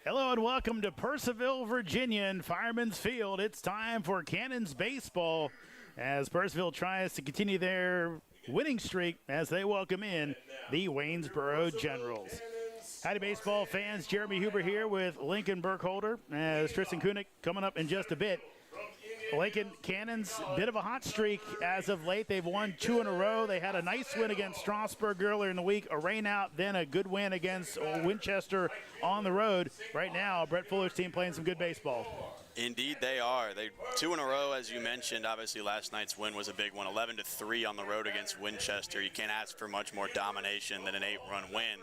Hello and welcome to Purcellville, Virginia, and Fireman's Field. It's time for Cannons baseball as Purcellville tries to continue their winning streak as they welcome in the Waynesboro Generals. Howdy, baseball fans. Jeremy Huber here with Lincoln Burkholder as Tristan Kunick coming up in just a bit. Lincoln Cannons, bit of a hot streak as of late. They've won 2 in a row. They had a nice win against Strasburg earlier in the week, a rain out, then a good win against Winchester on the road. Right now, Brett Fuller's team playing some good baseball. Indeed they are. They 2 in a row, as you mentioned. Obviously, last night's win was a big one, 11-3 on the road against Winchester. You can't ask for much more domination than an 8-run win.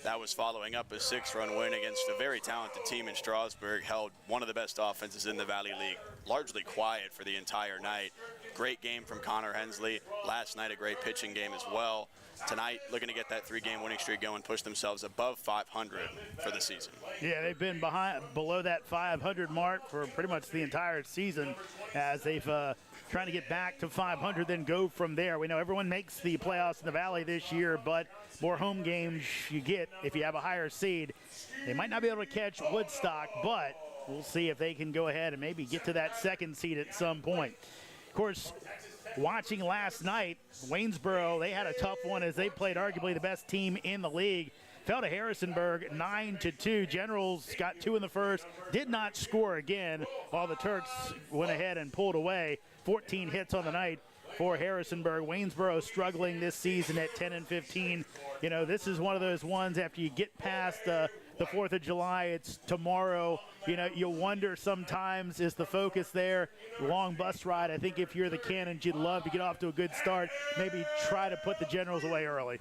That was following up a 6-run win against a very talented team in Strasburg, held one of the best offenses in the Valley League, largely quiet for the entire night. Great game from Connor Hensley. Last night, a great pitching game as well. Tonight, looking to get that 3-game winning streak going, push themselves above 500 for the season. Yeah, they've been below that 500 mark for pretty much the entire season as they've trying to get back to 500, then go from there. We know everyone makes the playoffs in the Valley this year, but more home games you get if you have a higher seed. They might not be able to catch Woodstock, but we'll see if they can go ahead and maybe get to that second seed at some point. Of course, watching last night, Waynesboro, they had a tough one as they played arguably the best team in the league. Fell to Harrisonburg 9-2. Generals got 2 in the first, did not score again, while the Turks went ahead and pulled away. 14 hits on the night for Harrisonburg. Waynesboro struggling this season at 10-15. You know, this is one of those ones after you get past the 4th of July, it's tomorrow. You know, you'll wonder sometimes, is the focus there? Long bus ride. I think if you're the Cannons, you'd love to get off to a good start, maybe try to put the Generals away early.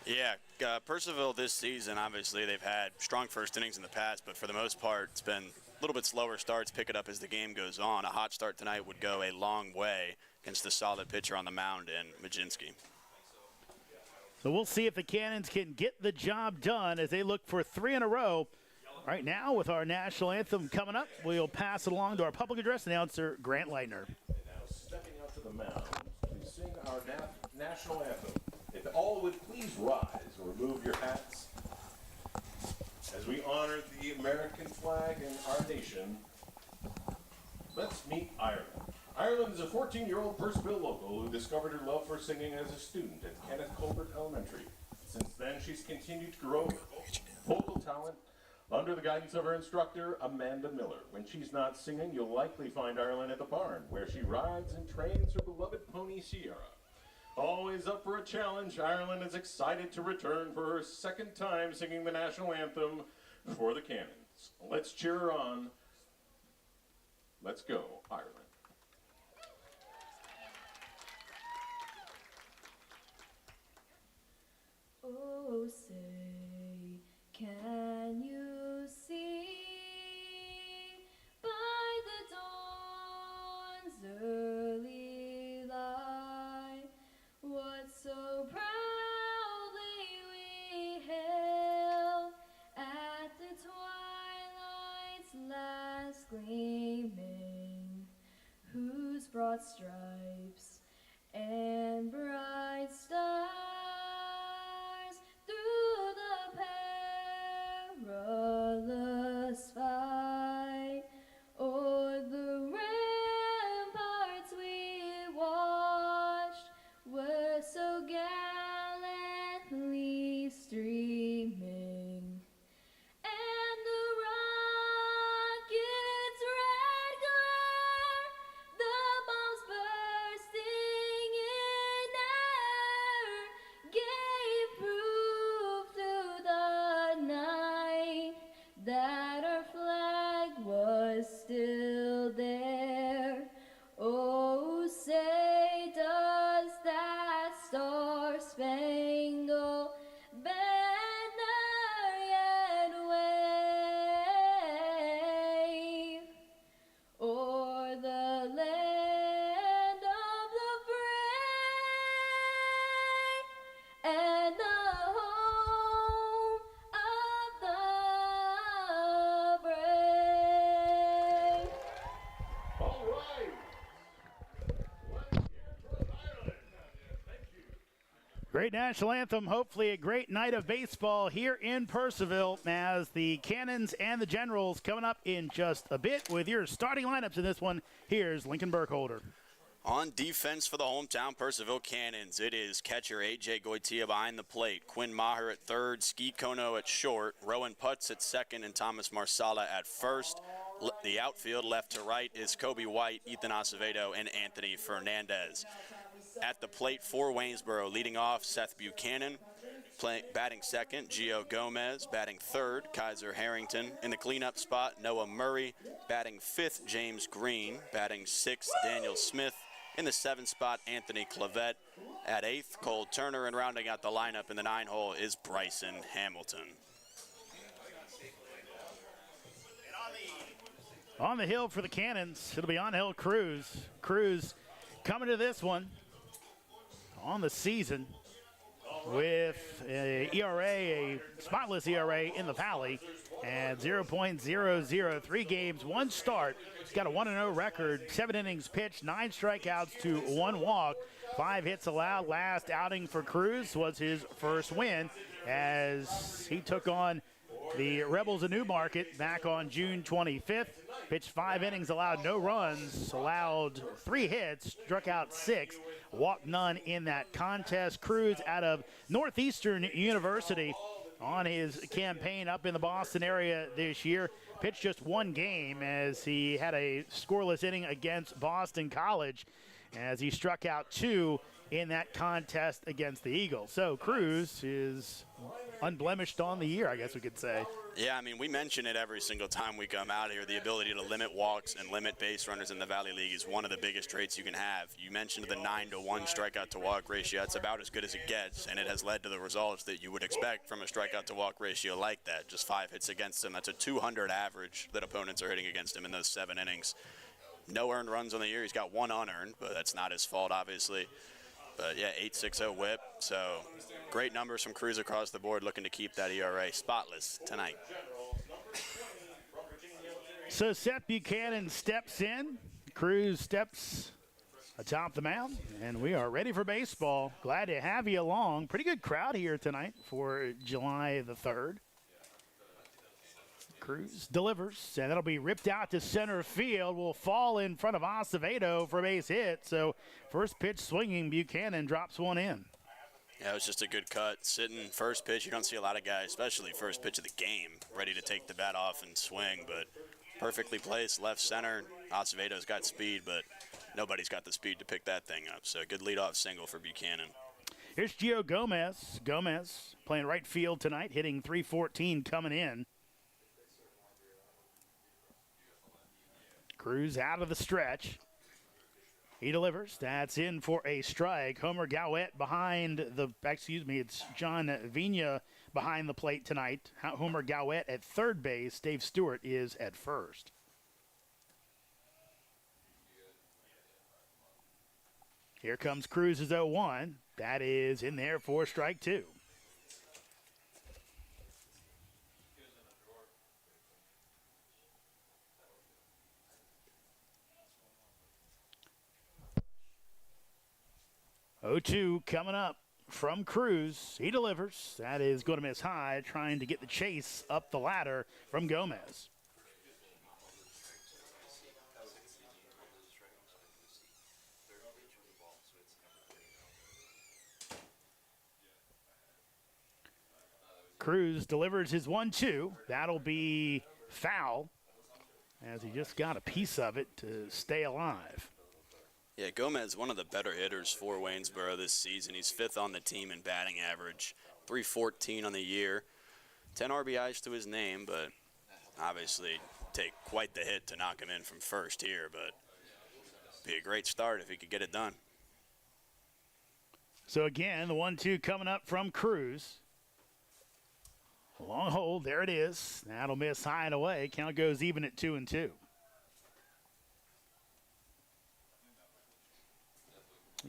Yeah, Purcellville this season, obviously, they've had strong first innings in the past, but for the most part, it's been a little bit slower starts, pick it up as the game goes on. A hot start tonight would go a long way against the solid pitcher on the mound in Majinski. So we'll see if the Cannons can get the job done as they look for 3 in a row. Right now, with our national anthem coming up, we'll pass it along to our public address announcer, Grant Leitner. And now stepping out to the mound to sing our national anthem. If all would please rise or remove your hats as we honor the American flag and our nation. Let's meet Ireland. Ireland is a 14-year-old Purcellville local who discovered her love for singing as a student at Kenneth Colbert Elementary. Since then, she's continued to grow vocal talent under the guidance of her instructor, Amanda Miller. When she's not singing, you'll likely find Ireland at the barn, where she rides and trains her beloved pony, Sierra. Always up for a challenge, Ireland is excited to return for her 2nd time singing the national anthem for the Cannons. Let's cheer her on. Let's go, Ireland. Oh, say, can you see by the dawn's early light what so proudly we hailed at the twilight's last gleaming, whose broad stripes and bright stars through the perilous fight o'er the ramparts we watched were so gallantly streaming, and the rocket's red glare, the bombs Great national anthem. Hopefully a great night of baseball here in Purcellville as the Cannons and the Generals coming up in just a bit with your starting lineups in this one. Here's Lincoln Burkholder. On defense for the hometown Purcellville Cannons, it is catcher A.J. Goitia behind the plate, Quinn Maher at third, Ski Kono at short, Rowan Putz at second, and Thomas Marsala at first. The outfield left to right is Kobe White, Ethan Acevedo, and Anthony Fernandez. At the plate for Waynesboro, leading off Seth Buchanan, batting second, Gio Gomez, batting third, Kaiser Harrington. In the cleanup spot, Noah Murray, batting fifth, James Green, batting sixth, Daniel Smith. In the seventh spot, Anthony Clavette. At eighth, Cole Turner, and rounding out the lineup in the 9-hole is Bryson Hamilton. On the hill for the Cannons, it'll be on-hill Cruz. Cruz coming to this one on the season with a ERA, a spotless ERA in the Valley, and 0.00, 3 games, 1 start. He's got a 1-0 record, 7 innings pitched, 9 strikeouts to 1 walk, 5 hits allowed. Last outing for Cruz was his first win as he took on the Rebels of Newmarket back on June 25th. Pitched 5 innings, allowed no runs, allowed 3 hits, struck out 6, walked none in that contest. Cruz out of Northeastern University on his campaign up in the Boston area this year. Pitched just 1 game as he had a scoreless inning against Boston College as he struck out 2 in that contest against the Eagles. So Cruz is unblemished on the year, I guess we could say. Yeah, I mean, we mention it every single time we come out here. The ability to limit walks and limit base runners in the Valley League is one of the biggest traits you can have. You mentioned the 9-to-1 strikeout to walk ratio. It's about as good as it gets, and it has led to the results that you would expect from a strikeout to walk ratio like that. Just 5 hits against him. That's a 200 average that opponents are hitting against him in those 7 innings. No earned runs on the year. He's got 1 unearned, but that's not his fault, obviously. But yeah, 8.60 whip. So great numbers from Cruz across the board, looking to keep that ERA spotless tonight. So Seth Buchanan steps in. Cruz steps atop the mound, and we are ready for baseball. Glad to have you along. Pretty good crowd here tonight for July the 3rd. Cruz delivers, and that'll be ripped out to center field. Will fall in front of Acevedo for a base hit. So first pitch swinging, Buchanan drops one in. Yeah, it was just a good cut. Sitting first pitch, you don't see a lot of guys, especially first pitch of the game, ready to take the bat off and swing. But perfectly placed, left center. Acevedo's got speed, but nobody's got the speed to pick that thing up. So good leadoff single for Buchanan. Here's Gio Gomez. Gomez playing right field tonight, hitting .314 coming in. Cruz out of the stretch. He delivers. That's in for a strike. Homer Gowett behind the, it's John Vina behind the plate tonight. Homer Gowett at third base. Dave Stewart is at first. Here comes Cruz's 0-1. That is in there for strike 2. .02 coming up from Cruz. He delivers. That is going to miss high, trying to get the chase up the ladder from Gomez. Cruz delivers his 1-2. That'll be foul as he just got a piece of it to stay alive. Yeah, Gomez, one of the better hitters for Waynesboro this season. He's 5th on the team in batting average, .314 on the year. 10 RBIs to his name, but obviously take quite the hit to knock him in from first here, but be a great start if he could get it done. So again, the 1-2 coming up from Cruz. Long hold, there it is. That'll miss high and away. Count goes even at 2-2.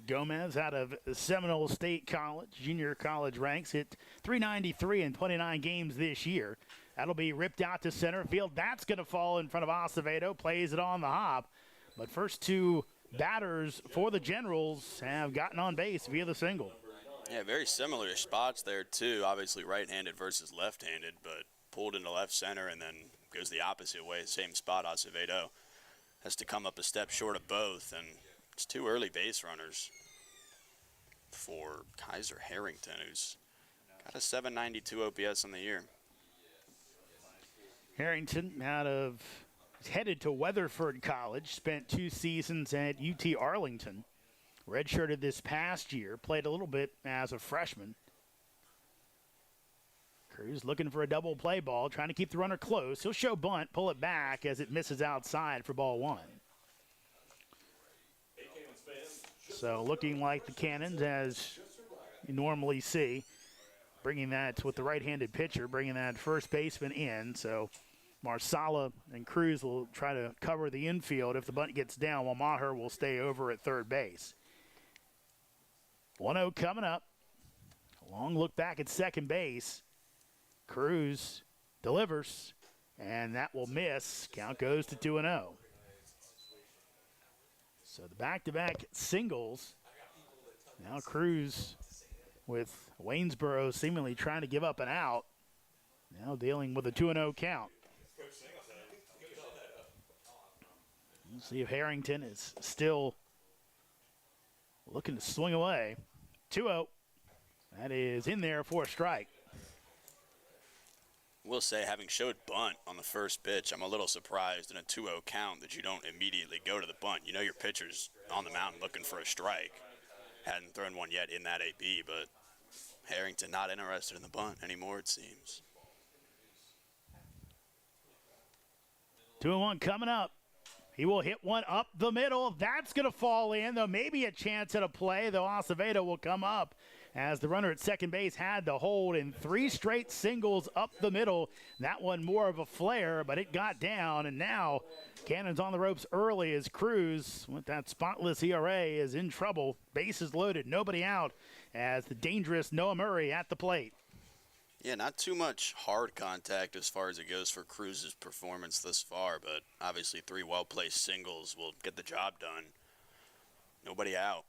Gomez out of Seminole State College, junior college ranks, hit .393 in 29 games this year. That'll be ripped out to center field. That's going to fall in front of Acevedo, plays it on the hop. But first 2 batters for the Generals have gotten on base via the single. Yeah, very similar spots there, too. Obviously right-handed versus left-handed, but pulled into left center and then goes the opposite way, same spot. Acevedo has to come up a step short of both, and it's 2 early base runners for Kaiser Harrington, who's got a 792 OPS on the year. Harrington headed to Weatherford College, spent 2 seasons at UT Arlington. Redshirted this past year, played a little bit as a freshman. Cruz looking for a double play ball, trying to keep the runner close. He'll show bunt, pull it back as it misses outside for ball 1. So looking like the Cannons, as you normally see, bringing that with the right-handed pitcher, bringing that first baseman in. So Marsala and Cruz will try to cover the infield if the bunt gets down, while Maher will stay over at third base. 1-0 coming up. A long look back at second base. Cruz delivers, and that will miss. Count goes to 2-0. So the back-to-back singles. Now Cruz with Waynesboro seemingly trying to give up an out. Now dealing with a 2-0 count. We'll see if Harrington is still looking to swing away. 2-0. That is in there for a strike. Will say, having showed bunt on the first pitch, I'm a little surprised in a 2-0 count that you don't immediately go to the bunt. You know your pitcher's on the mound looking for a strike. Hadn't thrown one yet in that AB, but Harrington not interested in the bunt anymore, it seems. 2-1 coming up. He will hit one up the middle. That's going to fall in, though maybe a chance at a play, though Acevedo will come up as the runner at second base had the hold in 3 straight singles up the middle. That one more of a flare, but it got down, and now Cannons on the ropes early as Cruz, with that spotless ERA, is in trouble. Bases loaded, nobody out, as the dangerous Noah Murray at the plate. Yeah, not too much hard contact as far as it goes for Cruz's performance thus far, but obviously 3 well-placed singles will get the job done. Nobody out.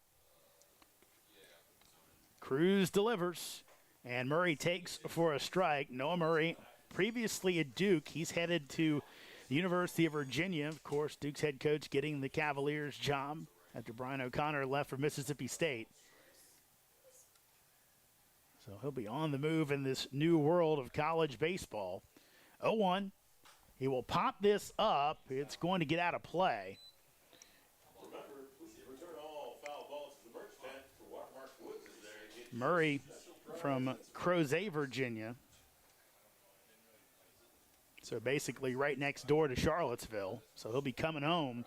Cruz delivers, and Murray takes for a strike. Noah Murray, previously at Duke, he's headed to the University of Virginia. Of course, Duke's head coach getting the Cavaliers' job after Brian O'Connor left for Mississippi State. So he'll be on the move in this new world of college baseball. 0-1. He will pop this up. It's going to get out of play. Murray from Crozet, Virginia. So basically right next door to Charlottesville. So he'll be coming home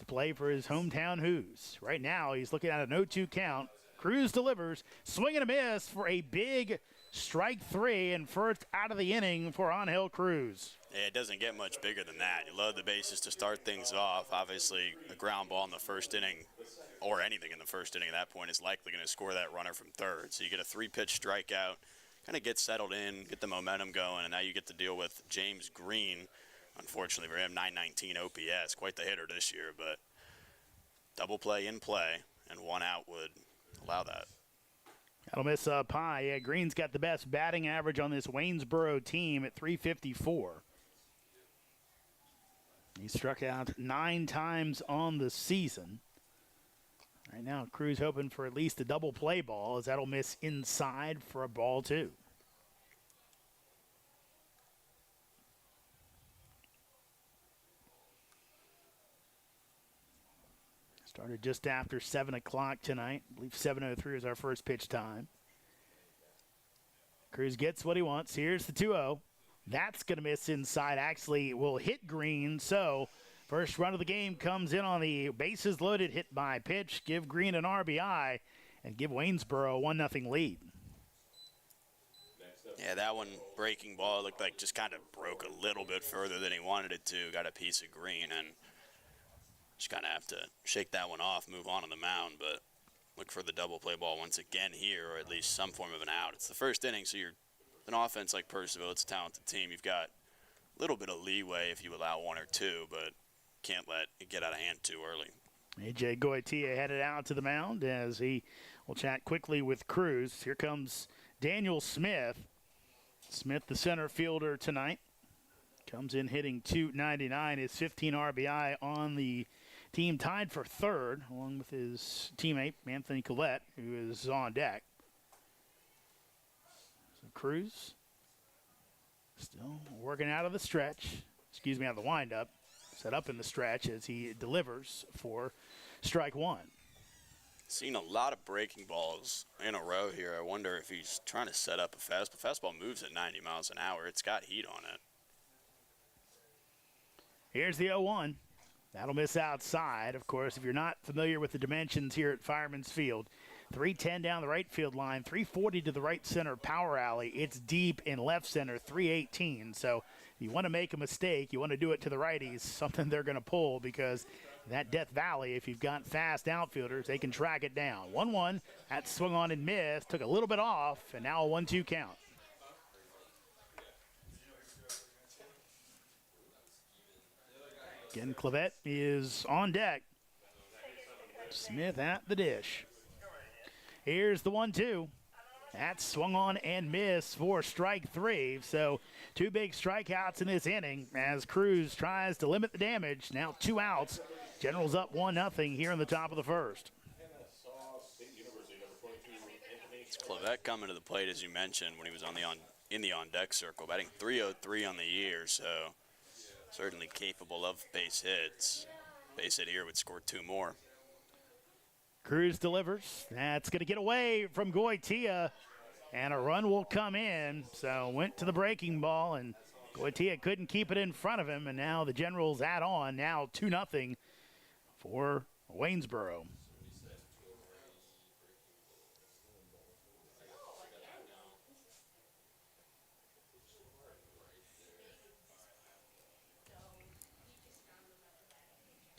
to play for his hometown Hoos. Right now he's looking at an 0-2 count. Cruz delivers, swing and a miss for a big strike 3 and first out of the inning for Angel Cruz. Yeah, it doesn't get much bigger than that. You load the bases to start things off. Obviously, a ground ball in the first inning, or anything in the first inning at that point, is likely going to score that runner from third. So you get a 3-pitch strikeout, kind of get settled in, get the momentum going, and now you get to deal with James Green. Unfortunately for him, 919 OPS, quite the hitter this year, but double play in play, and 1 out would allow that. That'll miss up high. Yeah, Green's got the best batting average on this Waynesboro team at .354. He struck out 9 times on the season. Right now, Cruz hoping for at least a double play ball, as that'll miss inside for a ball 2. Started just after 7 o'clock tonight. I believe 7:03 is our first pitch time. Cruz gets what he wants. Here's the 2-0. That's going to miss inside. Actually, will hit Green. So first run of the game comes in on the bases loaded hit by pitch. Give Green an RBI and give Waynesboro a 1-0 lead. Yeah, that one breaking ball looked like just kind of broke a little bit further than he wanted it to. Got a piece of Green, and just kind of have to shake that one off, move on the mound, but look for the double play ball once again here, or at least some form of an out. It's the first inning, so you're an offense like Purcellville. It's a talented team. You've got a little bit of leeway if you allow 1 or 2, but can't let it get out of hand too early. A.J. Goitia headed out to the mound as he We'll chat quickly with Cruz. Here comes Daniel Smith. Smith, the center fielder tonight, comes in hitting .299. His 15 RBI on the team, tied for third, along with his teammate, Anthony Collette, who is on deck. So Cruz still working out of the stretch. Out of the windup. Set up in the stretch as he delivers for strike one. Seen a lot of breaking balls in a row here. I wonder if he's trying to set up a fastball. Fastball moves at 90 miles an hour. It's got heat on it. Here's the 0-1. That'll miss outside. Of course, if you're not familiar with the dimensions here at Fireman's Field, 310 down the right field line, 340 to the right center power alley. It's deep in left center, 318. So if you want to make a mistake, you want to do it to the righties, something they're going to pull, because that Death Valley, if you've got fast outfielders, they can track it down. 1-1, that swung on and missed, took a little bit off, and now a 1-2 count. Again, Clavette is on deck. Smith at the dish. Here's the 1-2. That's swung on and missed for strike three. So 2 big strikeouts in this inning as Cruz tries to limit the damage. Now 2 outs. Generals up 1-0 here in the top of the first. It's Clavette coming to the plate, as you mentioned, when he was in the on-deck circle, batting .303 on the year. So certainly capable of base hits. Base hit here would score 2 more. Cruz delivers. That's going to get away from Goitia, and a run will come in. So went to the breaking ball, and Goitia couldn't keep it in front of him, and now the Generals add on, now 2-0 for Waynesboro.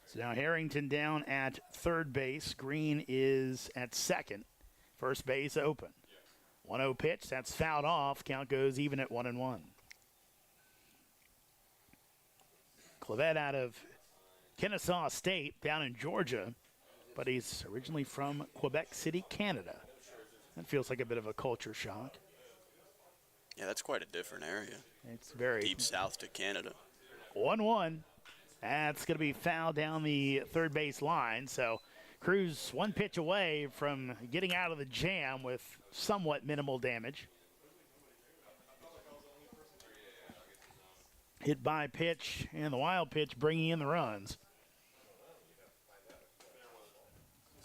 So now Harrington down at third base. Green is at second. First base open. 1-0 pitch. That's fouled off. Count goes even at 1-1. Clavette out of Kennesaw State down in Georgia, but he's originally from Quebec City, Canada. That feels like a bit of a culture shock. Yeah, that's quite a different area. It's very deep south to Canada. 1-1. That's going to be fouled down the third base line. So Cruz 1 pitch away from getting out of the jam with somewhat minimal damage. Hit by pitch and the wild pitch bringing in the runs.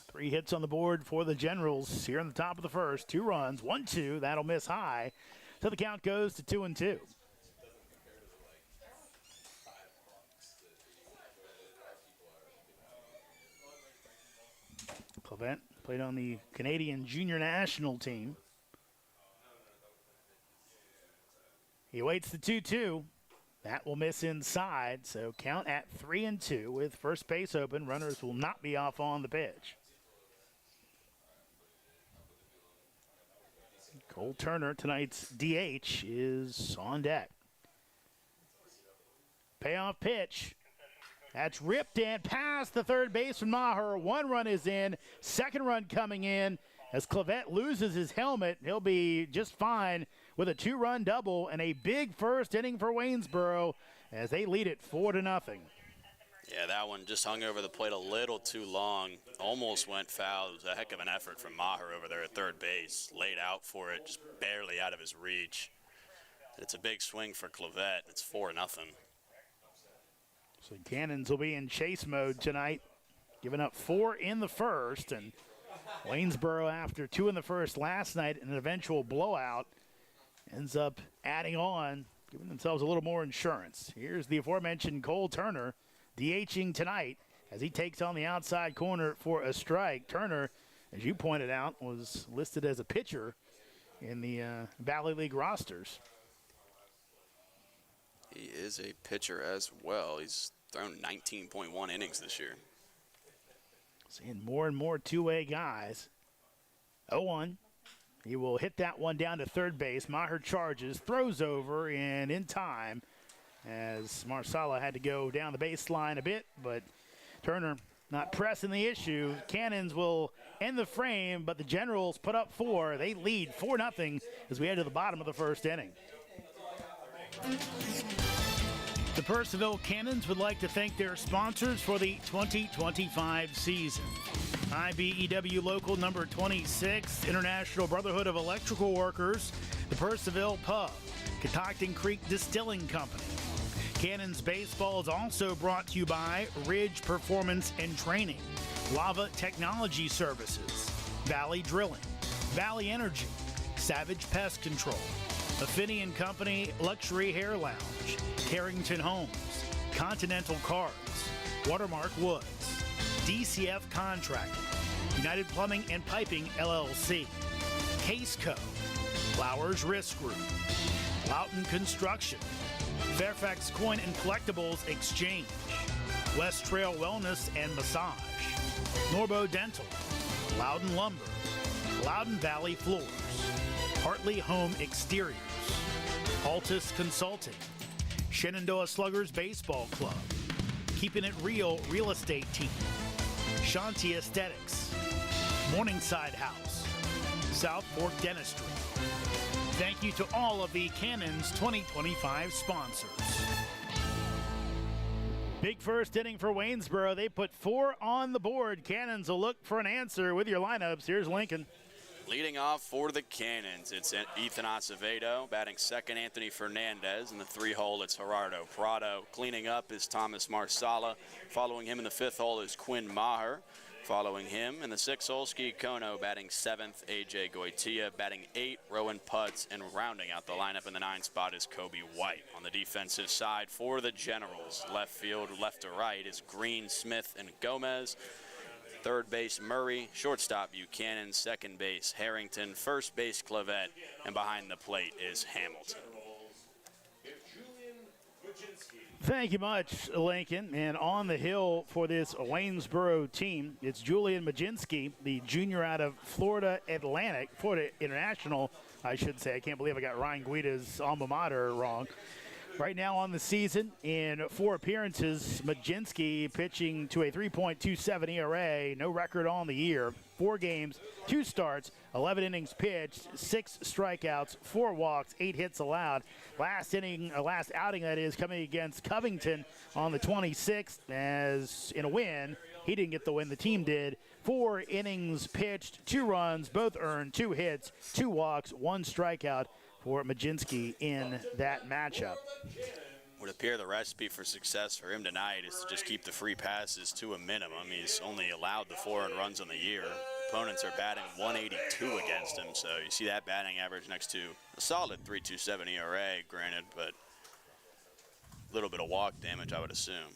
3 hits on the board for the Generals here in the top of the first. 2 runs, 1-2. That'll miss high. So the count goes to 2-2. Clavette played on the Canadian Junior National team. He waits the 2-2. That will miss inside, so count at 3-2 with first base open. Runners will not be off on the pitch. Cole Turner, tonight's DH, is on deck. Payoff pitch. That's ripped in past the third baseman Maher. 1 run is in. 2nd run coming in as Clavette loses his helmet. He'll be just fine with a 2-run double and a big first inning for Waynesboro as they lead it 4-0. Yeah, that one just hung over the plate a little too long. Almost went foul. It was a heck of an effort from Maher over there at third base. Laid out for it, just barely out of his reach. It's a big swing for Clavette. It's 4-0. So Cannons will be in chase mode tonight, giving up 4 in the first. And Waynesboro, after 2 in the first last night in an eventual blowout, ends up adding on, giving themselves a little more insurance. Here's the aforementioned Cole Turner, DHing tonight as he takes on the outside corner for a strike. Turner, as you pointed out, was listed as a pitcher in the Valley League rosters. He is a pitcher as well. He's thrown 19.1 innings this year. Seeing more and more two-way guys. 0-1. He will hit that one down to third base. Maher charges, throws over, and in time as Marsala had to go down the baseline a bit, but Turner not pressing the issue. Cannons will end the frame, but the Generals put up 4. They lead 4-0 as we head to the bottom of the first inning. The Purcellville Cannons would like to thank their sponsors for the 2025 season. IBEW Local Number 26, International Brotherhood of Electrical Workers, the Purcellville Pub, Catoctin Creek Distilling Company. Cannons Baseball is also brought to you by Ridge Performance and Training, Lava Technology Services, Valley Drilling, Valley Energy, Savage Pest Control, Affinity and Company Luxury Hair Lounge, Carrington Homes, Continental Cars, Watermark Woods, DCF Contracting, United Plumbing and Piping LLC, Case Co, Flowers Risk Group, Loughton Construction, Fairfax Coin and Collectibles Exchange, West Trail Wellness and Massage, Norbo Dental, Loudon Lumber, Loudon Valley Floors, Hartley Home Exteriors, Altus Consulting, Shenandoah Sluggers Baseball Club, Keeping It Real Real Estate Team, Shanti Aesthetics, Morningside House, South Fork Dentistry. Thank you to all of the Cannons 2025 sponsors. Big first inning for Waynesboro. They put 4 on the board. Cannons will look for an answer with your lineups. Here's Lincoln. Leading off for the Cannons, it's Ethan Acevedo. Batting second, Anthony Fernandez. In the 3-hole, it's Gerardo Prado. Cleaning up is Thomas Marsala. Following him in the 5th hole is Quinn Maher. Following him in the 6th hole, Ski Kono. Batting 7th, AJ Goitia. Batting 8, Rowan Putz. And rounding out the lineup in the 9th spot is Kobe White. On the defensive side for the Generals, left field, left to right, is Green, Smith, and Gomez. Third base, Murray. Shortstop, Buchanan. Second base, Harrington. First base, Clavette. And behind the plate is Hamilton. Thank you much, Lincoln. And on the hill for this Waynesboro team, it's Julian Majinski, the junior out of Florida International, I should say. I can't believe I got Ryan Guida's alma mater wrong. Right now on the season, in 4 appearances, Majinski pitching to a 3.27 ERA, no record on the year, 4 games, 2 starts, 11 innings pitched, 6 strikeouts, 4 walks, 8 hits allowed. Last outing that is coming against Covington on the 26th, as in a win, he didn't get the win, the team did. 4 innings pitched, 2 runs, both earned, 2 hits, 2 walks, 1 strikeout for Majinski in that matchup. Would appear the recipe for success for him tonight is to just keep the free passes to a minimum. He's only allowed the 4 earned runs on the year. Opponents are batting 182 against him, so you see that batting average next to a solid 3.27 ERA, granted, but a little bit of walk damage, I would assume.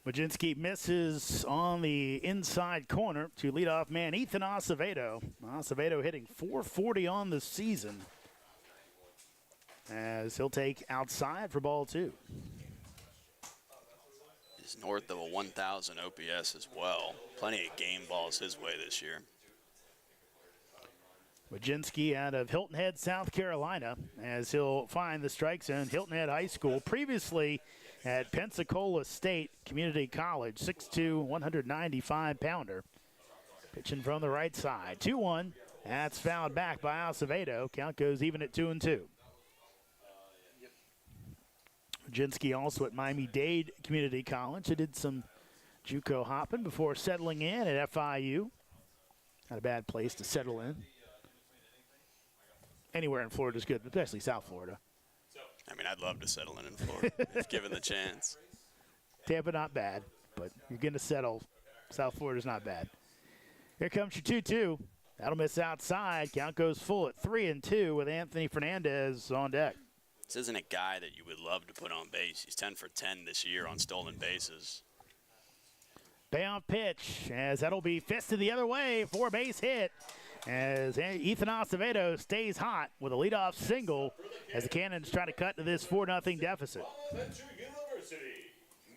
Majinski misses on the inside corner to leadoff man Ethan Acevedo. Acevedo hitting .440 on the season, as he'll take outside for ball 2. He's north of a 1,000 OPS as well. Plenty of game balls his way this year. Majinski out of Hilton Head, South Carolina, as he'll find the strike zone. Hilton Head High School, previously at Pensacola State Community College, 6'2", 195-pounder. Pitching from the right side. 2-1. That's fouled back by Acevedo. Count goes even at 2-2. Majinski also at Miami-Dade Community College. He did some JUCO hopping before settling in at FIU. Not a bad place to settle in. Anywhere in Florida is good, especially South Florida. I mean, I'd love to settle in Florida if given the chance. Tampa, not bad, but you're going to settle. South Florida's not bad. Here comes your 2-2. That'll miss outside. Count goes full at 3-2 with Anthony Fernandez on deck. This isn't a guy that you would love to put on base. He's 10 for 10 this year on stolen bases. Payoff pitch, as that'll be fisted the other way for a base hit, as Ethan Acevedo stays hot with a leadoff single as the Cannons try to cut to this 4-0 deficit.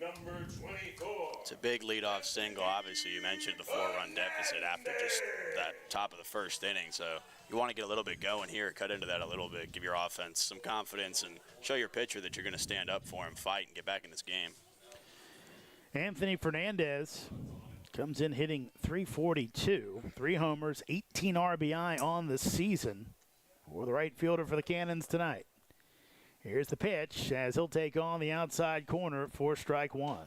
Number 24. It's a big leadoff single. Obviously, you mentioned the 4-run deficit after just that top of the first inning. So you want to get a little bit going here, cut into that a little bit, give your offense some confidence, and show your pitcher that you're going to stand up for him, fight, and get back in this game. Anthony Fernandez Comes in hitting .342, 3 homers, 18 RBI on the season for the right fielder for the Cannons tonight. Here's the pitch as he'll take on the outside corner for strike one.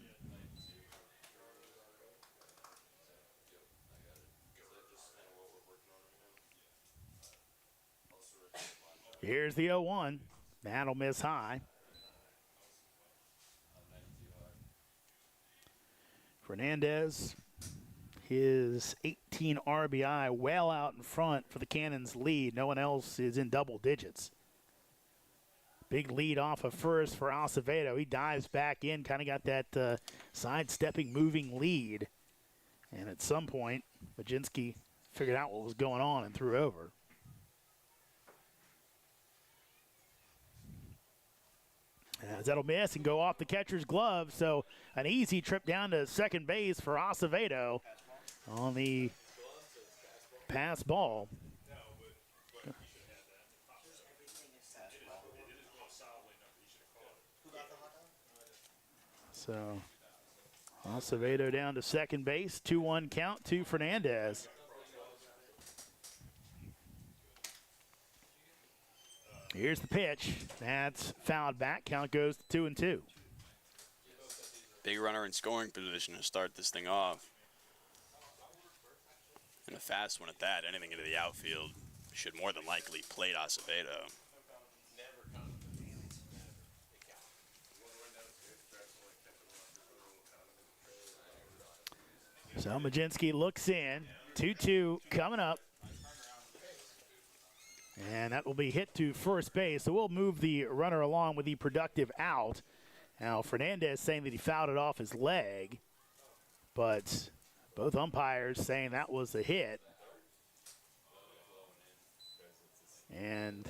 Here's the 0-1. That'll miss high. Fernandez, his 18 RBI well out in front for the Cannons lead. No one else is in double digits. Big lead off of first for Acevedo. He dives back in, kind of got that sidestepping, moving lead. And at some point, Majinski figured out what was going on and threw over. As that'll miss and go off the catcher's glove. So an easy trip down to second base for Acevedo on the pass ball. So Acevedo down to second base. 2-1 count to Fernandez. Here's the pitch. That's fouled back. Count goes to 2-2. Big runner in scoring position to start this thing off. And a fast one at that. Anything into the outfield should more than likely plate Acevedo. So Majinski looks in. 2-2 coming up. And that will be hit to first base. So we'll move the runner along with the productive out. Now, Fernandez saying that he fouled it off his leg, but both umpires saying that was a hit. And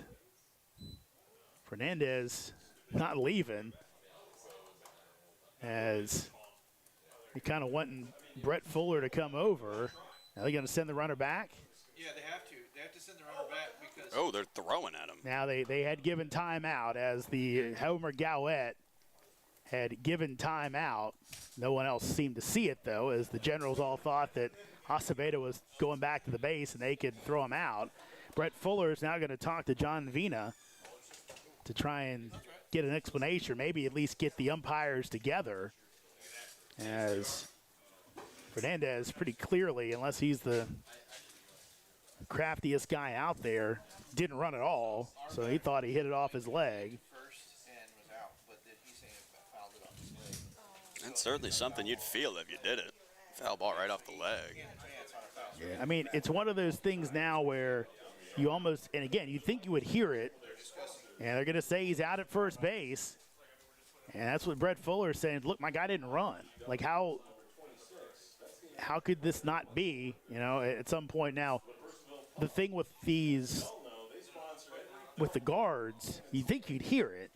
Fernandez not leaving as he kind of wanting Brett Fuller to come over. Are they going to send the runner back? Yeah, they have to. They have to send the runner back because. Oh, they're throwing at him. Now they had given timeout as the Homer Gowett had given timeout. No one else seemed to see it though, as the Generals all thought that Acevedo was going back to the base and they could throw him out. Brett Fuller is now going to talk to John Vina to try and get an explanation, maybe at least get the umpires together, as Fernandez pretty clearly, unless he's the craftiest guy out there, didn't run at all, so he thought he hit it off his leg. That's certainly something you'd feel if you did it. Foul ball right off the leg. Yeah, I mean, it's one of those things now where you almost, and again, you think you would hear it, and they're going to say he's out at first base, and that's what Brett Fuller is saying. Look, my guy didn't run. Like, how could this not be, you know, at some point now? The thing with these, with the guards, you think you'd hear it,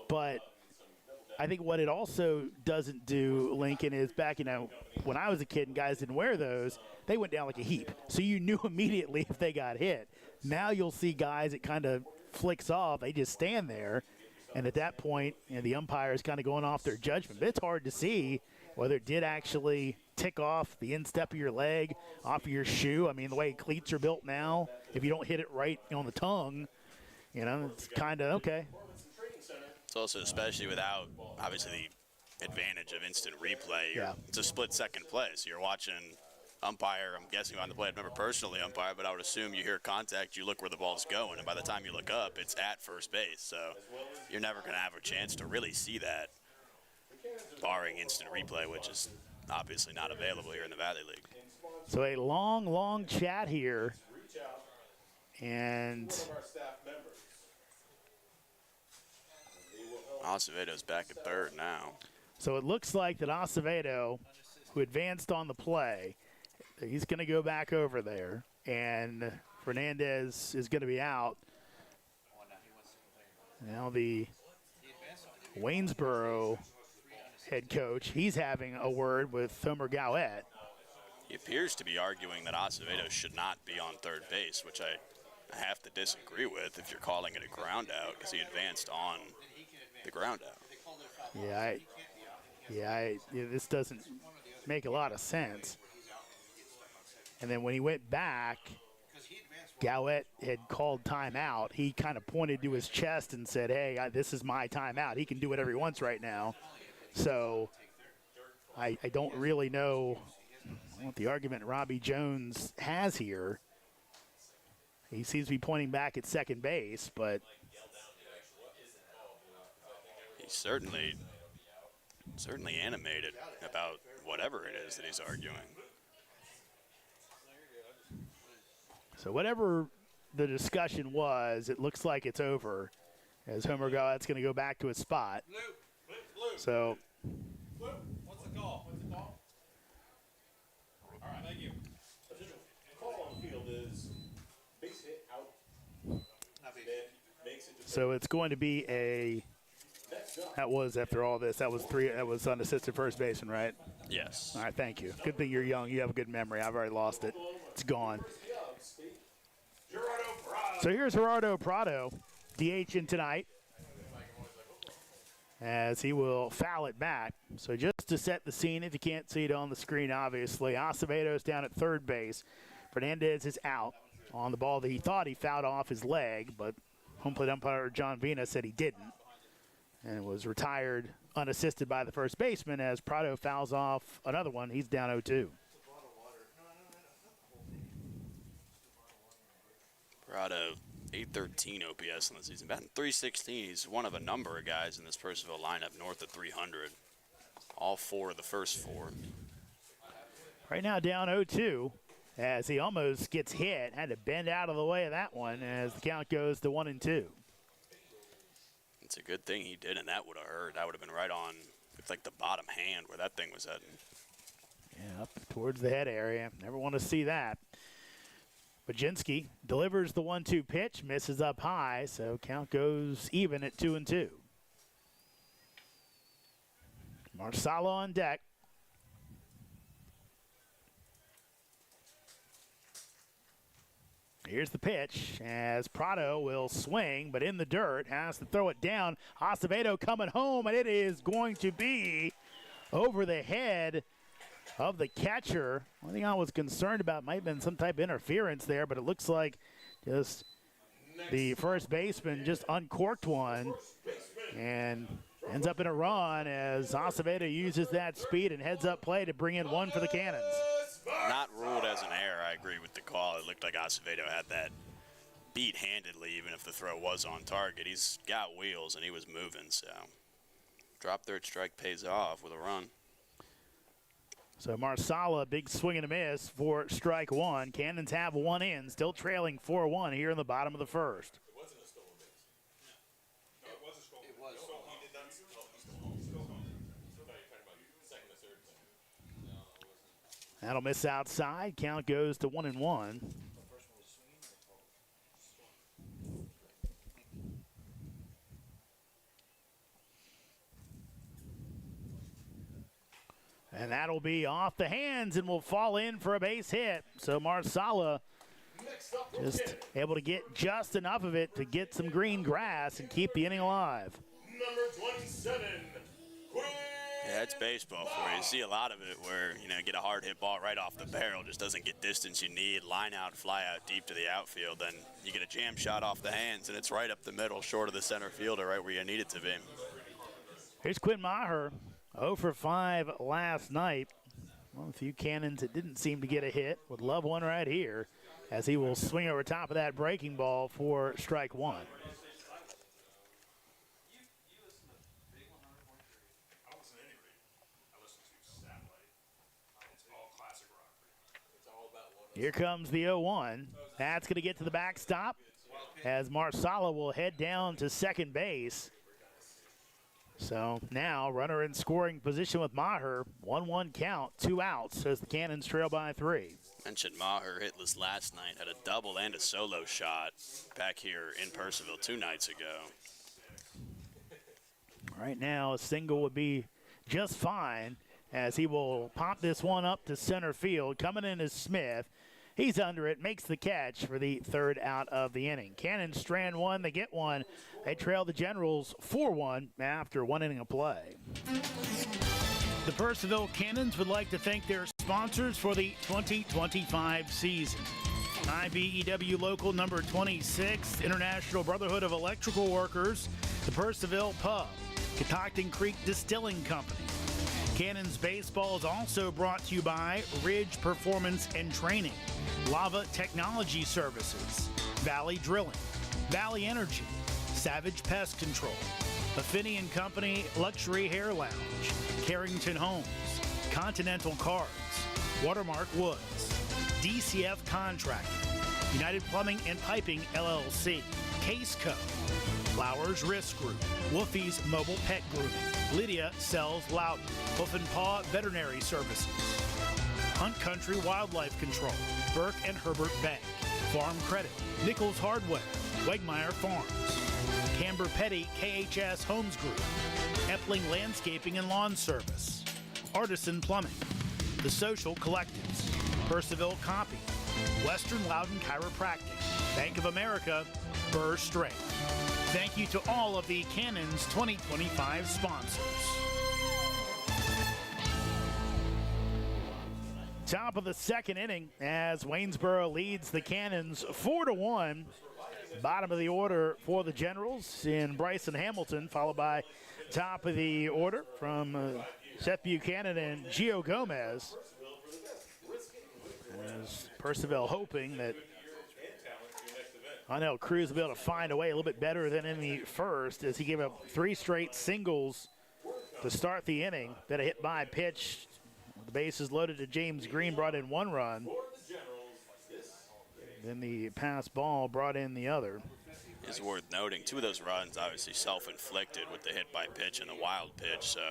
but I think what it also doesn't do, Lincoln, is back, you know, when I was a kid and guys didn't wear those, they went down like a heap. So you knew immediately if they got hit. Now you'll see guys, it kind of flicks off. They just stand there. And at that point, you know, the umpire is kind of going off their judgment. But it's hard to see whether it did actually tick off the instep of your leg, off of your shoe. I mean, the way cleats are built now, if you don't hit it right on the tongue, you know, it's kind of okay. It's also, especially without, obviously, the advantage of instant replay. Yeah. It's a split-second play, so you're watching umpire, I'm guessing on the play. I've never personally umpired, but I would assume you hear contact, you look where the ball's going, and by the time you look up, it's at first base. So you're never going to have a chance to really see that, barring instant replay, which is obviously not available here in the Valley League. So a long, long chat here. And Acevedo's back at third now. so it looks like that Acevedo, who advanced on the play, he's going to go back over there. And Fernandez is going to be out. Now the Waynesboro head coach, he's having a word with Homer Gowett. He appears to be arguing that Acevedo should not be on third base, which I have to disagree with if you're calling it a ground out, because he advanced on the ground out. Yeah, this doesn't make a lot of sense. And then when he went back, Gowett had called timeout. He kind of pointed to his chest and said, hey, this is my timeout. He can do whatever he wants right now. So I don't really know what the argument Robbie Jones has here. He seems to be pointing back at second base, but he's certainly animated about whatever it is that he's arguing. So whatever the discussion was, it looks like it's over, as Homer Gowett's going to go back to his spot. So, What's the call? All right, thank you. The call on the field is base hit out. Makes it to so it's going to be a. That was after all this. That was unassisted first baseman, right? Yes. All right, thank you. Good thing you're young. You have a good memory. I've already lost it. It's gone. So here's Gerardo Prado, DH in tonight, as he will foul it back. So just to set the scene, if you can't see it on the screen, obviously, Acevedo's down at third base. Fernandez is out on the ball that he thought he fouled off his leg, but home plate umpire John Vina said he didn't. And it was retired unassisted by the first baseman as Prado fouls off another one. He's down 0-2. Prado, 813 OPS in the season. Batting .316. He's one of a number of guys in this Purcellville lineup north of 300. All four of the first four. Right now down 0-2 as he almost gets hit. Had to bend out of the way of that one as the count goes to 1-2. It's a good thing he did, and that would have hurt. That would have been right on, it's like the bottom hand where that thing was heading. Yeah, up towards the head area. Never want to see that. Baczynski delivers the 1-2 pitch, misses up high, so count goes even at 2-2. Marsala on deck. Here's the pitch as Prado will swing, but in the dirt, has to throw it down. Acevedo coming home, and it is going to be over the head of the catcher. One thing I was concerned about might have been some type of interference there, but it looks like just the first baseman just uncorked one and ends up in a run as Acevedo uses that speed and heads up play to bring in one for the Cannons. Not ruled as an error. I agree with the call. It looked like Acevedo had that beat handedly, even if the throw was on target. He's got wheels and he was moving, so drop third strike pays off with a run. So Marsala, big swing and a miss for strike one. Cannons have one in, still trailing 4-1 here in the bottom of the first. It wasn't a stolen base. No, it was a stolen base. It was. No, he did not. No, he still home. I thought you were talking about second or third. No, it wasn't. That'll miss outside. Count goes to 1-1. And that'll be off the hands and will fall in for a base hit. So Marsala just able to get just enough of it to get some green grass and keep the inning alive. Number 27, Quinn. Yeah, it's baseball for you. You see a lot of it where, get a hard hit ball right off the barrel, just doesn't get distance you need, line out, fly out deep to the outfield, then you get a jam shot off the hands, and it's right up the middle, short of the center fielder, right where you need it to be. Here's Quinn Maher, 0 for 5 last night. One of the few Cannons that didn't seem to get a hit. Would love one right here as he will swing over top of that breaking ball for strike one. Here comes the 0-1. That's going to get to the backstop as Marsala will head down to second base. So now runner in scoring position with Maher. 1-1 count, 2 outs as the Cannons trail by 3. Mentioned Maher hitless last night, had a double and a solo shot back here in Purcellville 2 nights ago. Right now a single would be just fine as he will pop this one up to center field. Coming in is Smith. He's under it, makes the catch for the third out of the inning. Cannons strand one, they get one. They trail the Generals 4-1 after 1 inning of play. The Purcellville Cannons would like to thank their sponsors for the 2025 season. IBEW Local Number 26, International Brotherhood of Electrical Workers, the Purcellville Pub, Catoctin Creek Distilling Company. Cannons Baseball is also brought to you by Ridge Performance and Training, Lava Technology Services, Valley Drilling, Valley Energy, Savage Pest Control, Affinity & Company Luxury Hair Lounge, Carrington Homes, Continental Cards, Watermark Woods, DCF Contracting, United Plumbing and Piping LLC, Case Co, Flowers Risk Group, Wolfie's Mobile Pet Grooming, Lydia Sells Loudon, Hoof and Paw Veterinary Services, Hunt Country Wildlife Control, Burke and Herbert Bank, Farm Credit, Nichols Hardware, Wegmeyer Farms, Camber Petty KHS Homes Group, Epling Landscaping and Lawn Service, Artisan Plumbing, The Social Collectives, Purcellville Copy, Western Loudon Chiropractic, Bank of America, Burr Strength. Thank you to all of the Cannons 2025 sponsors. Top of the second inning as Waynesboro leads the Cannons 4-1. Bottom of the order for the Generals in Bryson Hamilton, followed by top of the order from Seth Buchanan and Gio Gomez. As Purcellville hoping that Cruz will be able to find a way a little bit better than in the first, as he gave up 3 straight singles to start the inning. Then a hit by pitch. The bases loaded to James Green brought in 1 run. Then the pass ball brought in the other. It's worth noting 2 of those runs obviously self-inflicted with the hit by pitch and the wild pitch. So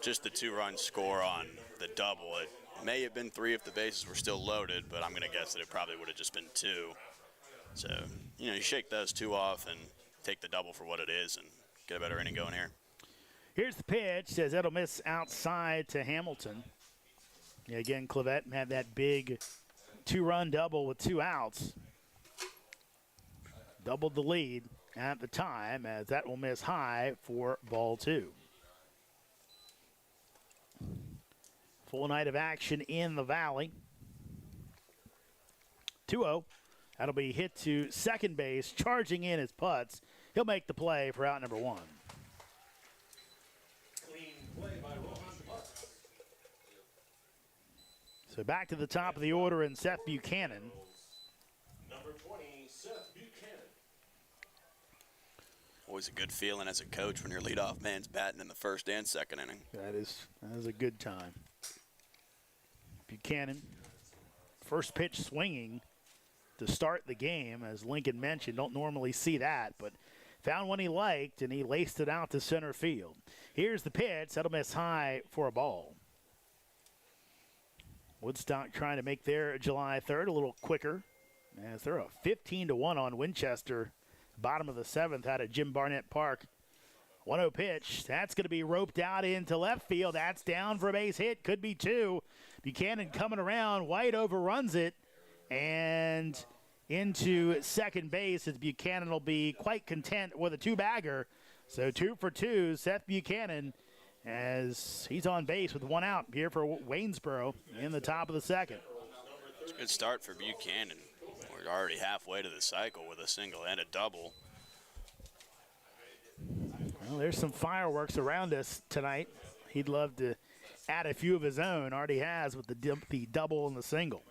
just the 2-run score on the double. It may have been 3 if the bases were still loaded, but I'm going to guess that it probably would have just been 2. So, you shake those 2 off and take the double for what it is and get a better inning going here. Here's the pitch. Says that'll miss outside to Hamilton. Yeah, again, Clavette had that big 2-run double with 2 outs. Doubled the lead at the time, as that will miss high for ball 2. Full night of action in the Valley. 2-0. That'll be hit to second base, charging in his putts. He'll make the play for out number 1. So back to the top of the order in Seth Buchanan. Number 20, Seth Buchanan. Always a good feeling as a coach when your leadoff man's batting in the first and second inning. That is a good time. Buchanan, first pitch swinging to start the game, as Lincoln mentioned. Don't normally see that, but found one he liked, and he laced it out to center field. Here's the pitch. That'll miss high for a ball. Woodstock trying to make their July 3rd a little quicker, as they're a 15-1 on Winchester. Bottom of the 7th out at Jim Barnett Park. 1-0 pitch. That's going to be roped out into left field. That's down for a base hit. Could be 2. Buchanan coming around. White overruns it. And into second base, as Buchanan will be quite content with a 2-bagger. So 2 for 2, Seth Buchanan, as he's on base with 1 out here for Waynesboro in the top of the second. It's a good start for Buchanan. We're already halfway to the cycle with a single and a double. Well, there's some fireworks around us tonight. He'd love to add a few of his own. Already has with the double and the single.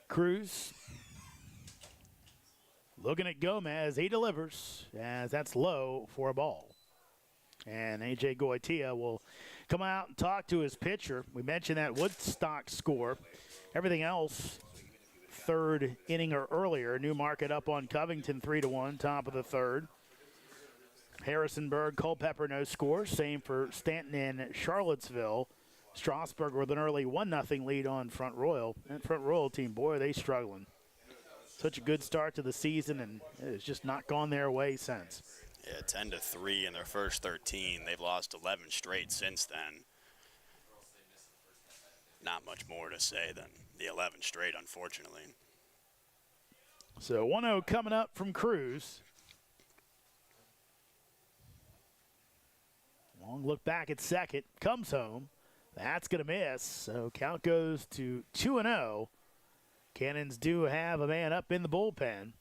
Cruz looking at Gomez. He delivers, as that's low for a ball. And A.J. Goitia will come out and talk to his pitcher. We mentioned that Woodstock score. Everything else, 3rd inning or earlier. Newmarket up on Covington 3-1, top of the 3rd. Harrisonburg, Culpeper, no score. Same for Stanton and Charlottesville. Strasburg with an early 1-0 lead on Front Royal. That Front Royal team, boy, they struggling. Such a good start to the season, and it's just not gone their way since. Yeah, 10-3 in their first 13. They've lost 11 straight since then. Not much more to say than the 11 straight, unfortunately. So 1-0 coming up from Cruz. Long look back at second. Comes home. That's going to miss. So count goes to 2-0. Cannons do have a man up in the bullpen.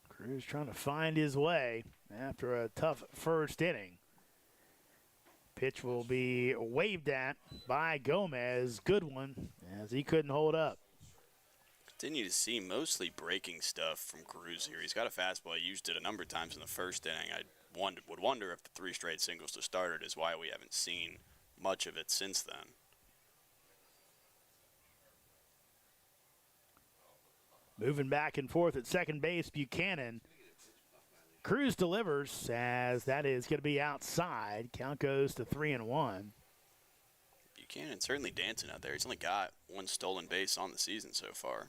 Cruz trying to find his way after a tough first inning. Pitch will be waved at by Gomez. Good one, as he couldn't hold up. Continue to see mostly breaking stuff from Cruz here. He's got a fastball. He used it a number of times in the first inning. I would wonder if the 3 straight singles to start it is why we haven't seen much of it since then. Moving back and forth at second base, Buchanan. Cruz delivers, as that is going to be outside. Count goes to 3-1. Buchanan certainly dancing out there. He's only got 1 stolen base on the season so far.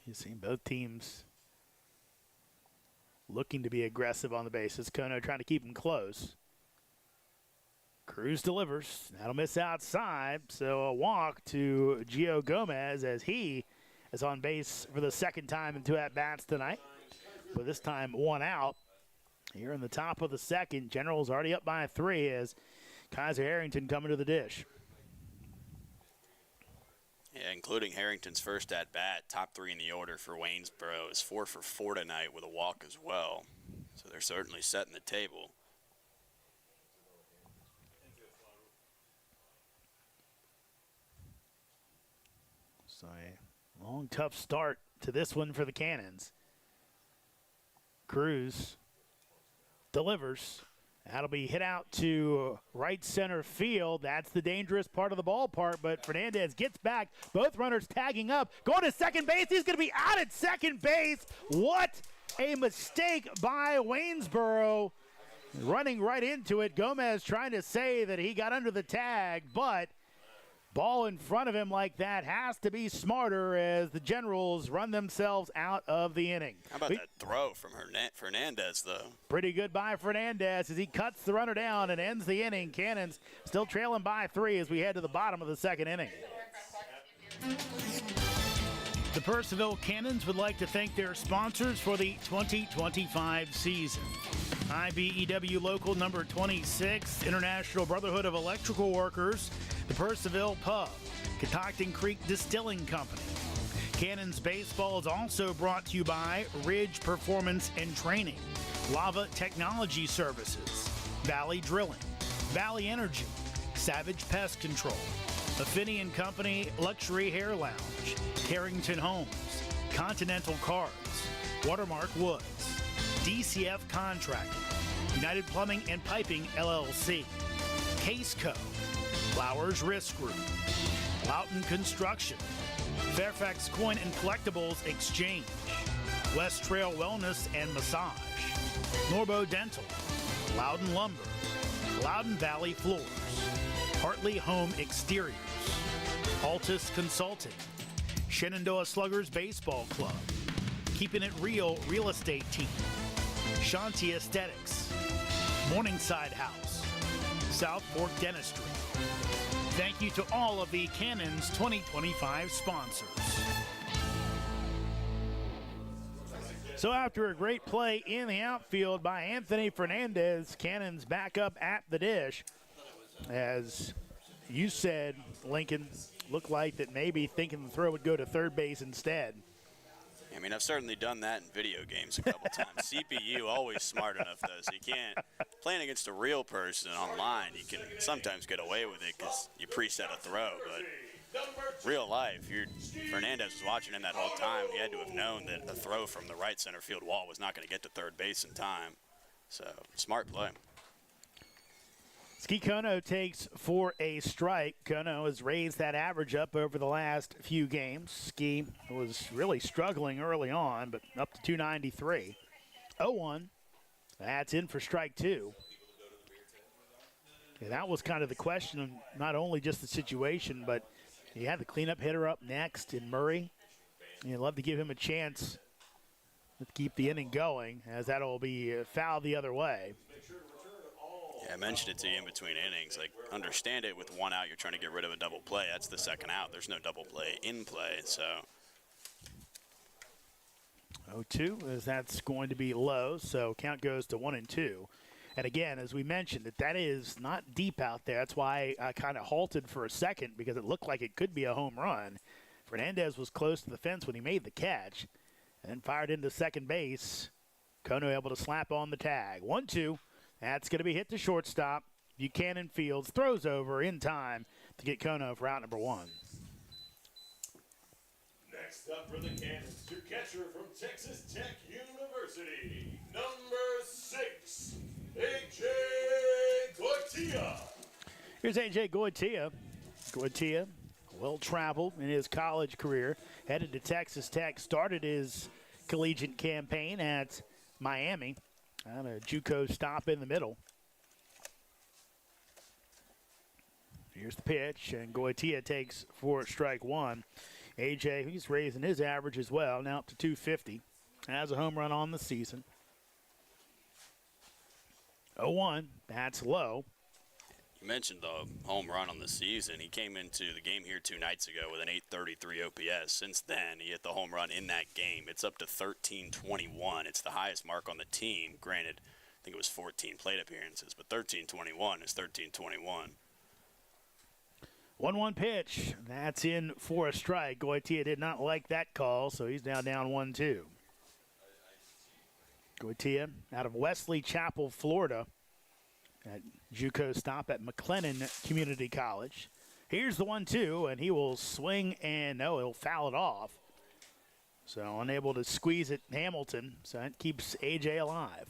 You've seen both teams looking to be aggressive on the bases. Kono trying to keep him close. Cruz delivers. That'll miss outside. So a walk to Gio Gomez as he is on base for the second time in 2 at-bats tonight. But this time 1 out. Here in the top of the second, Generals already up by 3 as Kaiser Harrington coming to the dish. Yeah, including Harrington's first at-bat, top 3 in the order for Waynesboro is 4 for 4 tonight with a walk as well. So they're certainly setting the table. So a long, tough start to this one for the Cannons. Cruz delivers. That'll be hit out to right center field. That's the dangerous part of the ballpark, but Fernandez gets back. Both runners tagging up. Going to second base. He's going to be out at second base. What a mistake by Waynesboro. Running right into it. Gomez trying to say that he got under the tag, but ball in front of him like that has to be smarter as the Generals run themselves out of the inning. How about that throw from Fernandez, though? Pretty good by Fernandez as he cuts the runner down and ends the inning. Cannons still trailing by 3 as we head to the bottom of the second inning. The Purcellville Cannons would like to thank their sponsors for the 2025 season. IBEW Local Number 26, International Brotherhood of Electrical Workers, the Purcellville Pub, Catoctin Creek Distilling Company. Cannons Baseball is also brought to you by Ridge Performance and Training, Lava Technology Services, Valley Drilling, Valley Energy, Savage Pest Control, Affinity & Company Luxury Hair Lounge, Carrington Homes, Continental Cars, Watermark Woods, DCF Contracting, United Plumbing and Piping LLC, Case Co, Flowers Risk Group, Loughton Construction, Fairfax Coin and Collectibles Exchange, West Trail Wellness and Massage, Norbo Dental, Loudon Lumber, Loudon Valley Floors, Hartley Home Exteriors, Altus Consulting, Shenandoah Sluggers Baseball Club, Keeping It Real Real Estate Team, Shanti Aesthetics, Morningside House, South Fork Dentistry. Thank you to all of the Cannons 2025 sponsors. So after a great play in the outfield by Anthony Fernandez, Cannons back up at the dish. As you said, Lincoln, looked like that maybe thinking the throw would go to third base instead. I mean, I've certainly done that in video games a couple times. CPU always smart enough, though, so you can't. Playing against a real person online, you can sometimes get away with it because you preset a throw. But real life, Fernandez was watching him that whole time. He had to have known that a throw from the right center field wall was not going to get to third base in time. So, smart play. Ski Kono takes for a strike. Kono has raised that average up over the last few games. Ski was really struggling early on, but up to 293. 0-1. That's in for strike 2. And that was kind of the question of not only just the situation, but you had the cleanup hitter up next in Murray. You'd love to give him a chance to keep the inning going, as that'll be fouled the other way. Yeah, I mentioned it to you in between innings. Like, understand it with one out, you're trying to get rid of a double play. That's the second out. There's no double play in play, so. 0-2, as that's going to be low, so count goes to 1-2. And again, as we mentioned, that is not deep out there. That's why I kind of halted for a second, because it looked like it could be a home run. Fernandez was close to the fence when he made the catch and then fired into second base. Kono able to slap on the tag. 1-2. That's going to be hit to shortstop. Buchanan Fields throws over in time to get Kono for out number 1. Next up for the Cannons, your catcher from Texas Tech University, number 6, A.J. Goitia. Here's A.J. Goitia. Goitia, well-traveled in his college career, headed to Texas Tech, started his collegiate campaign at Miami on a JUCO stop in the middle. Here's the pitch, and Goitia takes for strike 1. AJ, he's raising his average as well, now up to 250. Has a home run on the season. 0-1, that's low. You mentioned the home run on the season. He came into the game here 2 nights ago with an 833 OPS. Since then, he hit the home run in that game. It's up to 1321. It's the highest mark on the team. Granted, I think it was 14 plate appearances, but 1321 is 1321. 1-1 pitch. That's in for a strike. Goitia did not like that call, so he's now down 1-2. Goitia out of Wesley Chapel, Florida, at JUCO stop at McLennan Community College. Here's the 1-2, and he will swing, and no, he'll foul it off. So unable to squeeze it, Hamilton. So that keeps AJ alive.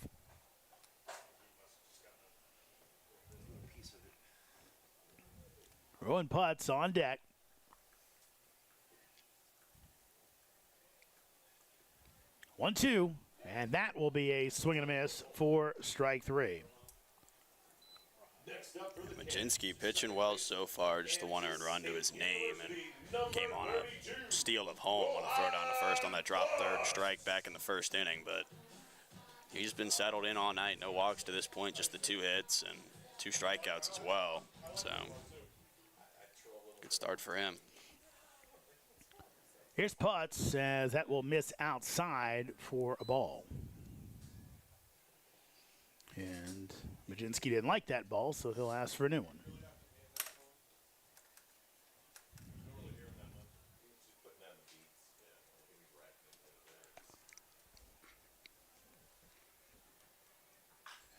Rowan Putz on deck. 1-2, and that will be a swing and a miss for strike 3. Majinski pitching well so far, just the 1 earned run to his name, and came on a steal of home on a throw down to first on that drop third strike back in the first inning. But he's been settled in all night, no walks to this point, just the 2 hits and 2 strikeouts as well. So good start for him. Here's Putz, as that will miss outside for a ball. And Majinski didn't like that ball, so he'll ask for a new one.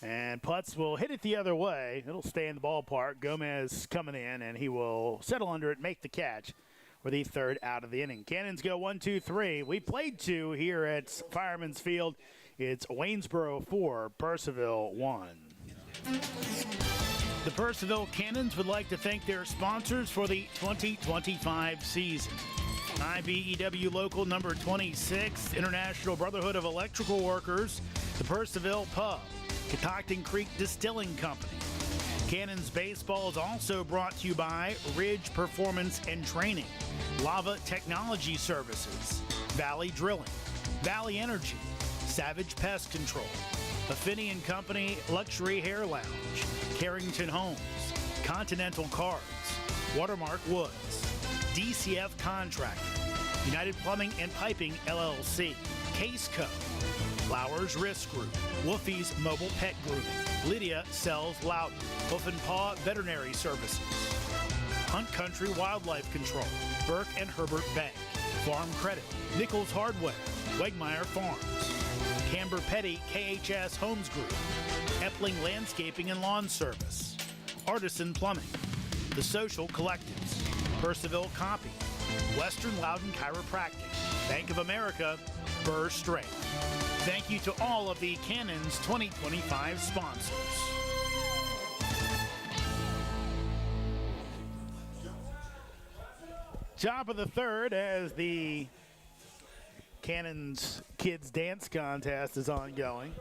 And Putz will hit it the other way. It'll stay in the ballpark. Gomez coming in, and he will settle under it, make the catch for the 3rd out of the inning. Cannons go 1-2-3. We played 2 here at Fireman's Field. It's Waynesboro 4, Purcellville 1. The Purcellville Cannons would like to thank their sponsors for the 2025 season. IBEW Local Number 26, International Brotherhood of Electrical Workers, the Purcellville Pub, Catoctin Creek Distilling Company. Cannons Baseball is also brought to you by Ridge Performance and Training, Lava Technology Services, Valley Drilling, Valley Energy, Savage Pest Control, Affinity & Company Luxury Hair Lounge, Carrington Homes, Continental Cards, Watermark Woods, DCF Contracting, United Plumbing and Piping LLC, Case Co, Flowers Risk Group, Wolfie's Mobile Pet Grooming, Lydia Sells Loudon, Hoof and Paw Veterinary Services, Hunt Country Wildlife Control, Burke and Herbert Bank, Farm Credit, Nichols Hardware, Wegmeyer Farms, Camber Petty KHS Homes Group, Epling Landscaping and Lawn Service, Artisan Plumbing, The Social Collectives, Purcellville Copy, Western Loudon Chiropractic, Bank of America, Burr Straight. Thank you to all of the Cannons 2025 sponsors. Top of the 3rd as the Cannons Kids Dance Contest is ongoing.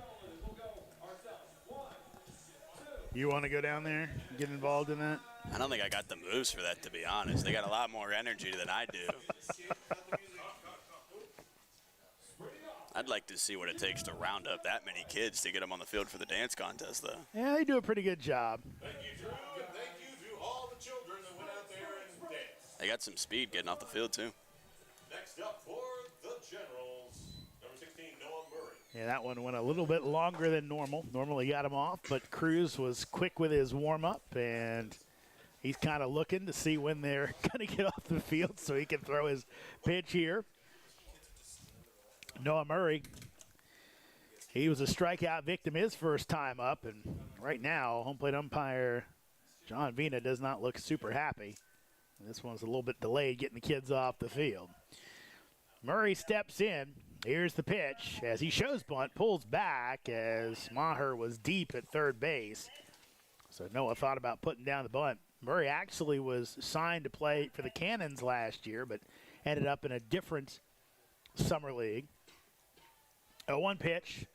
You want to go down there, get involved in that? I don't think I got the moves for that, to be honest. They got a lot more energy than I do. I'd like to see what it takes to round up that many kids to get them on the field for the dance contest, though. Yeah, they do a pretty good job. Thank you, Drew, and thank you to all the children that went out there and danced. They got some speed getting off the field, too. Next up for the Generals, number 16, Noah Murray. Yeah, that one went a little bit longer than normal. Normally got him off, but Cruz was quick with his warm-up, and he's kind of looking to see when they're going to get off the field so he can throw his pitch here. Noah Murray, he was a strikeout victim his first time up, and right now, home plate umpire John Vina does not look super happy. This one's a little bit delayed getting the kids off the field. Murray steps in. Here's the pitch as he shows bunt, pulls back as Maher was deep at third base. So Noah thought about putting down the bunt. Murray actually was signed to play for the Cannons last year, but ended up in a different summer league. 0-1 pitch.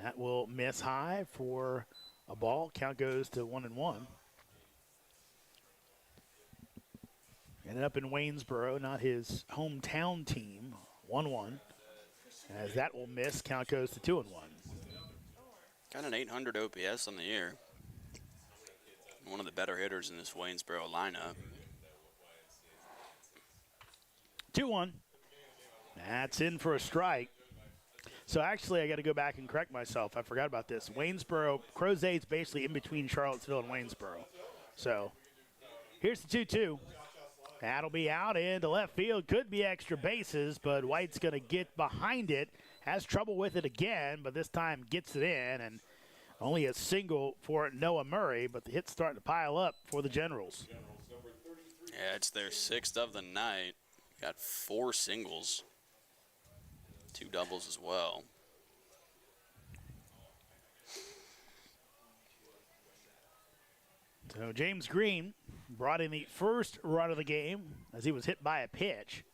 That will miss high for a ball. Count goes to 1-1. Ended up in Waynesboro, not his hometown team. 1-1. As that will miss, count goes to 2-1. Got an 800 OPS on the year. One of the better hitters in this Waynesboro lineup. 2-1. That's in for a strike. So actually, I got to go back and correct myself. I forgot about this. Waynesboro, Crozet's basically in between Charlottesville and Waynesboro. So here's the 2-2. That'll be out into left field. Could be extra bases, but White's going to get behind it. Has trouble with it again, but this time gets it in. And only a single for Noah Murray, but the hit's starting to pile up for the Generals. Yeah, it's their 6th of the night. Got 4 singles. 2 doubles as well. So James Green brought in the first run of the game as he was hit by a pitch.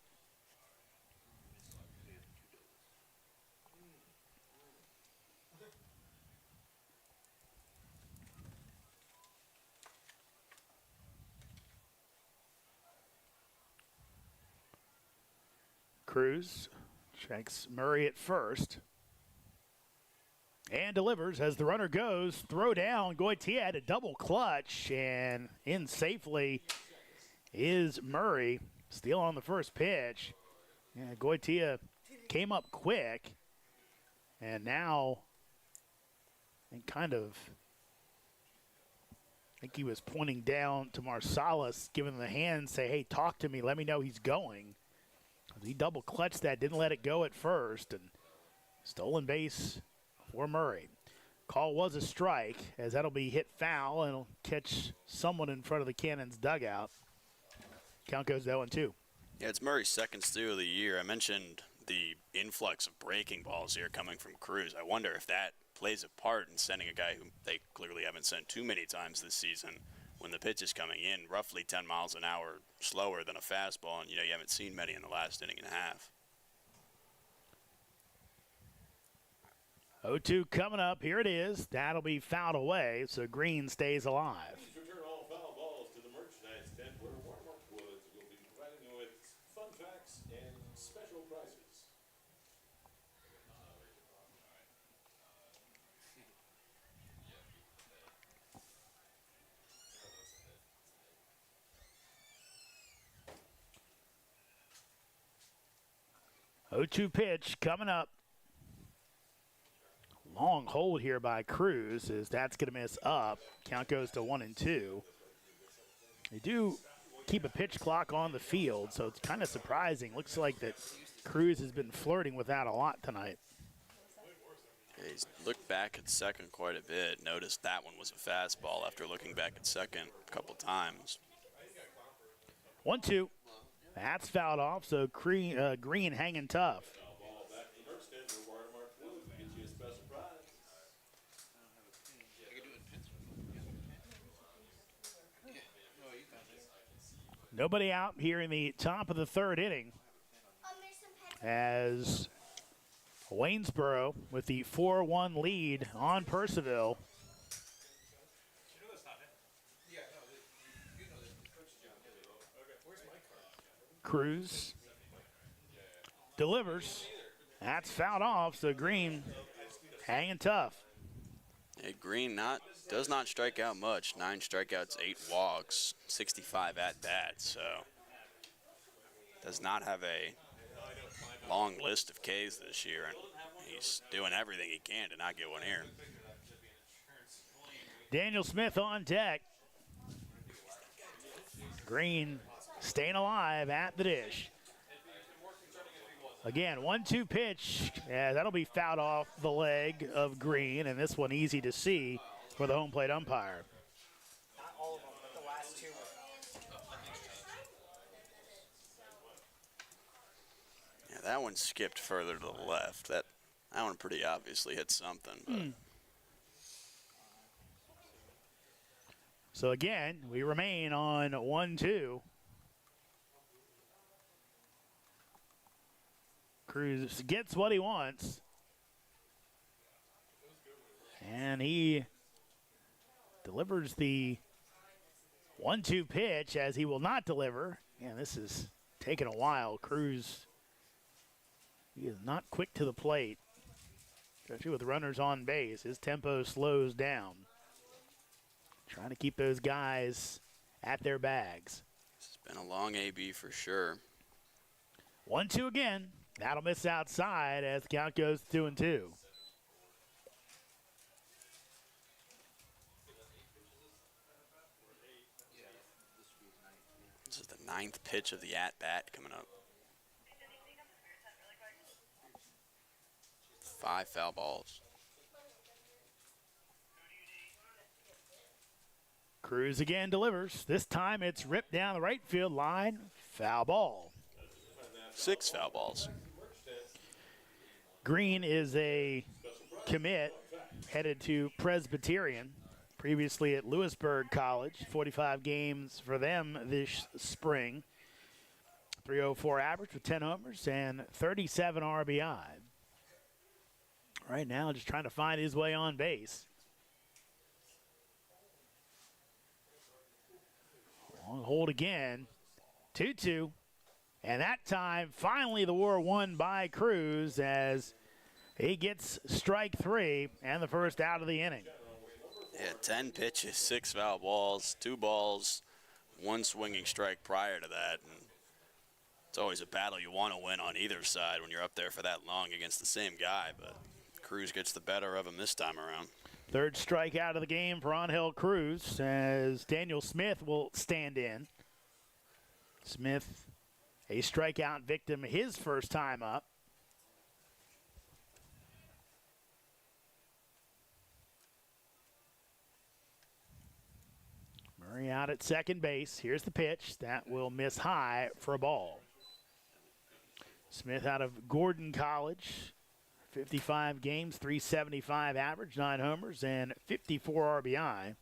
Cruz checks Murray at first. And delivers as the runner goes. Throw down. Goitia had a double clutch. And in safely is Murray. Still on the first pitch. Yeah, Goitia came up quick. And now, and kind of, I think he was pointing down to Marsalis, giving the hand, say, hey, talk to me. Let me know he's going. He double clutched that, didn't let it go at first, and stolen base for Murray. Call was a strike, as that'll be hit foul, and it'll catch someone in front of the Cannons dugout. Count goes to 0-2. Yeah, it's Murray's 2nd steal of the year. I mentioned the influx of breaking balls here coming from Cruz. I wonder if that plays a part in sending a guy who they clearly haven't sent too many times this season when the pitch is coming in roughly 10 miles an hour slower than a fastball, and you haven't seen many in the last inning and a half. 0-2 coming up. Here it is. That'll be fouled away, so Green stays alive. Please return all foul balls to the merchandise tent where Watermark Woods will be providing you with fun facts and special prizes. Pitch coming up. Long hold here by Cruz as that's going to miss up. Count goes to 1-2. They do keep a pitch clock on the field, so it's kind of surprising. Looks like that Cruz has been flirting with that a lot tonight. Yeah, he's looked back at second quite a bit. Noticed that one was a fastball after looking back at second a couple times. 1-2. That's fouled off, so Green hanging tough. Nobody out here in the top of the 3rd inning as Waynesboro with the 4-1 lead on Purcellville. Cruz delivers. That's fouled off, so Green hanging tough. Hey, Green does not strike out much. 9 strikeouts, 8 walks, 65 at bats. So does not have a long list of Ks this year, and he's doing everything he can to not get one here. Daniel Smith on deck. Green staying alive at the dish. Again, 1-2 pitch. Yeah, that'll be fouled off the leg of Green, and this one easy to see for the home plate umpire. Not all of them, but the last 2 were. Yeah, that one skipped further to the left. That one pretty obviously hit something. But. So again, we remain on 1-2. Cruz gets what he wants. And he delivers the 1-2 pitch as he will not deliver. And this is taking a while. Cruz, he is not quick to the plate, especially with runners on base. His tempo slows down. Trying to keep those guys at their bags. It's been a long AB for sure. 1-2 again. That'll miss outside as the count goes 2-2. This is the 9th pitch of the at-bat coming up. 5 foul balls. Cruz again delivers. This time it's ripped down the right field line. Foul ball. 6 foul balls. Green is a commit headed to Presbyterian, previously at Lewisburg College. 45 games for them this spring. 304 average with 10 homers and 37 RBI. Right now just trying to find his way on base. On hold again. 2-2. And that time, finally, the war won by Cruz as he gets strike 3 and the first out of the inning. Yeah, 10 pitches, 6 foul balls, 2 balls, 1 swinging strike prior to that. And it's always a battle you want to win on either side when you're up there for that long against the same guy. But Cruz gets the better of him this time around. Third strike out of the game for Angel Cruz as Daniel Smith will stand in. Smith, a strikeout victim his first time up. Murray out at second base. Here's the pitch. That will miss high for a ball. Smith out of Gordon College. 55 games, 375 average, 9 homers, and 54 RBI.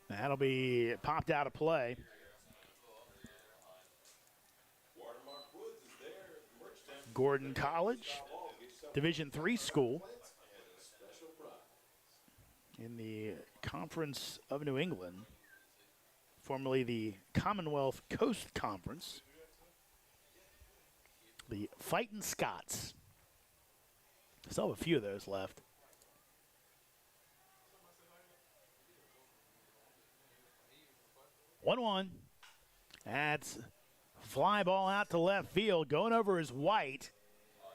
That'll be popped out of play. Gordon College, Division III school in the Conference of New England, formerly the Commonwealth Coast Conference. The Fightin' Scots. Still have a few of those left. One. That's fly ball out to left field. Going over is White.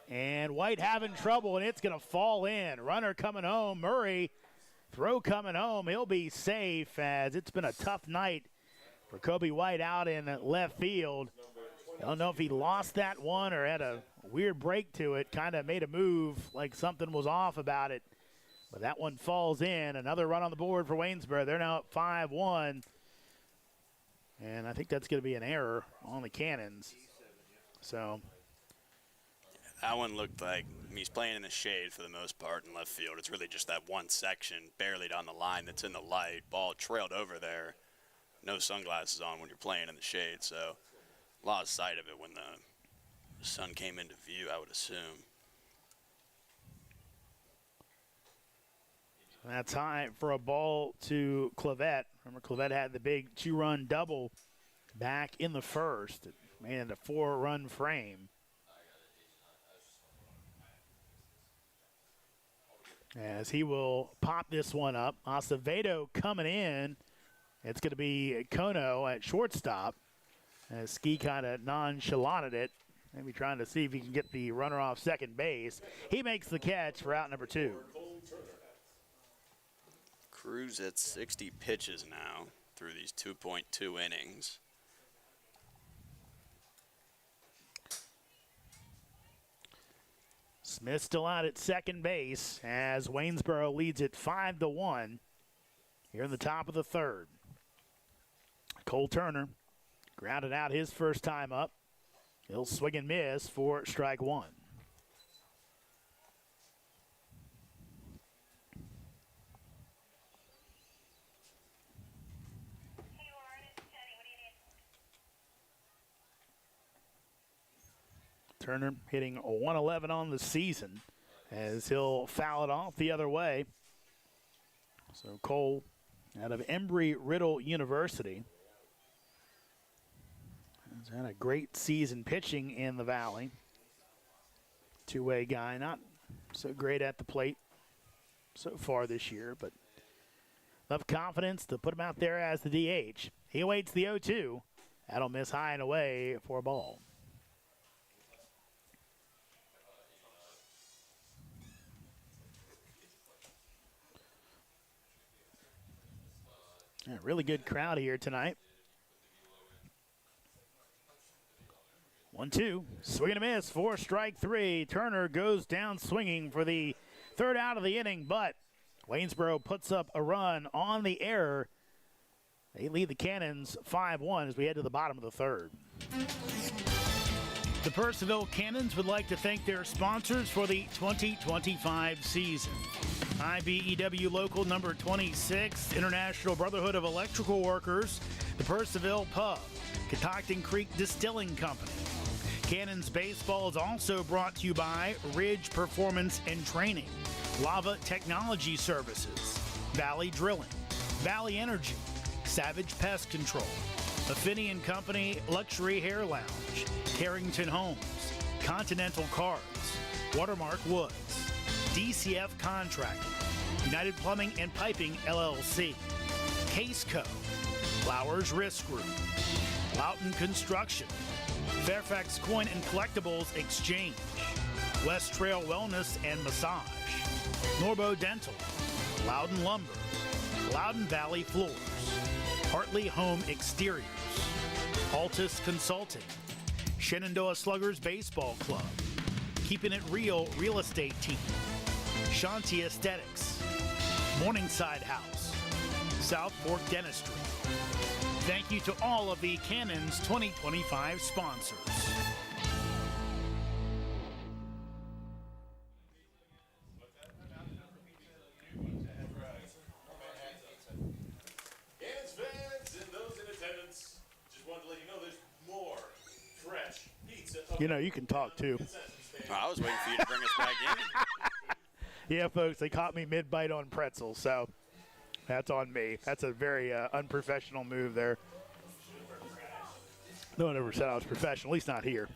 And White having trouble, and it's going to fall in. Runner coming home. Murray, throw coming home. He'll be safe as it's been a tough night for Kobe White out in left field. I don't know if he lost that one or had a weird break to it. Kind of made a move like something was off about it. But that one falls in. Another run on the board for Waynesboro. They're now up 5-1. And I think that's going to be an error on the Cannons. So that one looked like he's playing in the shade for the most part in left field. It's really just that one section barely down the line that's in the light. Ball trailed over there. No sunglasses on when you're playing in the shade. So lost sight of it when the sun came into view, I would assume. That's high for a ball to Clavette. Remember, Clavette had the big 2-run double back in the first. made it a 4-run frame. As he will pop this one up. Acevedo coming in. It's going to be Kono at shortstop. As Ski kind of nonchalanted it. Maybe trying to see if he can get the runner off second base. He makes the catch for out number 2. Cruz at 60 pitches now through these 2.2 innings. Smith still out at second base as Waynesboro leads it 5-1 here in the top of the 3rd. Cole Turner grounded out his first time up. He'll swing and miss for strike 1. Turner hitting 111 on the season as he'll foul it off the other way. So Cole out of Embry-Riddle University has had a great season pitching in the Valley. Two-way guy, not so great at the plate so far this year, but enough confidence to put him out there as the DH. He awaits the 0-2. That'll miss high and away for a ball. Yeah, really good crowd here tonight. 1-2, swing and a miss for strike 3. Turner goes down swinging for the 3rd out of the inning, but Waynesboro puts up a run on the error. They lead the Cannons 5-1 as we head to the bottom of the 3rd. The Purcellville Cannons would like to thank their sponsors for the 2025 season. IBEW Local Number 26, International Brotherhood of Electrical Workers, the Purcellville Pub, Catoctin Creek Distilling Company. Cannons Baseball is also brought to you by Ridge Performance and Training, Lava Technology Services, Valley Drilling, Valley Energy, Savage Pest Control, Affinity and Company Luxury Hair Lounge, Carrington Homes, Continental Cars, Watermark Woods, DCF Contracting, United Plumbing and Piping LLC, Case Co, Flowers Risk Group, Loughton Construction, Fairfax Coin and Collectibles Exchange, West Trail Wellness and Massage, Norbo Dental, Loudon Lumber, Loudon Valley Floors, Hartley Home Exteriors, Altus Consulting, Shenandoah Sluggers Baseball Club, Keeping It Real Real Estate Team, Shanti Aesthetics, Morningside House, South Fork Dentistry. Thank you to all of the Cannons 2025 sponsors. Cannons fans and those in attendance, just wanted to let you know there's more fresh pizza. You know, you can talk too. I was waiting for you to bring us back in. Yeah, folks, they caught me mid-bite on pretzel, so that's on me. That's a very unprofessional move there. No one ever said I was professional, at least not here.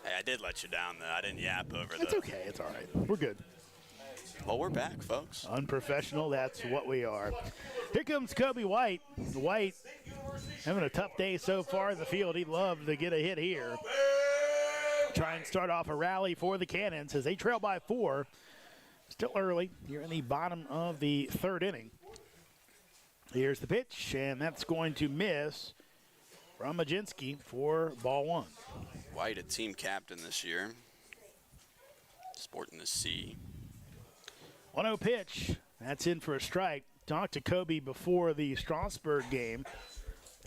Hey, I did let you down, though. I didn't yap over It's okay. It's all right. We're good. Well, we're back, folks. Unprofessional, that's what we are. Here comes Kobe White. White having a tough day so far in the field. He'd love to get a hit here. Try and start off a rally for the Cannons as they trail by 4. Still early here in the bottom of the 3rd inning. Here's the pitch, and that's going to miss from Majinski for ball 1. White, a team captain this year. Sporting the C. 1-0 pitch. That's in for a strike. Talked to Kobe before the Strasburg game.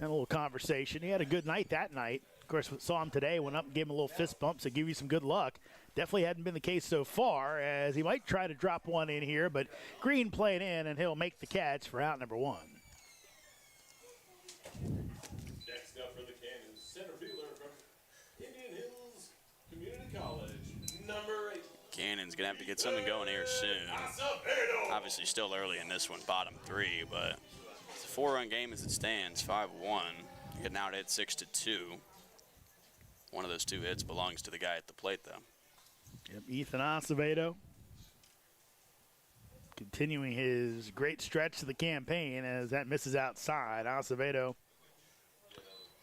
Had a little conversation. He had a good night that night. Of course, saw him today, went up and gave him a little fist bump to give you some good luck. Definitely hadn't been the case so far, as he might try to drop one in here, but Green played in, and he'll make the catch for out number 1. Next up for the Cannons, center fielder from Indian Hills Community College, number 8. Cannon's going to have to get something going here soon. Obviously still early in this one, bottom 3, but it's a 4-run game as it stands, 5-1. Getting out at 6-2. One of those 2 hits belongs to the guy at the plate, though. Yep, Ethan Acevedo continuing his great stretch of the campaign as that misses outside. Acevedo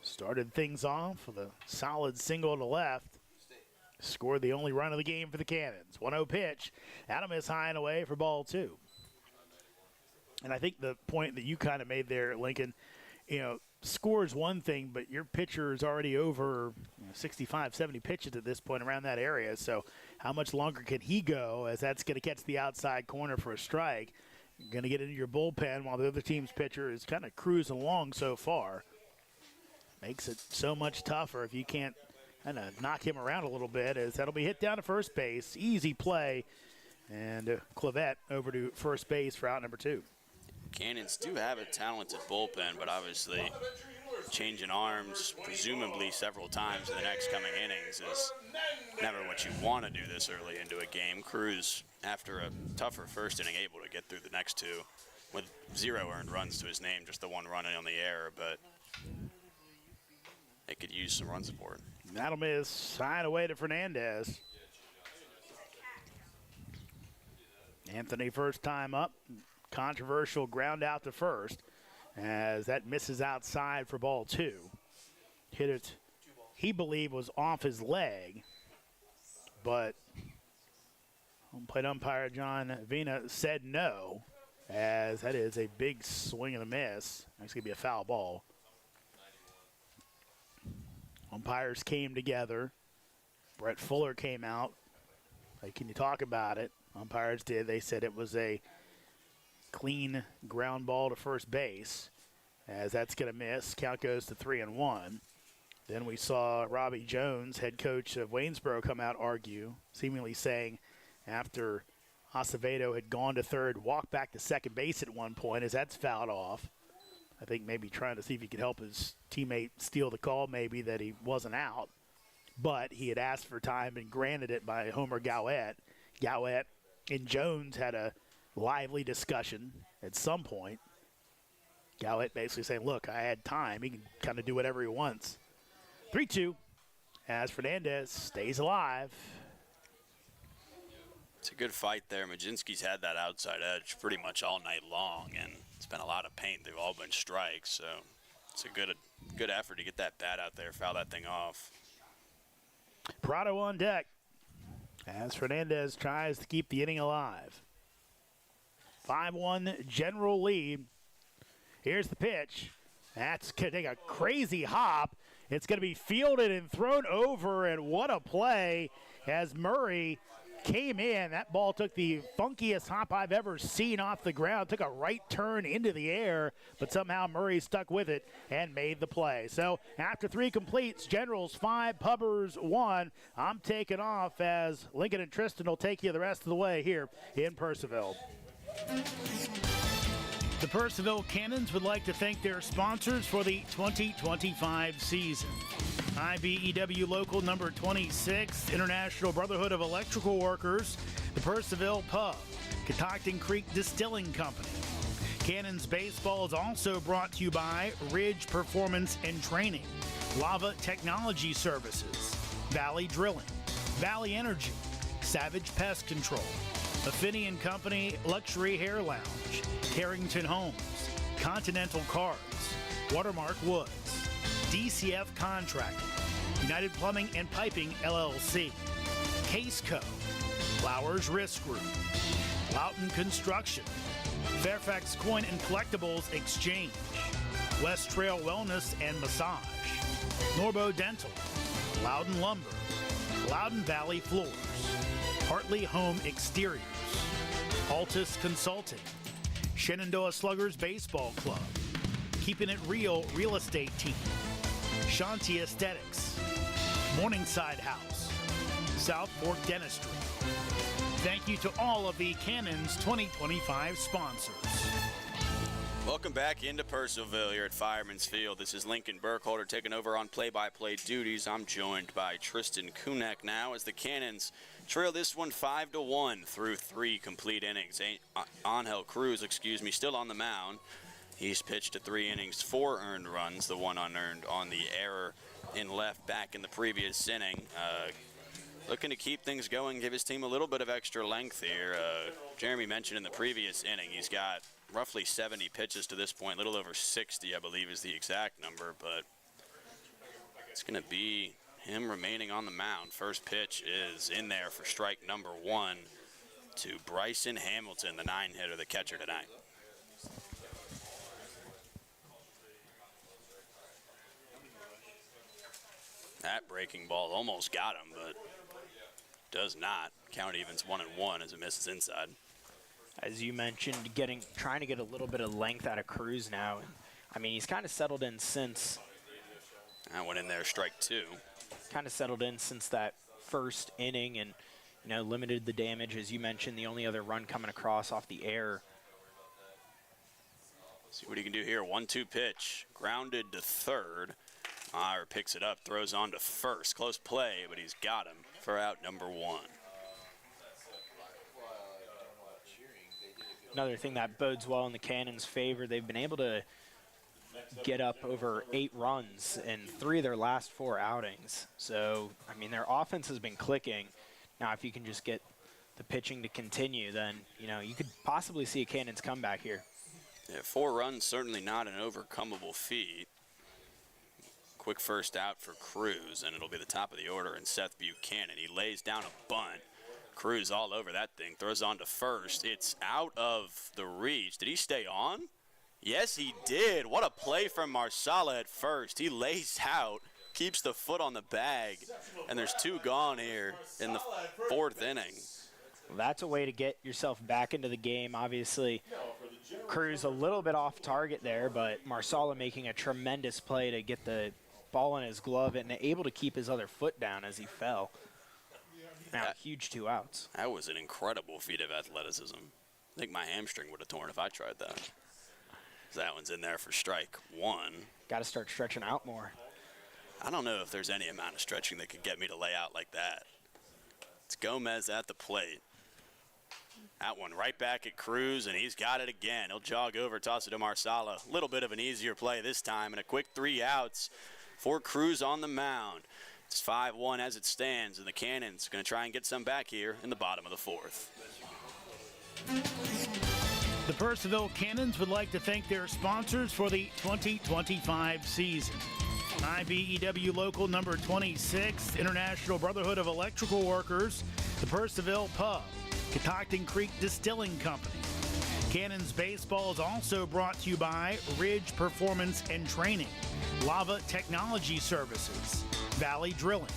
started things off with a solid single to left. Scored the only run of the game for the Cannons. 1-0 pitch. That'll miss high and away for ball 2. And I think the point that you kind of made there, Lincoln, score is one thing, but your pitcher is already over 65, 70 pitches at this point around that area. So how much longer can he go, as that's going to catch the outside corner for a strike? You're going to get into your bullpen while the other team's pitcher is kind of cruising along so far. Makes it so much tougher if you can't kind of knock him around a little bit, as that'll be hit down to first base. Easy play. And Clavette over to first base for out number 2. Cannons do have a talented bullpen, but obviously changing arms presumably several times in the next coming innings is never what you want to do this early into a game. Cruz, after a tougher first inning, able to get through the next 2 with 0 earned runs to his name, just the 1 run on the error, but they could use some run support. That'll miss high and away to Fernandez. Anthony first time up. Controversial ground out to first, as that misses outside for ball 2. Hit it, he believed, was off his leg, but home plate umpire John Vina said no, as that is a big swing and a miss. That's going to be a foul ball. Umpires came together. Brett Fuller came out. Like, can you talk about it? Umpires did. They said it was a clean ground ball to first base, as that's going to miss. Count goes to 3-1. Then we saw Robbie Jones, head coach of Waynesboro, come out argue, seemingly saying after Acevedo had gone to third, walk back to second base at one point, as that's fouled off. I think maybe trying to see if he could help his teammate steal the call, maybe that he wasn't out. But he had asked for time and granted it by Homer Gowett. Gowett and Jones had a lively discussion at some point. Gowett basically saying, look, I had time. He can kind of do whatever he wants. 3-2 as Fernandez stays alive. It's a good fight there. Majinski's had that outside edge pretty much all night long, and it's been a lot of paint. They've all been strikes, so it's a good effort to get that bat out there, foul that thing off. Prado on deck as Fernandez tries to keep the inning alive. 5-1 general lead. Here's the pitch. That's going to take a crazy hop. It's going to be fielded and thrown over, and what a play as Murray came in. That ball took the funkiest hop I've ever seen off the ground. Took a right turn into the air, but somehow Murray stuck with it and made the play. So after 3 completes, Generals 5, Pubbers 1. I'm taking off as Lincoln and Tristan will take you the rest of the way here in Purcellville. The Purcellville Cannons would like to thank their sponsors for the 2025 season. IBEW Local Number 26, International Brotherhood of Electrical Workers, the Purcellville Pub, Catoctin Creek Distilling Company. Cannons Baseball is also brought to you by Ridge Performance and Training, Lava Technology Services, Valley Drilling, Valley Energy, Savage Pest Control, Affini & Company Luxury Hair Lounge, Carrington Homes, Continental Cars, Watermark Woods, DCF Contracting, United Plumbing and Piping LLC, Case Co, Flowers Risk Group, Loughton Construction, Fairfax Coin and Collectibles Exchange, West Trail Wellness and Massage, Norbo Dental, Loudon Lumber, Loudon Valley Floors, Hartley Home Exteriors, Altus Consulting, Shenandoah Sluggers Baseball Club, Keeping It Real Real Estate Team, Shanti Aesthetics, Morningside House, South Fork Dentistry. Thank you to all of the Cannons 2025 sponsors. Welcome back into Purcellville here at Fireman's Field. This is Lincoln Burkholder taking over on play-by-play duties. I'm joined by Tristan Kunek now as the Cannons trail this one 5-1 through 3 complete innings. Angel Cruz, still on the mound. He's pitched to 3 innings, 4 earned runs, the 1 unearned on the error in left back in the previous inning. Looking to keep things going, give his team a little bit of extra length here. Jeremy mentioned in the previous inning he's got roughly 70 pitches to this point, a little over 60, I believe is the exact number, but it's going to be him remaining on the mound. First pitch is in there for strike number 1 to Bryson Hamilton, the 9-hitter, the catcher tonight. That breaking ball almost got him, but does not. Count evens 1-1 as it misses inside. As you mentioned, trying to get a little bit of length out of Cruz now. I mean, he's kind of settled in since. That went in there, strike 2. Kind of settled in since that first inning and, limited the damage. As you mentioned, the only other run coming across off the air. See what he can do here. 1-2 pitch, grounded to third. Meyer picks it up, throws on to first. Close play, but he's got him for out number 1. Another thing that bodes well in the Cannons' favor, they've been able to get up over 8 runs in 3 of their last 4 outings. So, I mean, their offense has been clicking. Now, if you can just get the pitching to continue, then, you could possibly see a Cannons comeback here. Yeah, 4 runs, certainly not an overcomable feat. Quick first out for Cruz, and it'll be the top of the order and Seth Buchanan. He lays down a bunt. Cruz all over that thing, throws on to first. It's out of the reach. Did he stay on? Yes, he did. What a play from Marsala at first. He lays out, keeps the foot on the bag, and there's 2 gone here in the 4th inning. Well, that's a way to get yourself back into the game. Obviously, Cruz a little bit off target there, but Marsala making a tremendous play to get the ball in his glove and able to keep his other foot down as he fell. Now, huge 2 outs. That was an incredible feat of athleticism. I think my hamstring would have torn if I tried that. That one's in there for strike 1. Got to start stretching out more. I don't know if there's any amount of stretching that could get me to lay out like that. It's Gomez at the plate. That one right back at Cruz, and he's got it again. He'll jog over, toss it to Marsala. A little bit of an easier play this time, and a quick 3 outs for Cruz on the mound. It's 5-1 as it stands, and the Cannons going to try and get some back here in the bottom of the 4th. The Purcellville Cannons would like to thank their sponsors for the 2025 season. IBEW Local Number 26, International Brotherhood of Electrical Workers, the Purcellville Pub, Catoctin Creek Distilling Company. Cannons Baseball is also brought to you by Ridge Performance and Training, Lava Technology Services, Valley Drilling,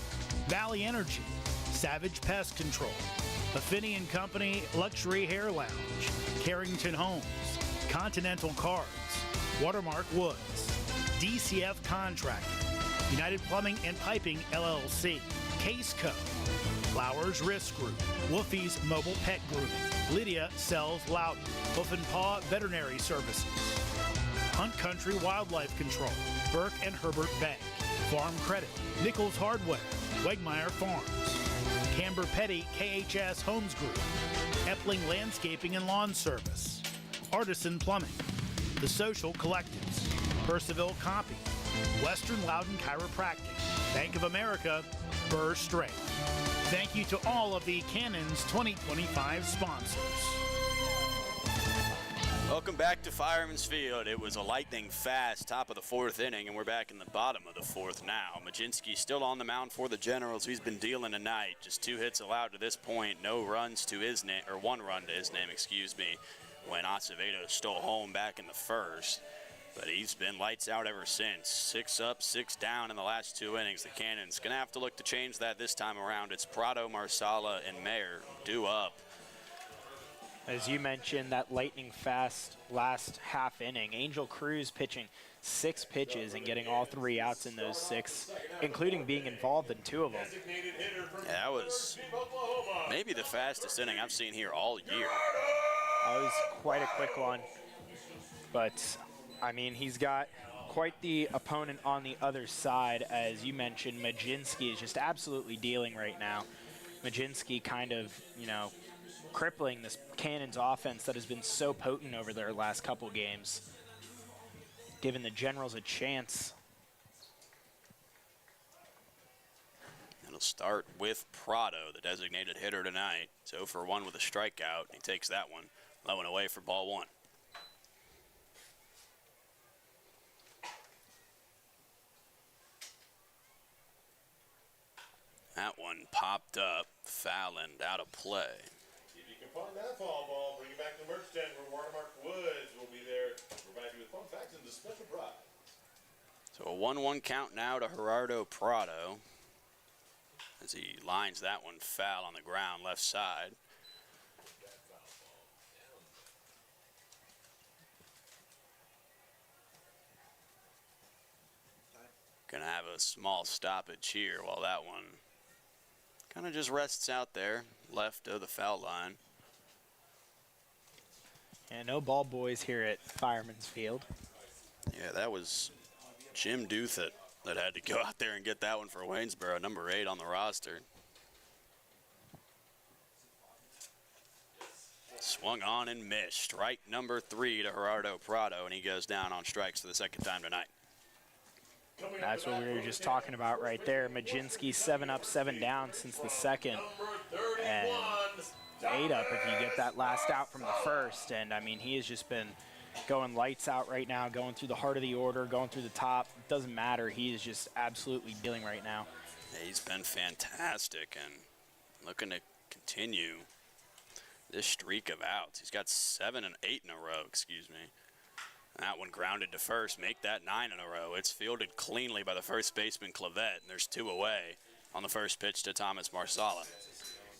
Valley Energy, Savage Pest Control, Affinity & Company Luxury Hair Lounge, Carrington Homes, Continental Cards, Watermark Woods, DCF Contracting, United Plumbing and Piping LLC, Case Co, Flowers Risk Group, Wolfie's Mobile Pet Grooming, Lydia Sells Loudon, Hoof and Paw Veterinary Services, Hunt Country Wildlife Control, Burke and Herbert Bank, Farm Credit, Nichols Hardware, Wegmeyer Farms, Camber Petty KHS Homes Group, Epling Landscaping and Lawn Service, Artisan Plumbing, The Social Collectives, Purcellville Copy, Western Loudon Chiropractic, Bank of America, Burr Strait. Thank you to all of the Cannons 2025 sponsors. Welcome back to Fireman's Field. It was a lightning fast top of the 4th inning, and we're back in the bottom of the 4th now. Majinski still on the mound for the Generals. He's been dealing tonight. Just 2 hits allowed to this point. No runs to his name, or 1 run to his name, excuse me, when Acevedo stole home back in the 1st. But he's been lights out ever since. 6 up, 6 down in the last 2 innings. The Cannons going to have to look to change that this time around. It's Prado, Marsala, and Mayer due up. As you mentioned, that lightning fast last half inning. Angel Cruz pitching 6 pitches and getting all 3 outs in those 6, including being involved in 2 of them. Yeah, that was maybe the fastest inning I've seen here all year. That was quite a quick one. But, I mean, he's got quite the opponent on the other side. As you mentioned, Majinski is just absolutely dealing right now. Majinski kind of, crippling this Cannons offense that has been so potent over their last couple games, giving the Generals a chance. It'll start with Prado, the designated hitter tonight. He's 0 for 1 with a strikeout. He takes that one. Low and away for ball 1. That one popped up, foul and out of play. If you can find that foul ball, bring it back to the merch tent where Watermark Woods will be there to provide you with fun facts and a special prize. So a 1-1 count now to Gerardo Prado as he lines that one foul on the ground left side. Gonna have a small stoppage here while that one kind of just rests out there left of the foul line. And no ball boys here at Fireman's Field. Yeah, that was Jim Duthett that had to go out there and get that one for Waynesboro, number 8 on the roster. Swung on and missed. Strike number 3 to Gerardo Prado, and he goes down on strikes for the second time tonight. That's what we were just talking about right there. Majinski 7 up, 7 down since the second. And 8 up if you get that last out from the first. And, I mean, he has just been going lights out right now, going through the heart of the order, going through the top. It doesn't matter. He is just absolutely dealing right now. Yeah, he's been fantastic and looking to continue this streak of outs. He's got 7 and 8 in a row, excuse me. That one grounded to first, make that 9 in a row. It's fielded cleanly by the first baseman, Clavette, and there's 2 away on the first pitch to Thomas Marsala.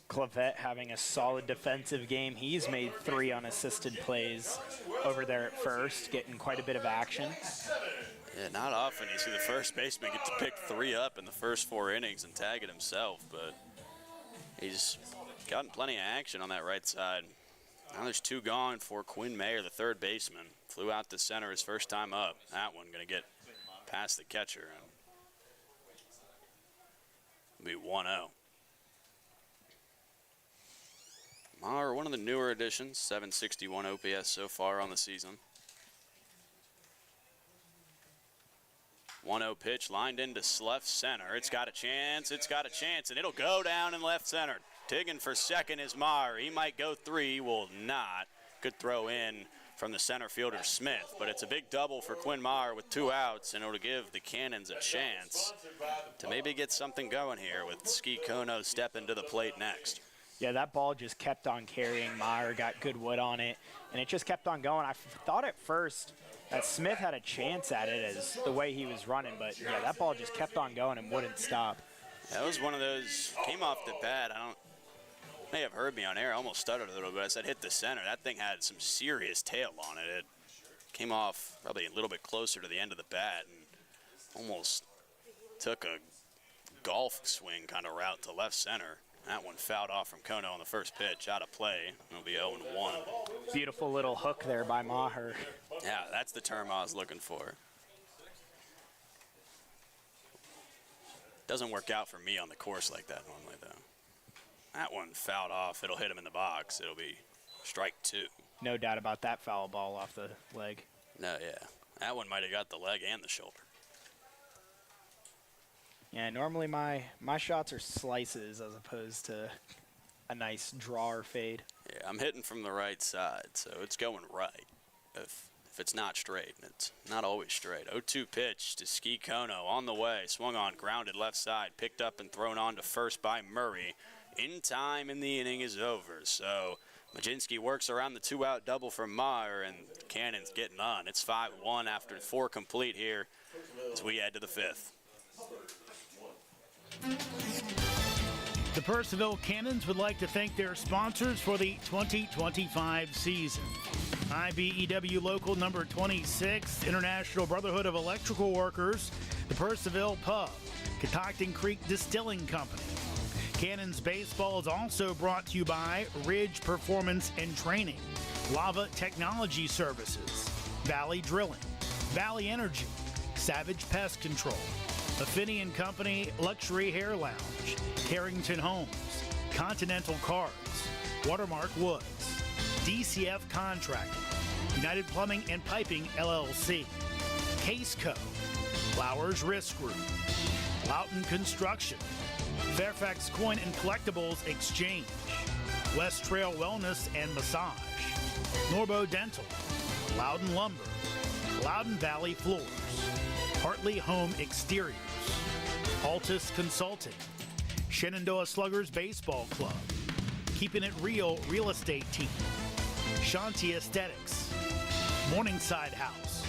Clavette having a solid defensive game. He's made 3 unassisted plays over there at first, getting quite a bit of action. Yeah, not often you see the first baseman get to pick 3 up in the first 4 innings and tag it himself, but he's gotten plenty of action on that right side. Now there's 2 gone for Quinn Mayer, the third baseman. Flew out to center his first time up. That one going to get past the catcher and be 1-0. Maher, one of the newer additions, 761 OPS so far on the season. 1-0 pitch lined into left center. It's got a chance, and it'll go down in left center. Digging for second is Maher. He might go 3, will not. Good throw in from the center fielder Smith, but it's a big double for Quinn Maher with 2 outs, and it'll give the Cannons a chance to maybe get something going here with Ski Kono stepping to the plate next. Yeah, that ball just kept on carrying. Maher got good wood on it, and it just kept on going. I thought at first that Smith had a chance at it as the way he was running, but yeah, that ball just kept on going and wouldn't stop. That was one of those, came off the bat. May have heard me on air, I almost stuttered a little bit. I said hit the center. That thing had some serious tail on it. It came off probably a little bit closer to the end of the bat and almost took a golf swing kind of route to left center. That one fouled off from Kono on the first pitch, out of play. It'll be 0-1. Beautiful little hook there by Maher. Yeah, that's the term I was looking for. Doesn't work out for me on the course like that normally, though. That one fouled off. It'll hit him in the box. It'll be strike 2. No doubt about that foul ball off the leg. No, yeah. That one might have got the leg and the shoulder. Yeah, normally my shots are slices as opposed to a nice draw or fade. Yeah, I'm hitting from the right side, so it's going right. If it's not straight, and it's not always straight. 0-2 pitch to Ski Kono on the way. Swung on, grounded left side. Picked up and thrown on to first by Murray. In time, and the inning is over. So Majinski works around the 2-out double from Maher, and Cannon's getting on. It's 5-1 after 4 complete here as we head to the 5th. The Purcellville Cannons would like to thank their sponsors for the 2025 season. IBEW Local Number 26, International Brotherhood of Electrical Workers, the Purcellville Pub, Catoctin Creek Distilling Company. Cannons Baseball is also brought to you by Ridge Performance and Training, Lava Technology Services, Valley Drilling, Valley Energy, Savage Pest Control, Affini & Company Luxury Hair Lounge, Carrington Homes, Continental Cars, Watermark Woods, DCF Contracting, United Plumbing and Piping LLC, Case Co, Flowers Risk Group, Loughton Construction, Fairfax Coin and Collectibles Exchange, West Trail Wellness and Massage, Norbo Dental, Loudon Lumber, Loudon Valley Floors, Hartley Home Exteriors, Altus Consulting, Shenandoah Sluggers Baseball Club, Keeping It Real Real Estate Team, Shanti Aesthetics, Morningside House,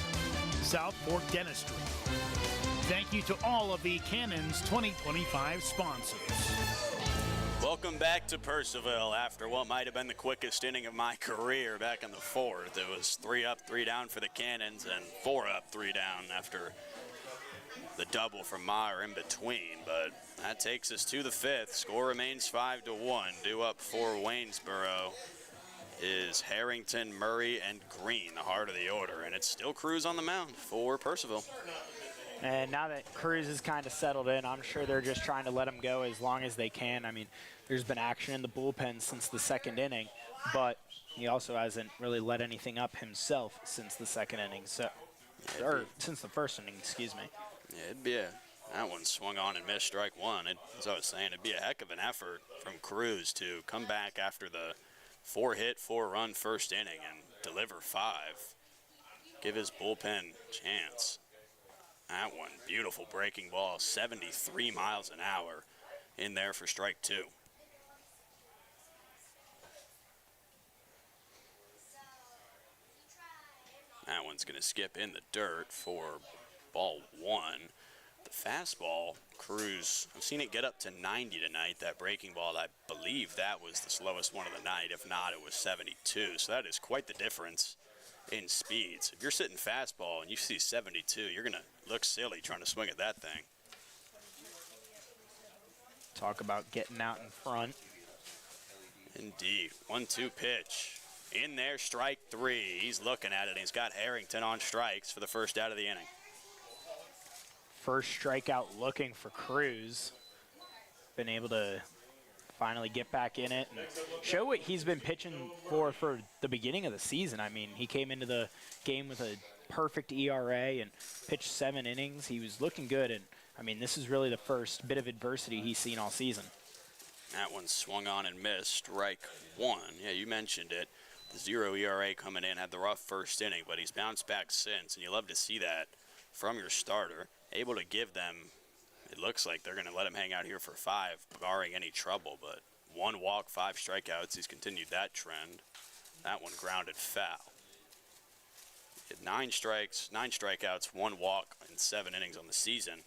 South Fork Dentistry. Thank you to all of the Cannons 2025 sponsors. Welcome back to Purcellville after what might have been the quickest inning of my career back in the fourth. It was 3 up, 3 down for the Cannons and 4 up, 3 down after the double from Meyer in between. But that takes us to the fifth. Score remains 5-1. Due up for Waynesboro is Harrington, Murray, and Green, the heart of the order. And it's still Cruz on the mound for Purcellville. And now that Cruz is kind of settled in, I'm sure they're just trying to let him go as long as they can. I mean, there's been action in the bullpen since the second inning, but he also hasn't really let anything up himself since the second inning, since the first inning, excuse me. Yeah, that one swung on and missed strike one. As I was saying, it'd be a heck of an effort from Cruz to come back after the 4-hit, 4-run first inning and deliver 5. Give his bullpen a chance. That one, beautiful breaking ball, 73 miles an hour in there for strike 2. That one's going to skip in the dirt for ball 1. The fastball, Cruz, I've seen it get up to 90 tonight. That breaking ball, I believe that was the slowest one of the night. If not, it was 72. So that is quite the difference in speeds. If you're sitting fastball and you see 72, you're going to look silly trying to swing at that thing. Talk about getting out in front. Indeed. 1-2 pitch. In there, strike 3. He's looking at it, and he's got Harrington on strikes for the first out of the inning. First strikeout looking for Cruz. Been able to finally get back in it and show what he's been pitching for the beginning of the season. I mean, he came into the game with a perfect ERA and pitched 7 innings. He was looking good, and I mean, this is really the first bit of adversity he's seen all season. That one swung on and missed, strike 1. Yeah, you mentioned it. The 0 ERA coming in, had the rough first inning, but he's bounced back since, and you love to see that from your starter. Able to give them, it looks like they're going to let him hang out here for 5, barring any trouble, but 1 walk, 5 strikeouts. He's continued that trend. That one grounded foul. He had 9 strikeouts, 1 walk in 7 innings on the season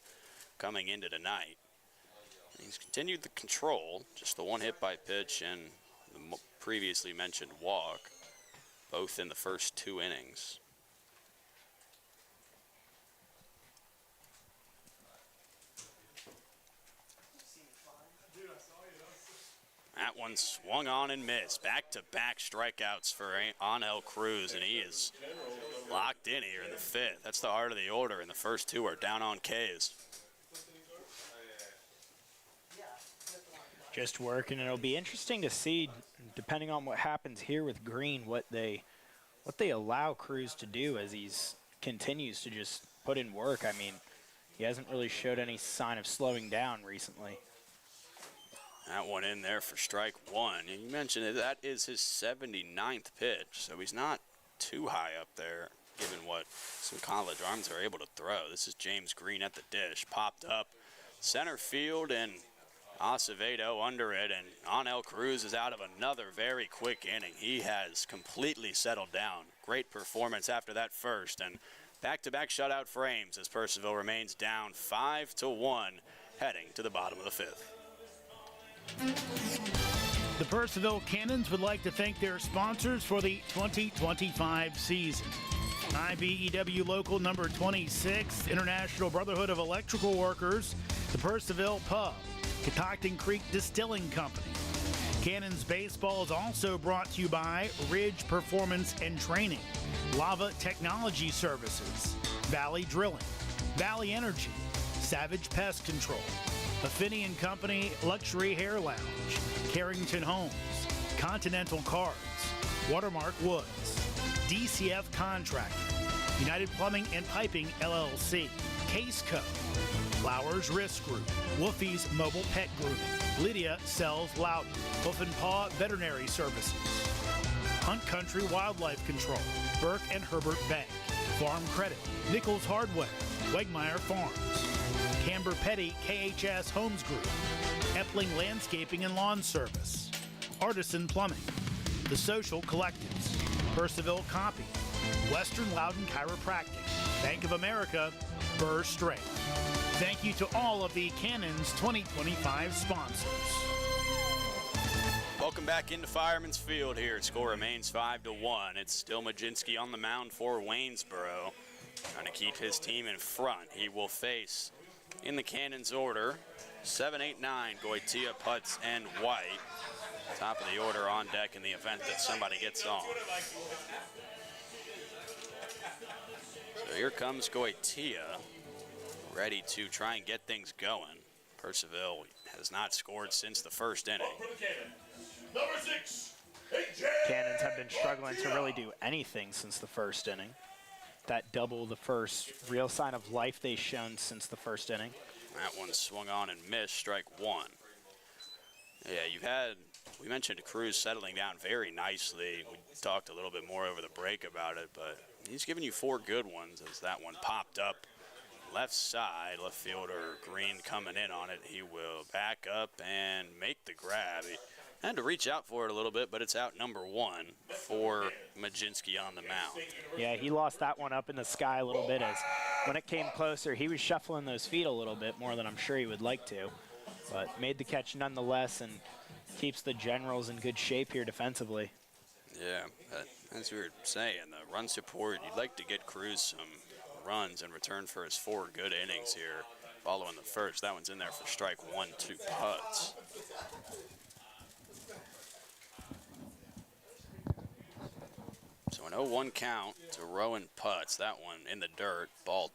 coming into tonight. He's continued the control, just the 1 hit by pitch and the previously mentioned walk, both in the first 2 innings. That one swung on and missed. Back-to-back strikeouts for Anel Cruz, and he is locked in here in the 5th. That's the heart of the order, and the first 2 are down on K's. Just working, and it'll be interesting to see, depending on what happens here with Green, what they allow Cruz to do as he continues to just put in work. I mean, he hasn't really showed any sign of slowing down recently. That one in there for strike 1. And you mentioned it, that is his 79th pitch, so he's not too high up there, given what some college arms are able to throw. This is James Green at the dish, popped up center field, and Acevedo under it, and Anel Cruz is out of another very quick inning. He has completely settled down. Great performance after that first, and back-to-back shutout frames as Purcellville remains down 5-1, heading to the bottom of the 5th. The Purcellville Cannons would like to thank their sponsors for the 2025 season. IBEW Local Number 26, International Brotherhood of Electrical Workers, the Purcellville Pub, Catoctin Creek Distilling Company. Cannons Baseball is also brought to you by Ridge Performance and Training, Lava Technology Services, Valley Drilling, Valley Energy, Savage Pest Control, Affini & Company Luxury Hair Lounge, Carrington Homes, Continental Cards, Watermark Woods, DCF Contracting, United Plumbing and Piping LLC, Case Co., Flowers Risk Group, Wolfie's Mobile Pet Grooming, Lydia sells Loudon, Hoof and Paw Veterinary Services, Hunt Country Wildlife Control, Burke and Herbert Bank, Farm Credit, Nichols Hardware, Wegmeyer Farms, Camber Petty KHS Homes Group, Epling Landscaping and Lawn Service, Artisan Plumbing, The Social Collectives, Purcellville Copy, Western Loudon Chiropractic, Bank of America, Burr Strength. Thank you to all of the Cannons 2025 sponsors. Welcome back into Fireman's Field here. Score remains 5-1. It's still Majinski on the mound for Waynesboro, trying to keep his team in front. He will face, in the Cannons order, 7, 8, 9, Goitia, Putz, and White. Top of the order on deck in the event that somebody gets on. So here comes Goitia, ready to try and get things going. Purcellville has not scored since the first inning. Number 6, Cannons have been struggling to really do anything since the first inning. That double, the first real sign of life they've shown since the first inning. That one swung on and missed, strike one. Yeah, we mentioned Cruz settling down very nicely. We talked a little bit more over the break about it, but he's given you 4 good ones as that one popped up left side. Left fielder Green coming in on it. He will back up and make the grab. He had to reach out for it a little bit, but it's out number 1 for Majinski on the mound. Yeah, he lost that one up in the sky a little bit as when it came closer, he was shuffling those feet a little bit more than I'm sure he would like to, but made the catch nonetheless and keeps the Generals in good shape here defensively. Yeah, as we were saying, the run support, you'd like to get Cruz some runs in return for his 4 good innings here following the first. That one's in there for strike 1, 2 putts. So an 0-1 count to Rowan Putz. That one in the dirt, ball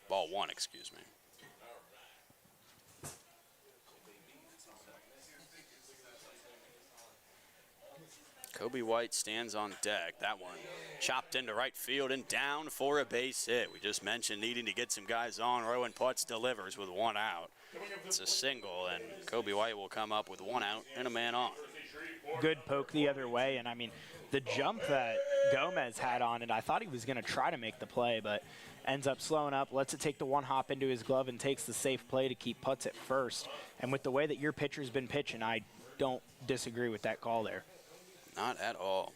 1, excuse me. Kobe White stands on deck. That one chopped into right field and down for a base hit. We just mentioned needing to get some guys on. Rowan Putz delivers with 1 out. It's a single, and Kobe White will come up with 1 out and a man on. Good poke the other way, and I mean, the jump that Gomez had on it, I thought he was going to try to make the play, but ends up slowing up, lets it take the 1 hop into his glove, and takes the safe play to keep Putz at first. And with the way that your pitcher's been pitching, I don't disagree with that call there. Not at all.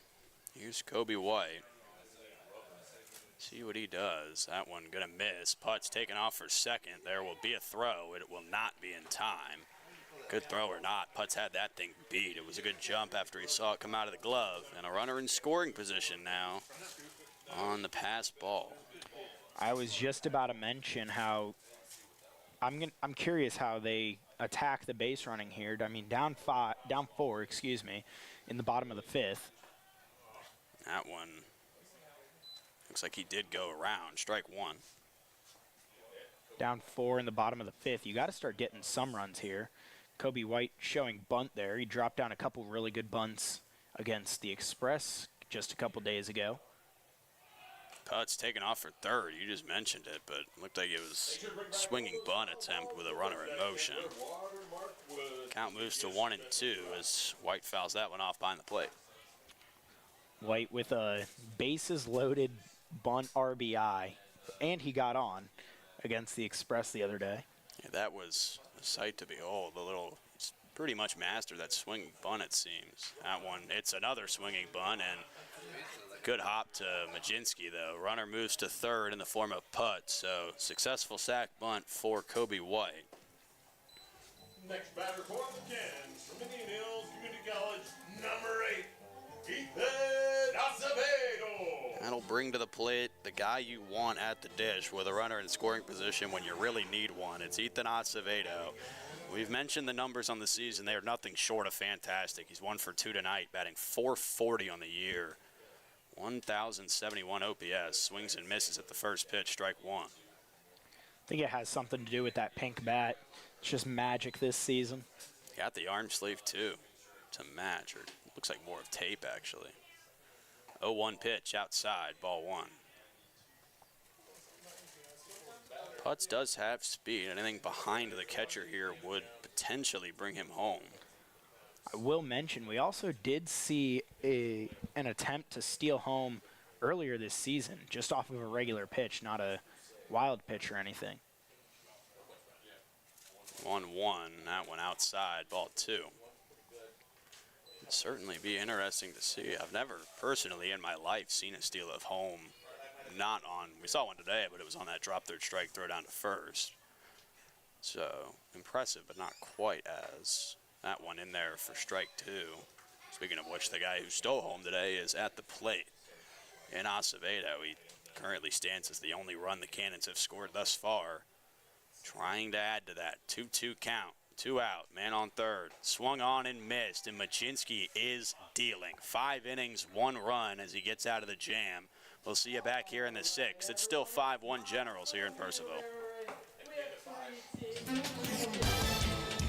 Here's Kobe White. See what he does. That one going to miss. Putz taken off for second. There will be a throw. It will not be in time. Good throw or not, Putz had that thing beat. It was a good jump after he saw it come out of the glove. And a runner in scoring position now on the pass ball. I was just about to mention how I'm curious how they attack the base running here. I mean, down 4, excuse me, in the bottom of the 5th. That one looks like he did go around. Strike 1. Down 4 in the bottom of the 5th. You got to start getting some runs here. Kobe White showing bunt there. He dropped down a couple really good bunts against the Express just a couple days ago. Putz taken off for third. You just mentioned it, but it looked like it was swinging bunt attempt with a runner in motion. Count moves to 1 and 2 as White fouls that one off behind the plate. White with a bases loaded bunt RBI, and he got on against the Express the other day. Yeah, that was a sight to behold. He's pretty much mastered that swinging bunt, it seems. That one, it's another swinging bunt, and good hop to Majinski, though. Runner moves to third in the form of Putz, so successful sack bunt for Kobe White. Next batter for the Cannons from Indian Hills Community College, number 8, Ethan Acevedo. That'll bring to the plate the guy you want at the dish with a runner in scoring position when you really need one. It's Ethan Acevedo. We've mentioned the numbers on the season. They are nothing short of fantastic. He's 1 for 2 tonight, batting .440 on the year. 1,071 OPS. Swings and misses at the first pitch, strike 1. I think it has something to do with that pink bat. It's just magic this season. Got the arm sleeve, too, to match. Or looks like more of tape, actually. 0-1 pitch outside, ball 1. Putz does have speed. Anything behind the catcher here would potentially bring him home. I will mention we also did see an attempt to steal home earlier this season, just off of a regular pitch, not a wild pitch or anything. 1-1, that one outside, ball 2. It'd certainly be interesting to see. I've never personally in my life seen a steal of home not on, we saw one today, but it was on that drop third strike, throw down to first. So impressive, but not quite as. That one in there for strike 2. Speaking of which, the guy who stole home today is at the plate in Acevedo. He currently stands as the only run the Cannons have scored thus far. Trying to add to that 2-2 count. 2 out, man on third. Swung on and missed, and Machinsky is dealing. 5 innings, 1 run as he gets out of the jam. We'll see you back here in the 6th. It's still 5-1 Generals here in Purcellville.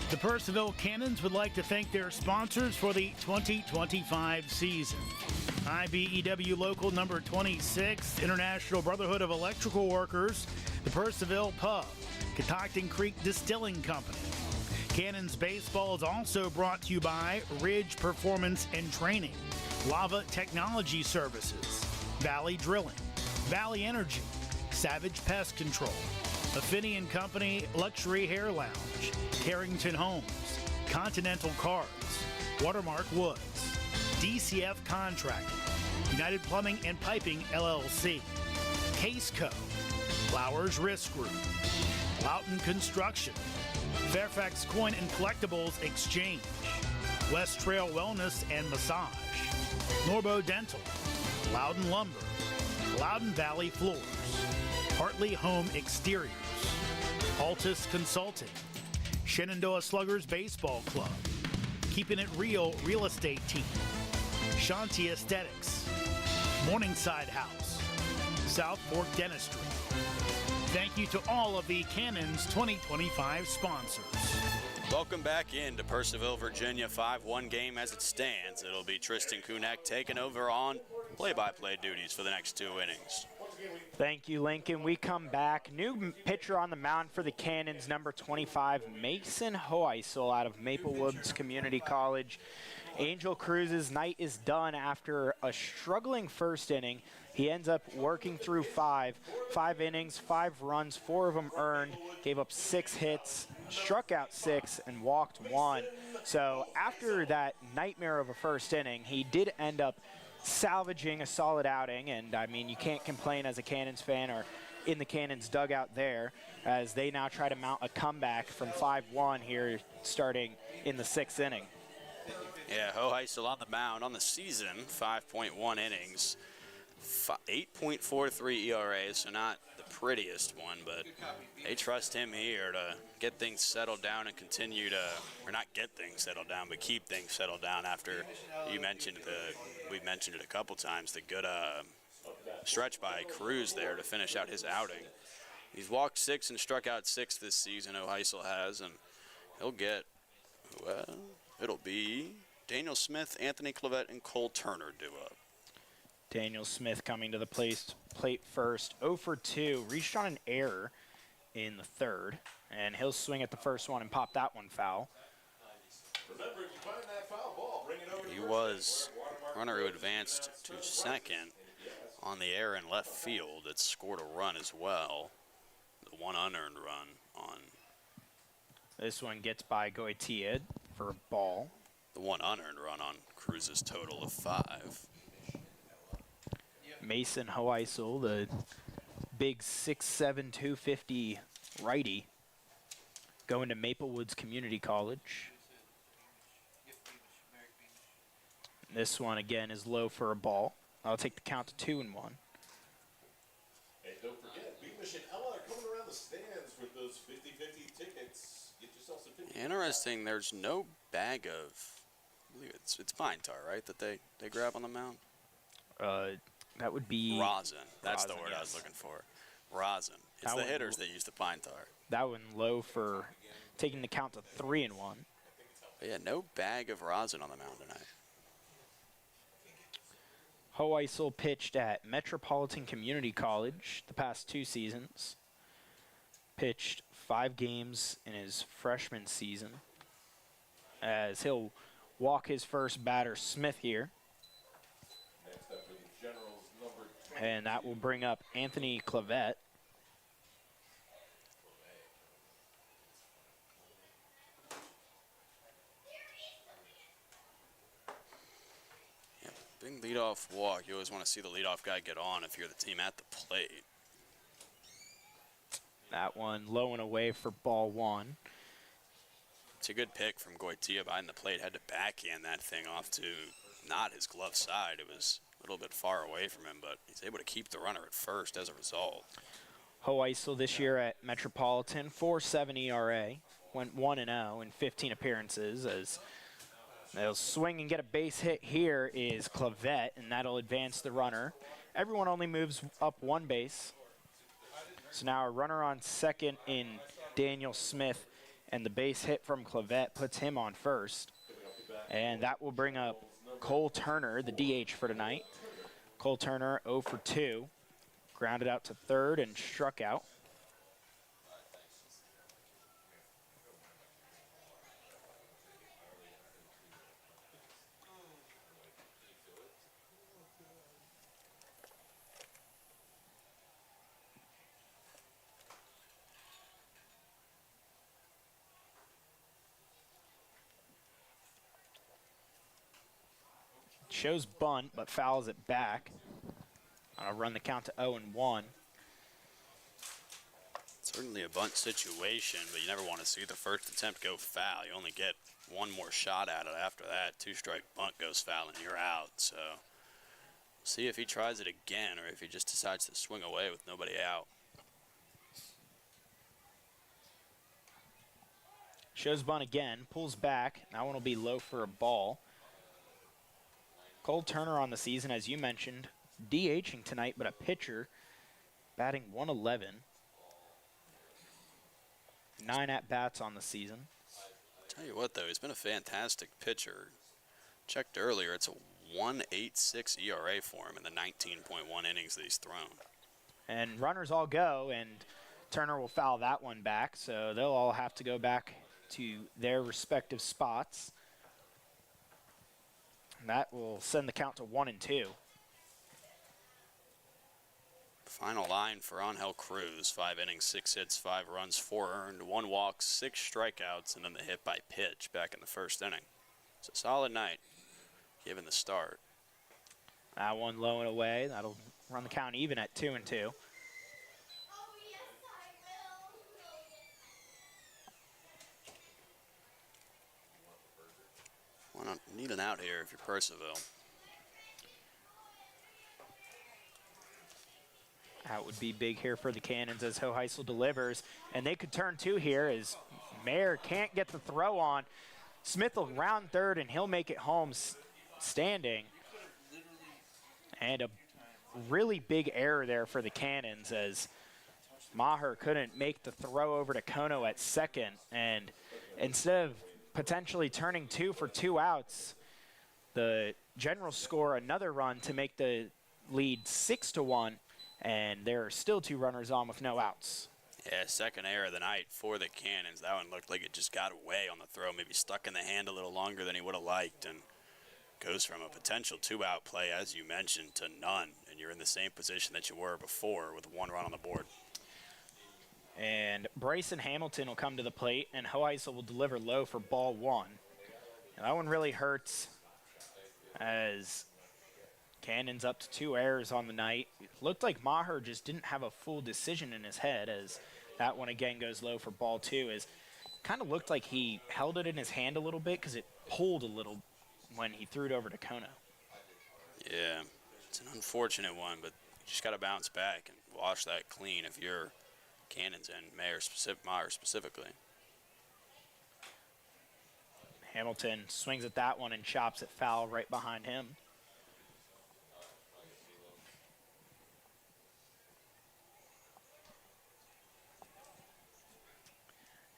The Purcellville Cannons would like to thank their sponsors for the 2025 season. IBEW Local Number 26, International Brotherhood of Electrical Workers, the Purcellville Pub, Catoctin Creek Distilling Company. Cannons Baseball is also brought to you by Ridge Performance and Training, Lava Technology Services, Valley Drilling, Valley Energy, Savage Pest Control, Affinity & Company Luxury Hair Lounge, Carrington Homes, Continental Cars, Watermark Woods, DCF Contracting, United Plumbing and Piping LLC, Caseco, Flowers Risk Group, Loughton Construction, Fairfax Coin and Collectibles Exchange, West Trail Wellness and Massage, Norbo Dental, Loudon Lumber, Loudon Valley Floors, Hartley Home Exteriors, Altus Consulting, Shenandoah Sluggers Baseball Club, Keeping It Real Real Estate Team, Shanti Aesthetics, Morningside House, South Fork Dentistry. Thank you to all of the Cannons 2025 sponsors. Welcome back into Purcellville, Virginia. 5-1 game as it stands. It'll be Tristan Kunek taking over on play-by-play duties for the next 2 innings. Thank you, Lincoln. We come back. New pitcher on the mound for the Cannons, number 25, Mason Hoeisel out of Maple Woods Community College. Angel Cruz's night is done after a struggling first inning. He ends up working through 5 innings, 5 runs, 4 of them earned, gave up 6 hits, struck out 6, and walked 1. So after that nightmare of a first inning, he did end up salvaging a solid outing, and I mean, you can't complain as a Cannons fan or in the Cannons dugout there, as they now try to mount a comeback from 5-1 here starting in the 6th inning. Yeah, Hoeisel on the mound on the season, 5.1 innings, 8.43 ERA, so not the prettiest one, but they trust him here to get things settled down and continue to, or not get things settled down, but keep things settled down after we mentioned it a couple times, the good stretch by Cruz there to finish out his outing. He's walked 6 and struck out 6 this season, Hoeisel has, and he'll get, well, it'll be Daniel Smith, Anthony Clavette, and Cole Turner due up. Daniel Smith coming to the plate first. 0 for 2. Reached on an error in the 3rd. And he'll swing at the first one and pop that one foul. Remember, if you find that foul ball, bring it over to He was runner who advanced to second on the air in left field. It scored a run as well. The 1 unearned run on. This one gets by Goitier for a ball. The 1 unearned run on Cruz's total of 5. Mason Hoeisel, the big 6'7", 250 righty, going to Maple Woods Community College. This one again is low for a ball. I'll take the count to 2-1. And don't forget, Beat Mission Ella are coming around the stands with those 50-50 tickets. Get yourself some 50. Interesting, there's no bag of, I believe it's pine tar, right, that they grab on the mound? That would be rosin. That's the rosin, word I was yes. looking for. Rosin. It's That the one- hitters that use the pine tar. that one low for taking the count to 3-1. But yeah, no bag of rosin on the mound tonight. Hoeisel pitched at Metropolitan Community College the past 2 seasons. pitched 5 games in his freshman season, as he'll walk his first batter, Smith, here. Next up for the Generals, number 20. And that will bring up Anthony Clavette. Big leadoff walk. You always want to see the leadoff guy get on if you're the team at the plate. That one low and away for ball 1. It's a good pick from Goitia behind the plate. Had to backhand that thing off to not his glove side. It was a little bit far away from him, but he's able to keep the runner at first as a result. Hoeisel this year at Metropolitan, 4.7 ERA, went 1-0 in 15 appearances. As they'll swing and get a base hit here is Clavette, and that'll advance the runner. Everyone only moves up 1 base. So now a runner on second in Daniel Smith, and the base hit from Clavette puts him on first. And that will bring up Cole Turner, the DH for tonight. Cole Turner 0 for 2. Grounded out to third and struck out. Shows bunt, but fouls it back. I'll run the count to 0-1. Certainly a bunt situation, but you never want to see the first attempt go foul. You only get one more shot at it after that. 2-strike bunt goes foul and you're out. So we'll see if he tries it again or if he just decides to swing away with nobody out. Shows bunt again, pulls back. That one will be low for a ball. Cole Turner on the season, as you mentioned, DHing tonight, but a pitcher, batting 111. 9 at-bats on the season. Tell you what, though, he's been a fantastic pitcher. Checked earlier, it's a 1.86 ERA for him in the 19.1 innings that he's thrown. And runners all go, and Turner will foul that one back, so they'll all have to go back to their respective spots. And that will send the count to 1-2. Final line for Angel Cruz. 5 innings, 6 hits, 5 runs, 4 earned, 1 walk, 6 strikeouts, and then the hit by pitch back in the first inning. It's a solid night, given the start. That one low and away. That'll run the count even at 2-2. Why not need an out here if you're Purcellville? That would be big here for the Cannons as Hoeisel delivers. And they could turn 2 here as Mayer can't get the throw on. Smith will round third, and he'll make it home standing. And a really big error there for the Cannons as Maher couldn't make the throw over to Kono at second. And instead of potentially turning 2 for 2 outs, the Generals score another run to make the lead 6-1. And there are still 2 runners on with no outs. Yeah, second error of the night for the Cannons. That one looked like it just got away on the throw, maybe stuck in the hand a little longer than he would have liked, and goes from a potential 2-out play, as you mentioned, to none. And you're in the same position that you were before with 1 run on the board. And Bryson Hamilton will come to the plate, and Hoeisel will deliver low for ball 1. And that one really hurts as Cannons up to 2 errors on the night. It looked like Maher just didn't have a full decision in his head as that one again goes low for ball 2. As kind of looked like he held it in his hand a little bit because it pulled a little when he threw it over to Kono. Yeah, it's an unfortunate one, but you just got to bounce back and wash that clean if you're Cannons and Maher specifically. Hamilton swings at that one and chops it foul right behind him.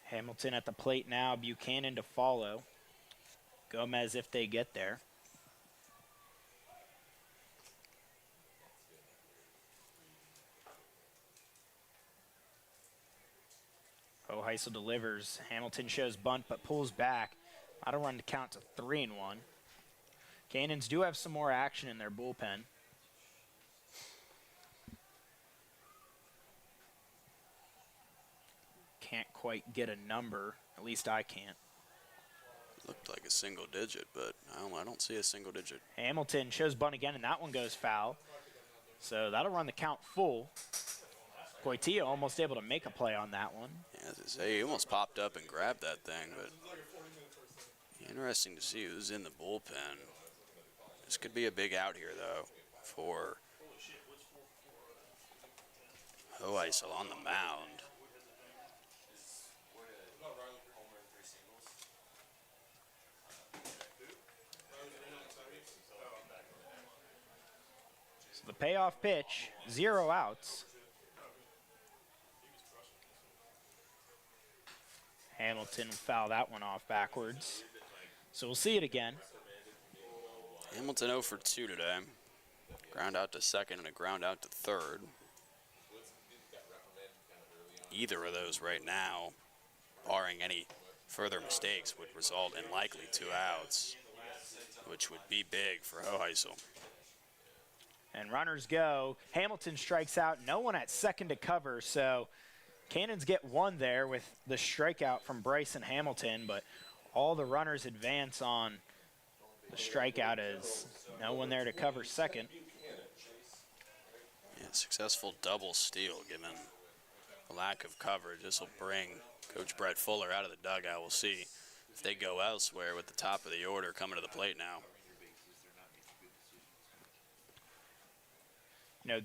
Hamilton at the plate now, Buchanan to follow. Gomez if they get there. Hoheisel delivers. Hamilton shows bunt but pulls back. That'll run to count to 3-1. Cannons do have some more action in their bullpen. Can't quite get a number. At least I can't. Looked like a single digit, but I don't see a single digit. Hamilton shows bunt again, and that one goes foul. So that'll run the count full. Coitia almost able to make a play on that one. Yeah, as I say, he almost popped up and grabbed that thing, but interesting to see who's in the bullpen. This could be a big out here, though, for Hoheisel on the mound. So the payoff pitch, 0 outs. Hamilton fouled that one off backwards. So we'll see it again. Hamilton 0 for 2 today. Ground out to second and a ground out to third. Either of those right now, barring any further mistakes, would result in likely 2 outs, which would be big for Hoheisel. And runners go. Hamilton strikes out. No one at second to cover, so Cannons get one there with the strikeout from Bryson Hamilton, but all the runners advance on the strikeout as no one there to cover second. Yeah, successful double steal given the lack of coverage. This will bring Coach Brett Fuller out of the dugout. We'll see if they go elsewhere with the top of the order coming to the plate now.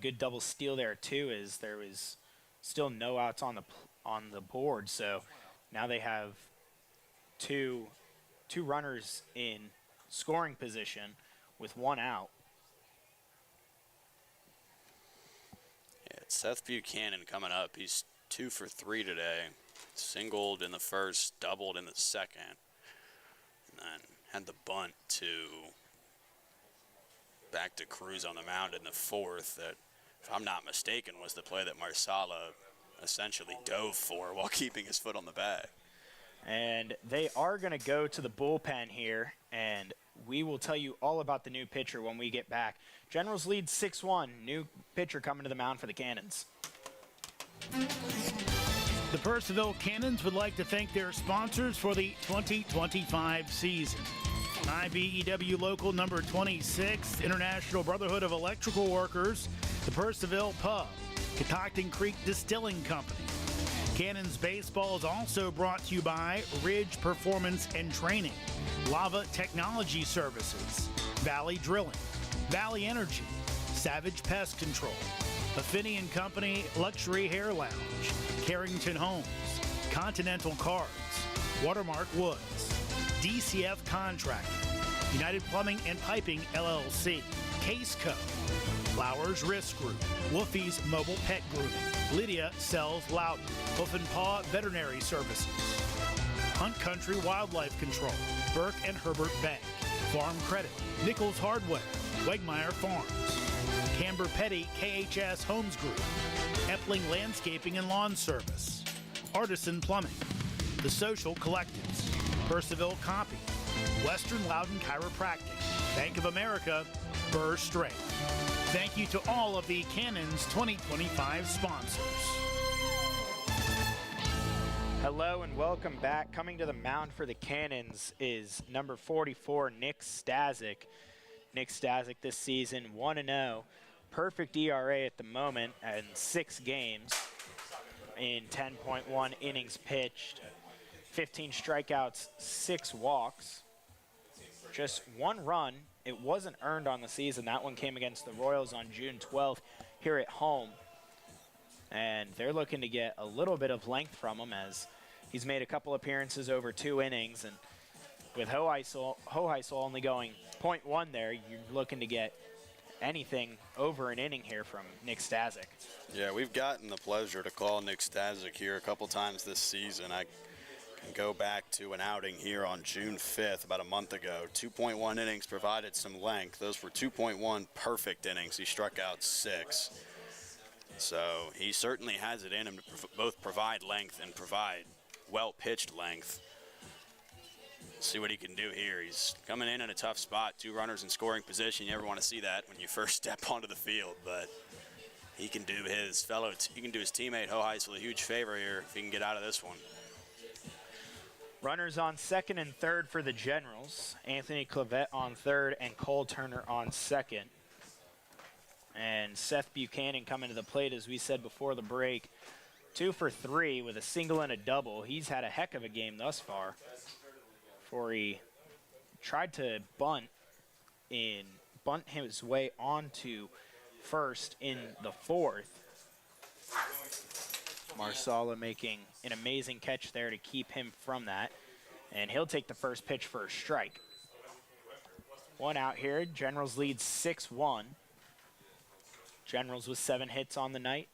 Good double steal there too, is there was still no outs on the board, so now they have two runners in scoring position with 1 out. Yeah, it's Seth Buchanan coming up. He's 2 for 3 today. Singled in the first, doubled in the second, and then had the bunt to back to Cruz on the mound in the fourth. That, if I'm not mistaken, was the play that Marsala essentially dove for while keeping his foot on the bag. And they are going to go to the bullpen here, and we will tell you all about the new pitcher when we get back. Generals lead 6-1. New pitcher coming to the mound for the Cannons. The Purcellville Cannons would like to thank their sponsors for the 2025 season. IBEW Local number 26, International Brotherhood of Electrical Workers, the Purcellville Pub, Catoctin Creek Distilling Company. Cannons Baseball is also brought to you by Ridge Performance and Training, Lava Technology Services, Valley Drilling, Valley Energy, Savage Pest Control, Affinity & Company Luxury Hair Lounge, Carrington Homes, Continental Cards, Watermark Woods, DCF Contracting, United Plumbing and Piping LLC, Case Co, Flowers Risk Group, Wolfie's Mobile Pet Grooming, Lydia Sells Loudon, Hoof and Paw Veterinary Services, Hunt Country Wildlife Control, Burke and Herbert Bank, Farm Credit, Nichols Hardware, Wegmeyer Farms, Camber Petty KHS Homes Group, Epling Landscaping and Lawn Service, Artisan Plumbing, The Social Collectives, Purcellville Copy, Western Loudon Chiropractic, Bank of America, Burr Strait. Thank you to all of the Cannons 2025 sponsors. Hello and welcome back. Coming to the mound for the Cannons is number 44, Nick Stazik. Nick Stazik this season 1-0. Perfect ERA at the moment in 6 games in 10.1 innings pitched. 15 strikeouts, 6 walks. Just 1 run. It wasn't earned on the season. That one came against the Royals on June 12th here at home. And they're looking to get a little bit of length from him as he's made a couple appearances over 2 innings. And with Hoheisel only going 0.1 there, you're looking to get anything over an inning here from Nick Stazik. Yeah, we've gotten the pleasure to call Nick Stazik here a couple times this season. I can go back to an outing here on June 5th, about a month ago. 2.1 innings, provided some length. Those were 2.1 perfect innings. He struck out 6. So he certainly has it in him to both provide length and provide well-pitched length. See what he can do here. He's coming in a tough spot. 2 runners in scoring position. You never want to see that when you first step onto the field, but he can do his teammate Ho Heisel a huge favor here if he can get out of this one. Runners on second and third for the Generals. Anthony Clavette on third and Cole Turner on second. And Seth Buchanan coming to the plate, as we said before the break. 2 for 3 with a single and a double. He's had a heck of a game thus far. Before he tried to bunt his way onto first in the 4th. Marsala making an amazing catch there to keep him from that. And he'll take the first pitch for a strike. 1 out here. Generals lead 6-1. Generals with 7 hits on the night.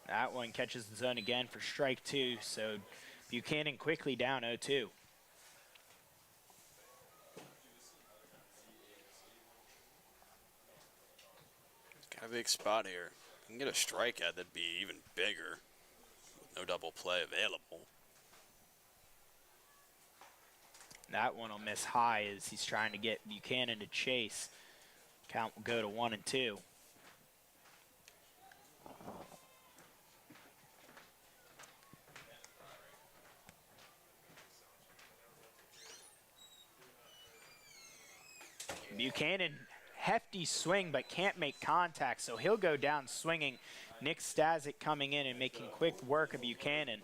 That one catches the zone again for strike 2, so Buchanan quickly down 0-2. Got a big spot here. You can get a strikeout that'd be even bigger with no double play available. That one will miss high as he's trying to get Buchanan to chase. Count will go to 1-2. Buchanan, hefty swing, but can't make contact, so he'll go down swinging. Nick Stasic coming in and making quick work of Buchanan.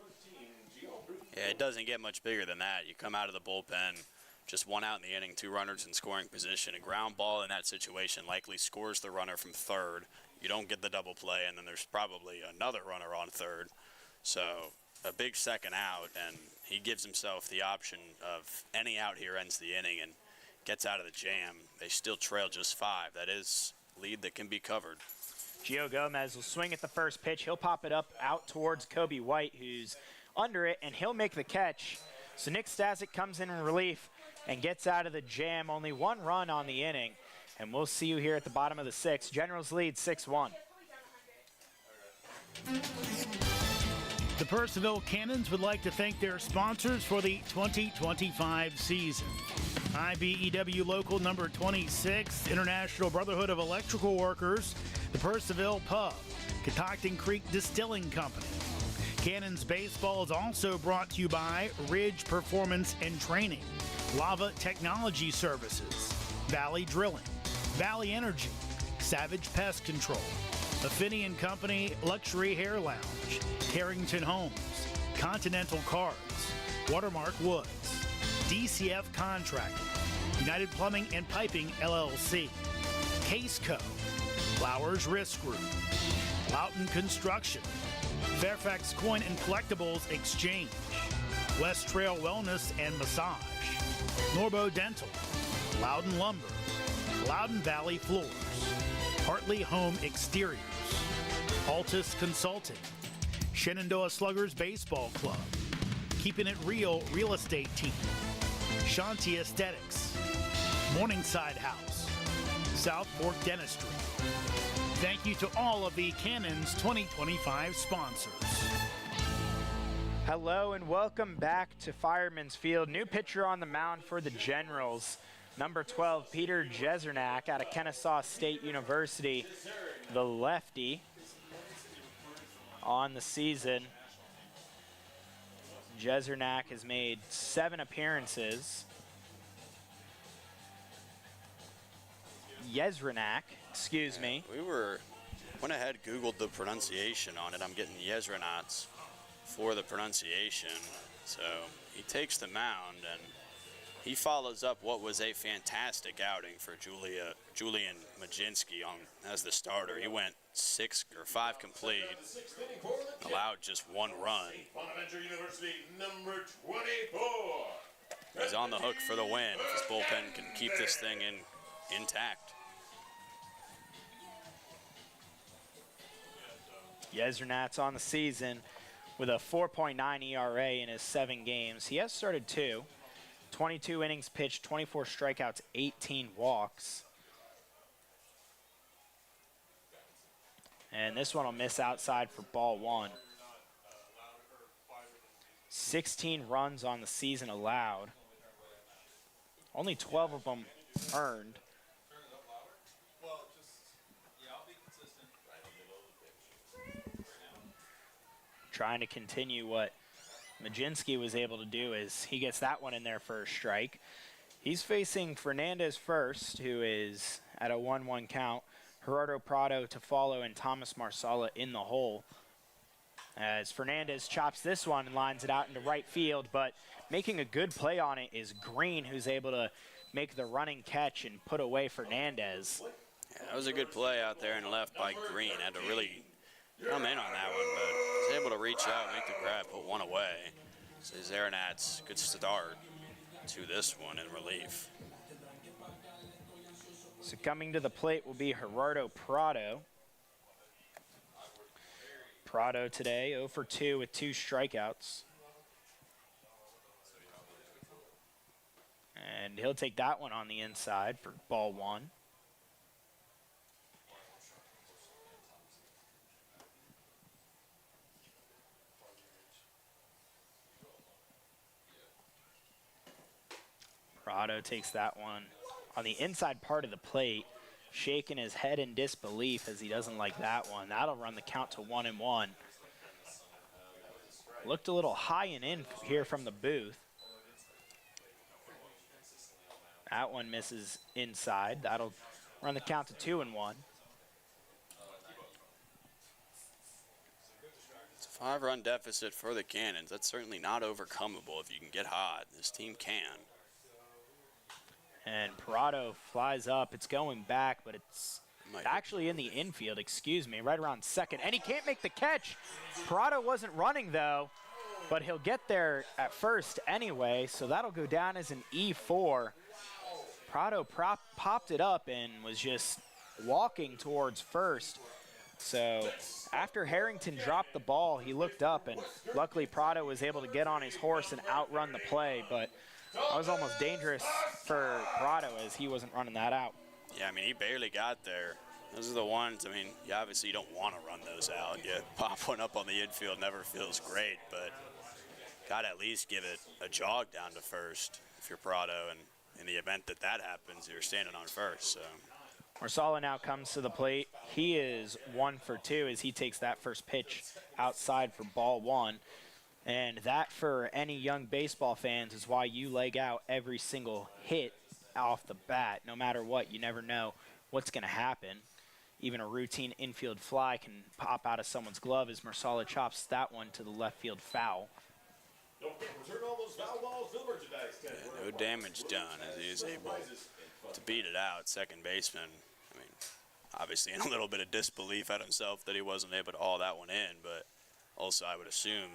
Yeah, it doesn't get much bigger than that. You come out of the bullpen, just 1 out in the inning, 2 runners in scoring position. A ground ball in that situation likely scores the runner from third. You don't get the double play, and then there's probably another runner on third. So a big second out, and he gives himself the option of any out here ends the inning and gets out of the jam. They still trail just 5. That is lead that can be covered. Gio Gomez will swing at the first pitch. He'll pop it up out towards Kobe White, who's under it, and he'll make the catch. So Nick Stasic comes in relief and gets out of the jam. Only 1 run on the inning, and we'll see you here at the bottom of the 6th. Generals lead 6-1. The Purcellville Cannons would like to thank their sponsors for the 2025 season. IBEW Local Number 26, International Brotherhood of Electrical Workers, the Purcellville Pub, Catoctin Creek Distilling Company. Cannons Baseball is also brought to you by Ridge Performance and Training, Lava Technology Services, Valley Drilling, Valley Energy, Savage Pest Control, Affinity & Company Luxury Hair Lounge, Carrington Homes, Continental Cars, Watermark Woods, DCF Contracting, United Plumbing and Piping LLC, Case Co, Flowers Risk Group, Loughton Construction, Fairfax Coin and Collectibles Exchange, West Trail Wellness and Massage, Norbo Dental, Loudon Lumber, Loudon Valley Floors, Hartley Home Exteriors, Altus Consulting, Shenandoah Sluggers Baseball Club, Keeping It Real Real Estate Team, Shanti Aesthetics, Morningside House, South Fork Dentistry. Thank you to all of the Cannons 2025 sponsors. Hello and welcome back to Fireman's Field. New pitcher on the mound for the Generals, number 12, Peter Jezernak out of Kennesaw State University, the lefty on the season. Jezernak has made 7 appearances. Jezernak, excuse me. We went ahead, Googled the pronunciation on it. I'm getting Jezernats for the pronunciation. So he takes the mound and he follows up what was a fantastic outing for Julian Majinski as the starter. He went 5 complete, allowed just 1 run. Bonaventure University, number 24. He's on the hook for the win if his bullpen can keep this thing intact. Jezernak's on the season with a 4.9 ERA in his 7 games. He has started 2, 22 innings pitched, 24 strikeouts, 18 walks. And this one will miss outside for ball one. 16 runs on the season allowed. Only 12 of them earned. Trying to continue what Majinski was able to do as he gets that one in there for a strike. He's facing Fernandez first, who is at a 1-1 count. Gerardo Prado to follow and Thomas Marsala in the hole. As Fernandez chops this one and lines it out into right field, but making a good play on it is Green, who's able to make the running catch and put away Fernandez. Yeah, that was a good play out there and left by Green. Had to really come in on that one, but was able to reach out, make the grab, put one away. So Zaranat's good start to this one in relief. So coming to the plate will be Gerardo Prado. Prado today 0 for 2 with 2 strikeouts. And he'll take that one on the inside for ball one. Prado takes that one on the inside part of the plate, shaking his head in disbelief as he doesn't like that one. That'll run the count to 1-1. Looked a little high and in here from the booth. That one misses inside. That'll run the count to 2-1. It's a 5-run deficit for the Cannons. That's certainly not overcomable if you can get hot. This team can. And Prado flies up. It's going back, but it's actually in the infield, excuse me, right around second. And he can't make the catch. Prado wasn't running, though, but he'll get there at first anyway, so that'll go down as an E4. Prado popped it up and was just walking towards first. So after Harrington dropped the ball, he looked up, and luckily Prado was able to get on his horse and outrun the play, but that was almost dangerous for Prado as he wasn't running that out. Yeah, I mean, he barely got there. Those are the ones, I mean, you obviously don't want to run those out. You pop one up on the infield, never feels great, but got to at least give it a jog down to first if you're Prado, and in the event that that happens, you're standing on first. So Marsala now comes to the plate. He is 1 for 2 as he takes that first pitch outside for ball one. And that, for any young baseball fans, is why you leg out every single hit off the bat. No matter what, you never know what's going to happen. Even a routine infield fly can pop out of someone's glove as Marsala chops that one to the left field foul. no damage done as he is able to beat it out. Second baseman, I mean, obviously in a little bit of disbelief at himself that he wasn't able to haul that one in, but also I would assume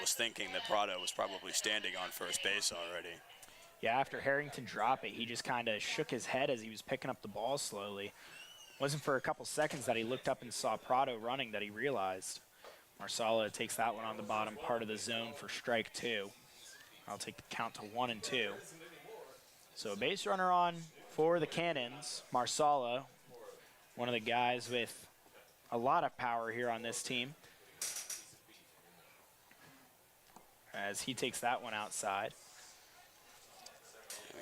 was thinking that Prado was probably standing on first base already. Yeah, after Harrington dropped it, he just kind of shook his head as he was picking up the ball slowly. Wasn't for a couple seconds that he looked up and saw Prado running that he realized. Marsala takes that one on the bottom part of the zone for strike 2. I'll take the count to 1-2. So a base runner on for the Cannons. Marsala, one of the guys with a lot of power here on this team, as he takes that one outside.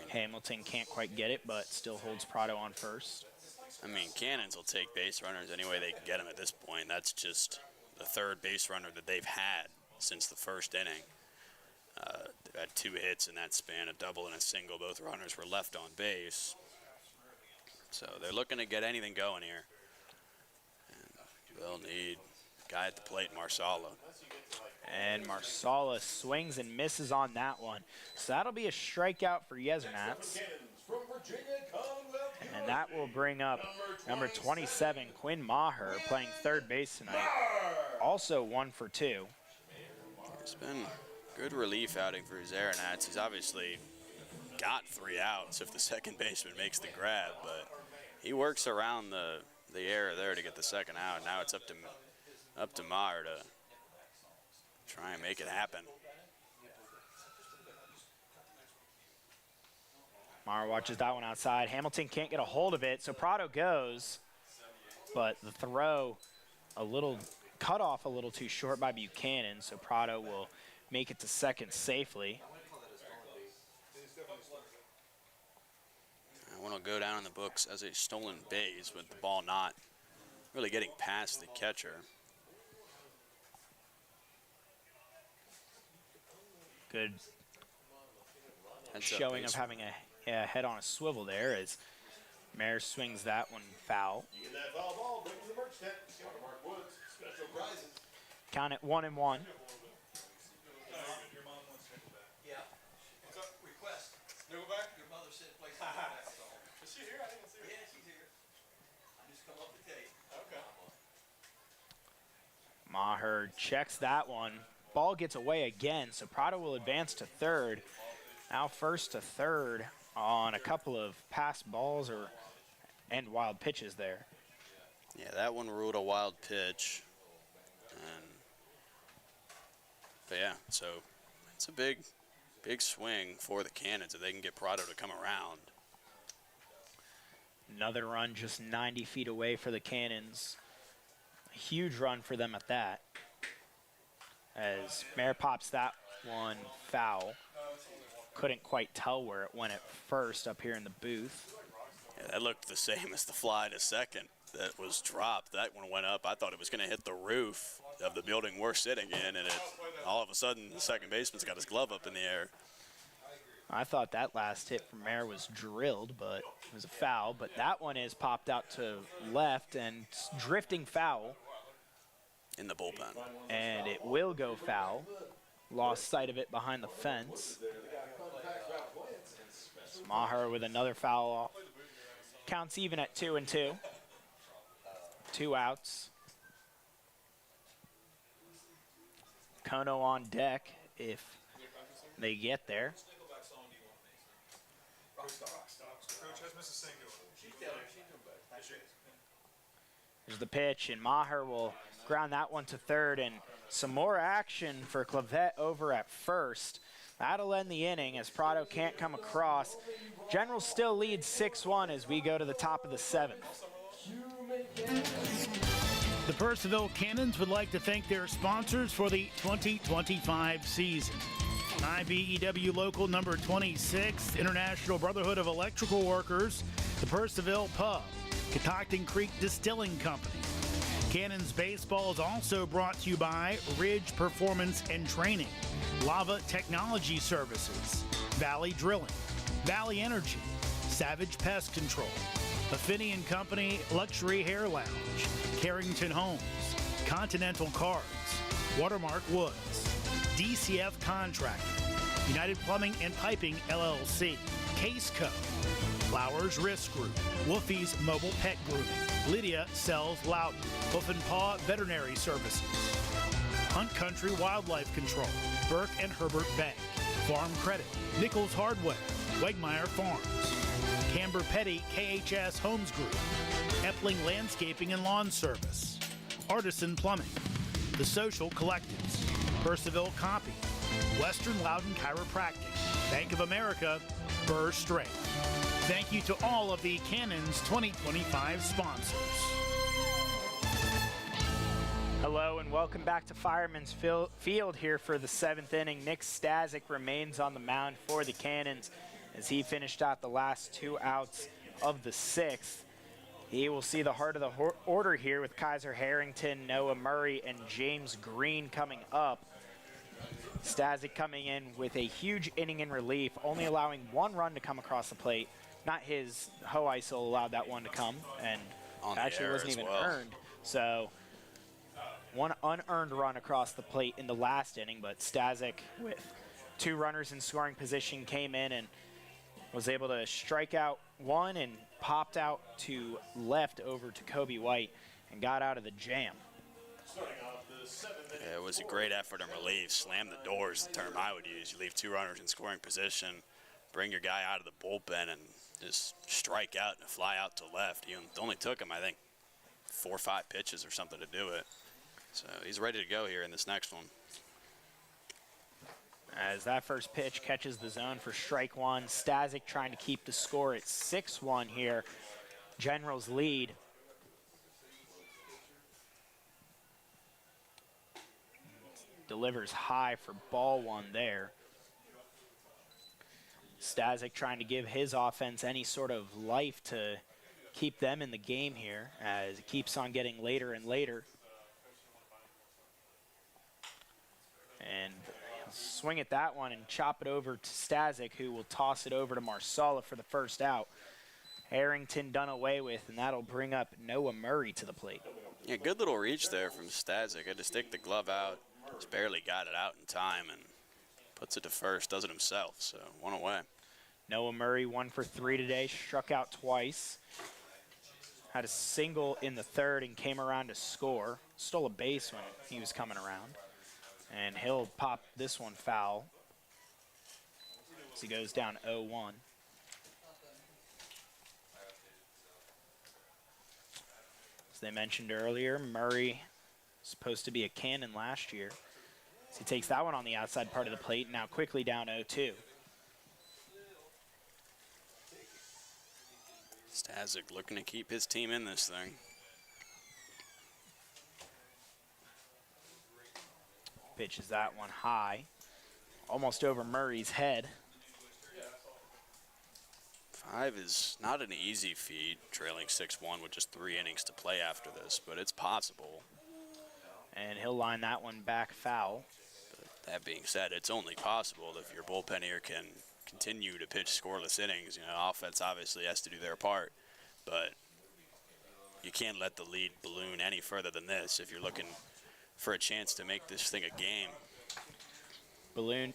Hamilton can't quite get it, but still holds Prado on first. I mean, Cannons will take base runners any way they can get them at this point. That's just the third base runner that they've had since the first inning. They've had 2 hits in that span, a double and a single. Both runners were left on base. So they're looking to get anything going here. And they'll need a guy at the plate, Marsala. And Marsala swings and misses on that one. So that'll be a strikeout for Yezernats. And that will bring up number 27, Quinn Maher, playing third base tonight. Also 1 for 2. It's been a good relief outing for Zaranatz. He's obviously got 3 outs if the second baseman makes the grab, but he works around the error there to get the second out. Now it's up to Maher to try and make it happen. Maher watches that one outside. Hamilton can't get a hold of it, so Prado goes. But the throw a little cut off a little too short by Buchanan, so Prado will make it to second safely. I want to go down in the books as a stolen base with the ball not really getting past the catcher. Good Heads up showing base of having a head on a swivel there as Mayer swings that one foul. Count it 1-1. Yeah. What's up? Request. No, go back. Your mother said place. Is she here? I didn't see her. Yeah, she's here. I just come up to tell you. Okay. Maher checks that one. Ball gets away again, so Prado will advance to third. Now first to third on a couple of passed balls and wild pitches there. Yeah, that one ruled a wild pitch. But yeah, so it's a big swing for the Cannons if they can get Prado to come around. Another run just 90 feet away for the Cannons. A huge run for them at that. As Mayer pops that one foul. Couldn't quite tell where it went at first up here in the booth. Yeah, that looked the same as the fly to second that was dropped. That one went up. I thought it was going to hit the roof of the building we're sitting in, and all of a sudden the second baseman's got his glove up in the air. I thought that last hit from Mayer was drilled, but it was a foul. But that one is popped out to left and drifting foul. In the bullpen. And it will go foul. Lost sight of it behind the fence. Maher with another foul off. Counts even at 2-2. 2 outs. Kono on deck if they get there. There's the pitch, and Maher will ground that one to third, and some more action for Clavette over at first. That'll end the inning as Prado can't come across. General still leads 6-1 as we go to the top of the 7th. The Purcellville Cannons would like to thank their sponsors for the 2025 season. IBEW Local number 26, International Brotherhood of Electrical Workers, the Purcellville Pub, Catoctin Creek Distilling Company. Cannons Baseball is also brought to you by Ridge Performance and Training, Lava Technology Services, Valley Drilling, Valley Energy, Savage Pest Control, Affinity & Company Luxury Hair Lounge, Carrington Homes, Continental Cards, Watermark Woods, DCF Contracting, United Plumbing and Piping LLC, Case Co, Flowers Risk Group, Wolfie's Mobile Pet Grooming, Lydia Sells Loudon, Hoof and Paw Veterinary Services, Hunt Country Wildlife Control, Burke and Herbert Bank, Farm Credit, Nichols Hardware, Wegmeyer Farms, Camber Petty KHS Homes Group, Epling Landscaping and Lawn Service, Artisan Plumbing, The Social Collectives, Purcellville Copy, Western Loudon Chiropractic, Bank of America, Burr Strength. Thank you to all of the Cannons 2025 sponsors. Hello and welcome back to Fireman's Field here for the 7th inning. Nick Stasic remains on the mound for the Cannons as he finished out the last 2 outs of the 6th. He will see the heart of the order here with Kaiser Harrington, Noah Murray, and James Green coming up. Stasic coming in with a huge inning in relief, only allowing 1 run to come across the plate. Not his, Hoeisel allowed that one to come, and actually wasn't even earned. So 1 unearned run across the plate in the last inning, but Stasic with 2 runners in scoring position came in and was able to strike out 1 and popped out to left over to Kobe White and got out of the jam. Yeah, it was a great effort in relief. Slam the doors, the term I would use. You leave 2 runners in scoring position, bring your guy out of the bullpen, and just strike out and fly out to left. It only took him, I think, 4 or 5 pitches or something to do it. So he's ready to go here in this next one. As that first pitch catches the zone for strike 1, Stasic trying to keep the score at 6-1 here. General's lead. delivers high for ball one there. Stasic trying to give his offense any sort of life to keep them in the game here as it keeps on getting later and later. And he'll swing at that one and chop it over to Stasic, who will toss it over to Marsala for the first out. Harrington done away with, and that'll bring up Noah Murray to the plate. Yeah, good little reach there from Stasic. Had to stick the glove out. Just barely got it out in time and puts it to first, does it himself, so one away. Noah Murray 1 for 3 today, struck out twice. Had a single in the third and came around to score. Stole a base when he was coming around. And he'll pop this one foul as he goes down 0-1. As they mentioned earlier, Murray supposed to be a cannon last year. So he takes that one on the outside part of the plate, now quickly down 0-2. Stasic looking to keep his team in this thing. Pitches that one high, almost over Murray's head. 5 is not an easy feat, trailing 6-1 with just 3 innings to play after this, but it's possible. And he'll line that one back foul. But that being said, it's only possible if your bullpen here can continue to pitch scoreless innings. You know, offense obviously has to do their part, but you can't let the lead balloon any further than this if you're looking for a chance to make this thing a game. Bullpen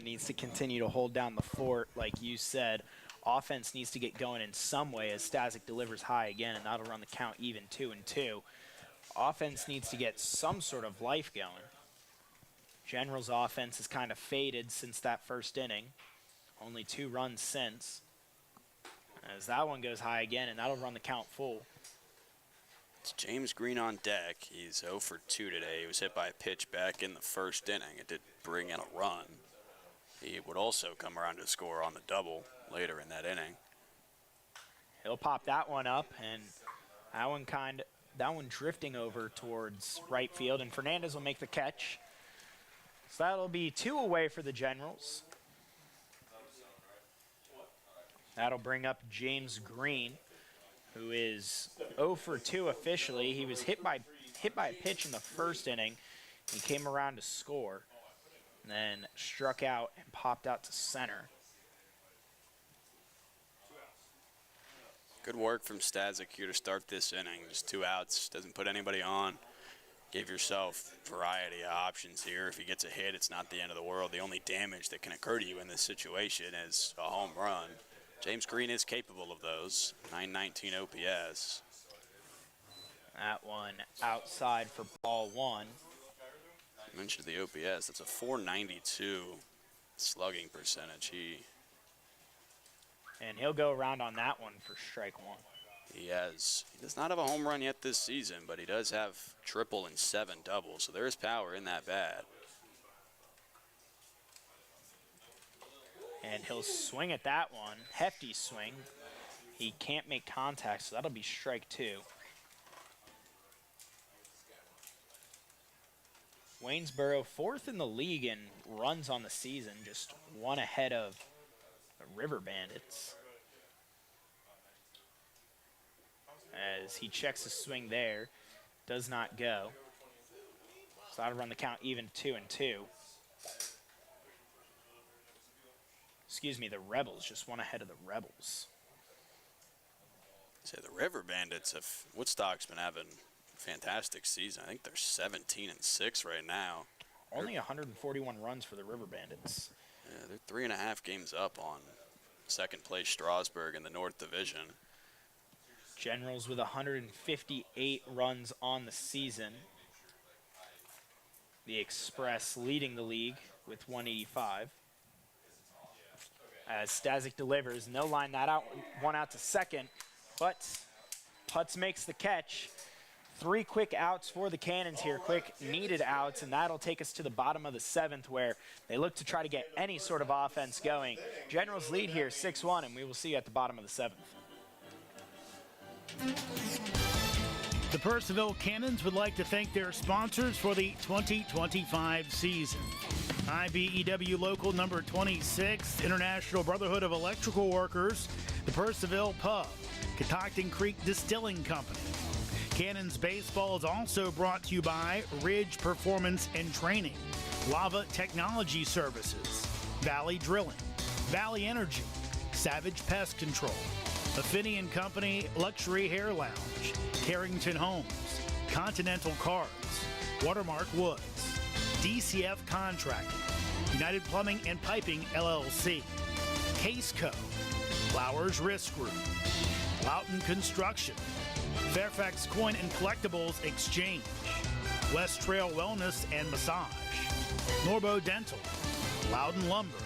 needs to continue to hold down the fort, like you said. Offense needs to get going in some way as Stasic delivers high again, and that'll run the count even 2-2. Offense needs to get some sort of life going. General's offense has kind of faded since that first inning. Only 2 runs since. As that one goes high again, and that'll run the count full. It's James Green on deck. He's 0 for 2 today. He was hit by a pitch back in the first inning. It did bring in a run. He would also come around to score on the double later in that inning. He'll pop that one up, and that one drifting over towards right field, and Fernandez will make the catch. So that'll be 2 away for the Generals. That'll bring up James Green, who is 0 for 2 officially. He was hit by a pitch in the first inning. He came around to score, and then struck out and popped out to center. Good work from Stasic here to start this inning. Just 2 outs, doesn't put anybody on. Give yourself variety of options here. If he gets a hit, it's not the end of the world. The only damage that can occur to you in this situation is a home run. James Green is capable of those. 919 OPS. That one outside for ball 1. I mentioned the OPS. That's a 492 slugging percentage. And he'll go around on that one for strike 1. He does not have a home run yet this season, but he does have triple and 7 doubles, so there is power in that bat. And he'll swing at that one. Hefty swing. He can't make contact, so that'll be strike 2. Waynesboro 4th in the league in runs on the season, just 1 ahead of the River Bandits. As he checks the swing there, does not go. So that'll run the count even 2-2. Excuse me, the Rebels, just 1 ahead of the Rebels. So the River Bandits, Woodstock's been having a fantastic season. I think they're 17-6 right now. Only 141 runs for the River Bandits. Yeah, they're 3.5 games up on second place Strasburg in the North Division. Generals with 158 runs on the season. The Express leading the league with 185. As Stasic delivers, and they'll line that one out to second, but Putz makes the catch. 3 quick outs for the Cannons here, quick needed outs, and that'll take us to the bottom of the 7th where they look to try to get any sort of offense going. Generals lead here 6-1, and we will see you at the bottom of the 7th. The Purcellville Cannons would like to thank their sponsors for the 2025 season. IBEW Local Number 26, International Brotherhood of Electrical Workers, the Purcellville Pub, Catoctin Creek Distilling Company. Cannons Baseball is also brought to you by Ridge Performance and Training, Lava Technology Services, Valley Drilling, Valley Energy, Savage Pest Control, Affinity & Company Luxury Hair Lounge, Carrington Homes, Continental Cars, Watermark Woods, DCF Contracting, United Plumbing and Piping LLC, Case Co, Flowers Risk Group, Loughton Construction, Fairfax Coin and Collectibles Exchange, West Trail Wellness and Massage, Norbo Dental, Loudon Lumber,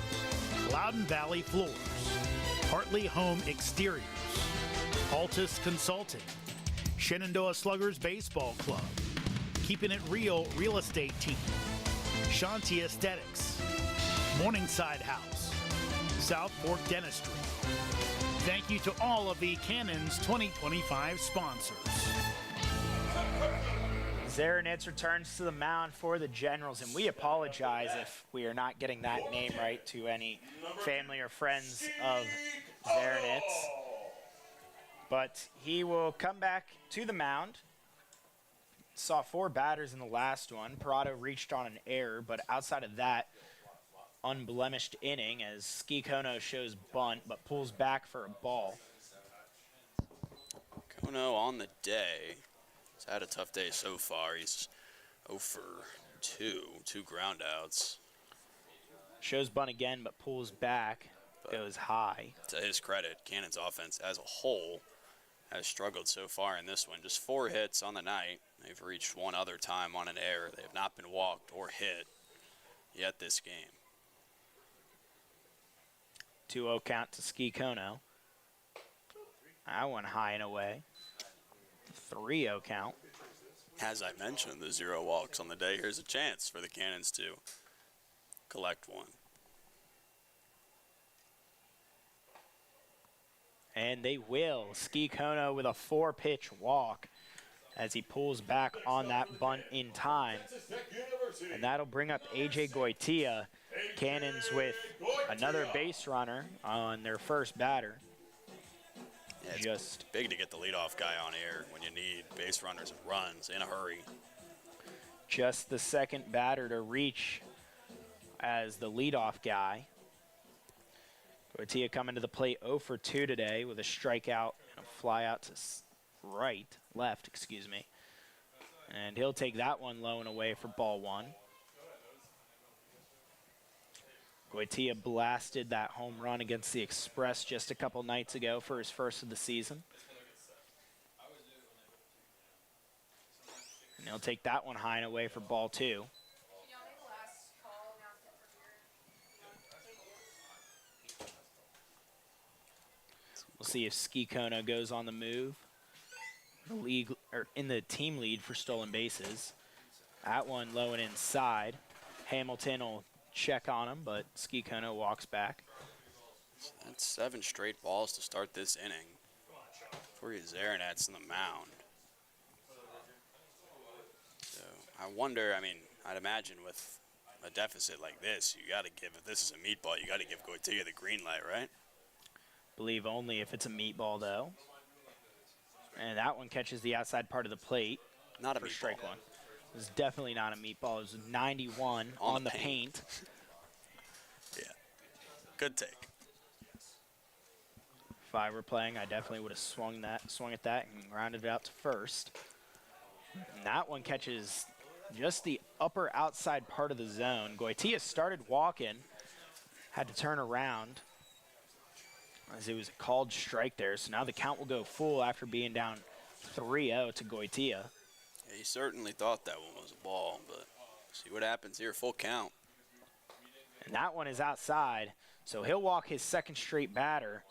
Loudon Valley Floors, Hartley Home Exteriors, Altus Consulting, Shenandoah Sluggers Baseball Club, Keeping It Real Real Estate Team, Shanti Aesthetics, Morningside House, South Fork Dentistry. Thank you to all of the Cannons 2025 sponsors. Zaranitz returns to the mound for the Generals, and we apologize if we are not getting that name right to any family or friends of Zaranitz. But he will come back to the mound. Saw 4 batters in the last one. Parado reached on an error, but outside of that, unblemished inning as Ski Kono shows bunt, but pulls back for a ball. Kono on the day. He's had a tough day so far. He's 0 for 2 ground outs. Shows bunt again, but pulls back, goes high. To his credit, Cannon's offense as a whole has struggled so far in this one. Just 4 hits on the night. They've reached 1 other time on an error. They have not been walked or hit yet this game. 2-0 count to Ski Kono. That one high and away. 3-0 count. As I mentioned, the 0 walks on the day. Here's a chance for the Cannons to collect one. And they will. Ski Kono with a 4-pitch walk as he pulls back on that bunt in time. And that'll bring up A.J. Goitia. Cannons with another base runner on their first batter. Yeah, it's just big to get the leadoff guy on air when you need base runners and runs in a hurry. Just the second batter to reach as the leadoff guy. Goitia coming to the plate 0 for 2 today with a strikeout and a fly out to left, excuse me. And he'll take that one low and away for ball 1. Goitia blasted that home run against the Express just a couple nights ago for his first of the season. And he'll take that one high and away for ball 2. We'll see if Ski Kono goes on the move. The league, or in the team lead for stolen bases. That one low and inside. Hamilton will check on him, but Ski Kono walks back. That's 7 straight balls to start this inning for your Zaranets in the mound. So I wonder, I'd imagine with a deficit like this, you got to give, if this is a meatball, you got to give Goitia the green light, right? Believe only if it's a meatball, though. And that one catches the outside part of the plate. Not a for meatball. Strike 1. It was definitely not a meatball. It was 91 on the paint. Yeah, good take. If I were playing, I definitely would have swung at that and grounded it out to first. And that one catches just the upper outside part of the zone. Goitia started walking, had to turn around as it was a called strike there. So now the count will go full after being down 3-0 to Goitia. Yeah, he certainly thought that one was a ball, but see what happens here, full count. And that one is outside, so he'll walk his second straight batter.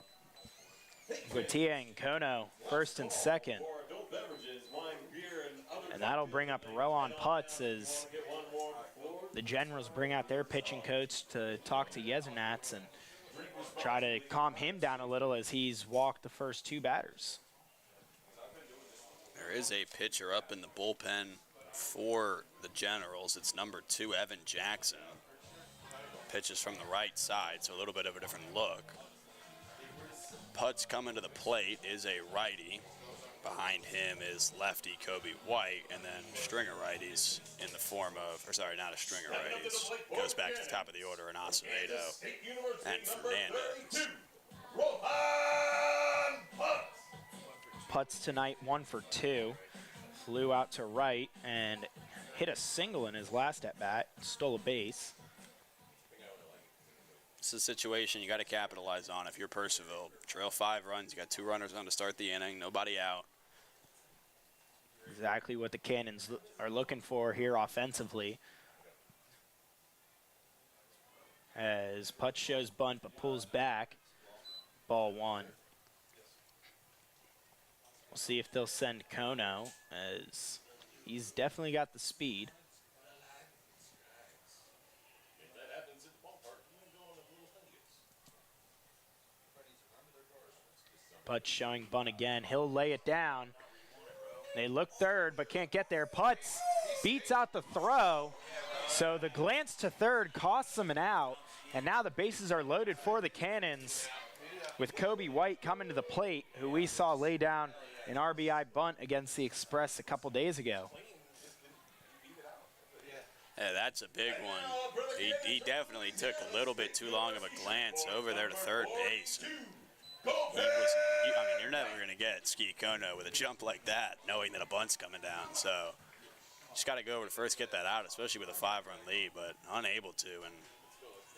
Goitia and Kono first and second. And that'll bring up Rowan Putz as the Generals bring out their pitching coach to talk to Yezernats and try to calm him down a little as he's walked the first 2 batters. There is a pitcher up in the bullpen for the Generals. It's number 2, Evan Jackson. Pitches from the right side, so a little bit of a different look. Putz coming to the plate is a righty. Behind him is lefty Kobe White, and then stringer righties in the form of, or sorry, not a stringer righties, goes back to the top of the order in Acevedo and Fernandez. Putz tonight 1 for 2. Flew out to right and hit a single in his last at-bat, stole a base. This is a situation you got to capitalize on if you're Purcellville. Trail 5 runs, you got 2 runners on to start the inning, nobody out. Exactly what the Cannons are looking for here offensively. As Putz shows bunt but pulls back, ball 1. We'll see if they'll send Kono, as he's definitely got the speed. Putz showing bunt again. He'll lay it down. They look third, but can't get there. Putz beats out the throw. So the glance to third costs them an out. And now the bases are loaded for the Cannons, with Kobe White coming to the plate, who we saw lay down an RBI bunt against the Express a couple days ago. Yeah, that's a big one. He definitely took a little bit too long of a glance over there to third base. You're never going to get Ski Kono with a jump like that, knowing that a bunt's coming down. So just got to go over to first, get that out, especially with a 5-run lead, but unable to, and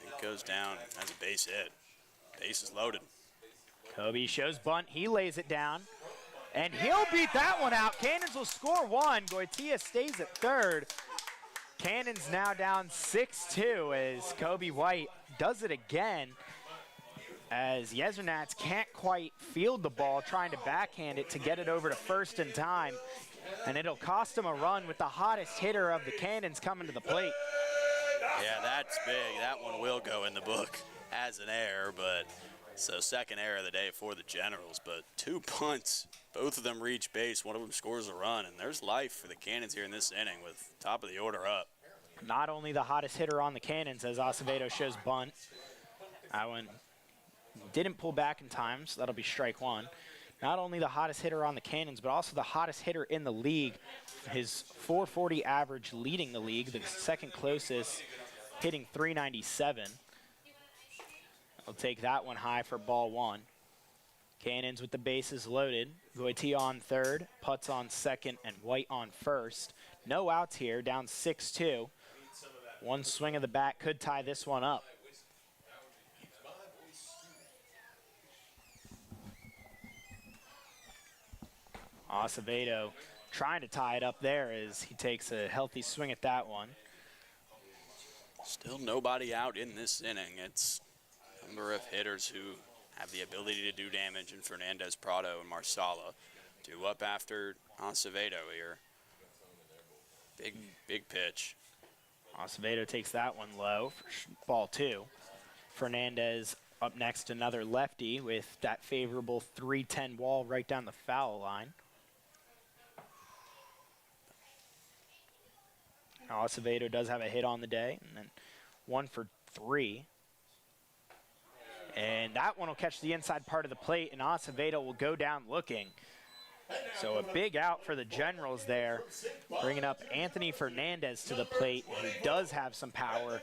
it goes down as a base hit. Base is loaded. Kobe shows bunt. He lays it down, and he'll beat that one out. Cannons will score 1. Goitia stays at third. Cannons now down 6-2 as Kobe White does it again, as Yezernats can't quite field the ball, trying to backhand it to get it over to first in time. And it'll cost him a run with the hottest hitter of the Cannons coming to the plate. Yeah, that's big. That one will go in the book as an error, but so second error of the day for the Generals. But 2 punts, both of them reach base, one of them scores a run, and there's life for the Cannons here in this inning with top of the order up. Not only the hottest hitter on the Cannons, as Acevedo shows bunt. That one didn't pull back in time, so that'll be strike 1. Not only the hottest hitter on the Cannons, but also the hottest hitter in the league. His .440 average leading the league, the second closest, hitting .397. I'll take that one high for ball 1. Cannons with the bases loaded. Goitia on third, Putz on second, and White on first. No outs here, down 6-2. One swing of the bat could tie this one up. Acevedo trying to tie it up there as he takes a healthy swing at that one. Still nobody out in this inning. It's a number of hitters who have the ability to do damage, and Fernandez, Prado, and Marsala. 2 up after Acevedo here. Big pitch. Acevedo takes that one low for ball 2. Fernandez up next, another lefty with that favorable 310 wall right down the foul line. Acevedo does have a hit on the day, and then 1 for 3. And that one will catch the inside part of the plate, and Acevedo will go down looking. So a big out for the Generals there, bringing up Anthony Fernandez to the plate, who does have some power,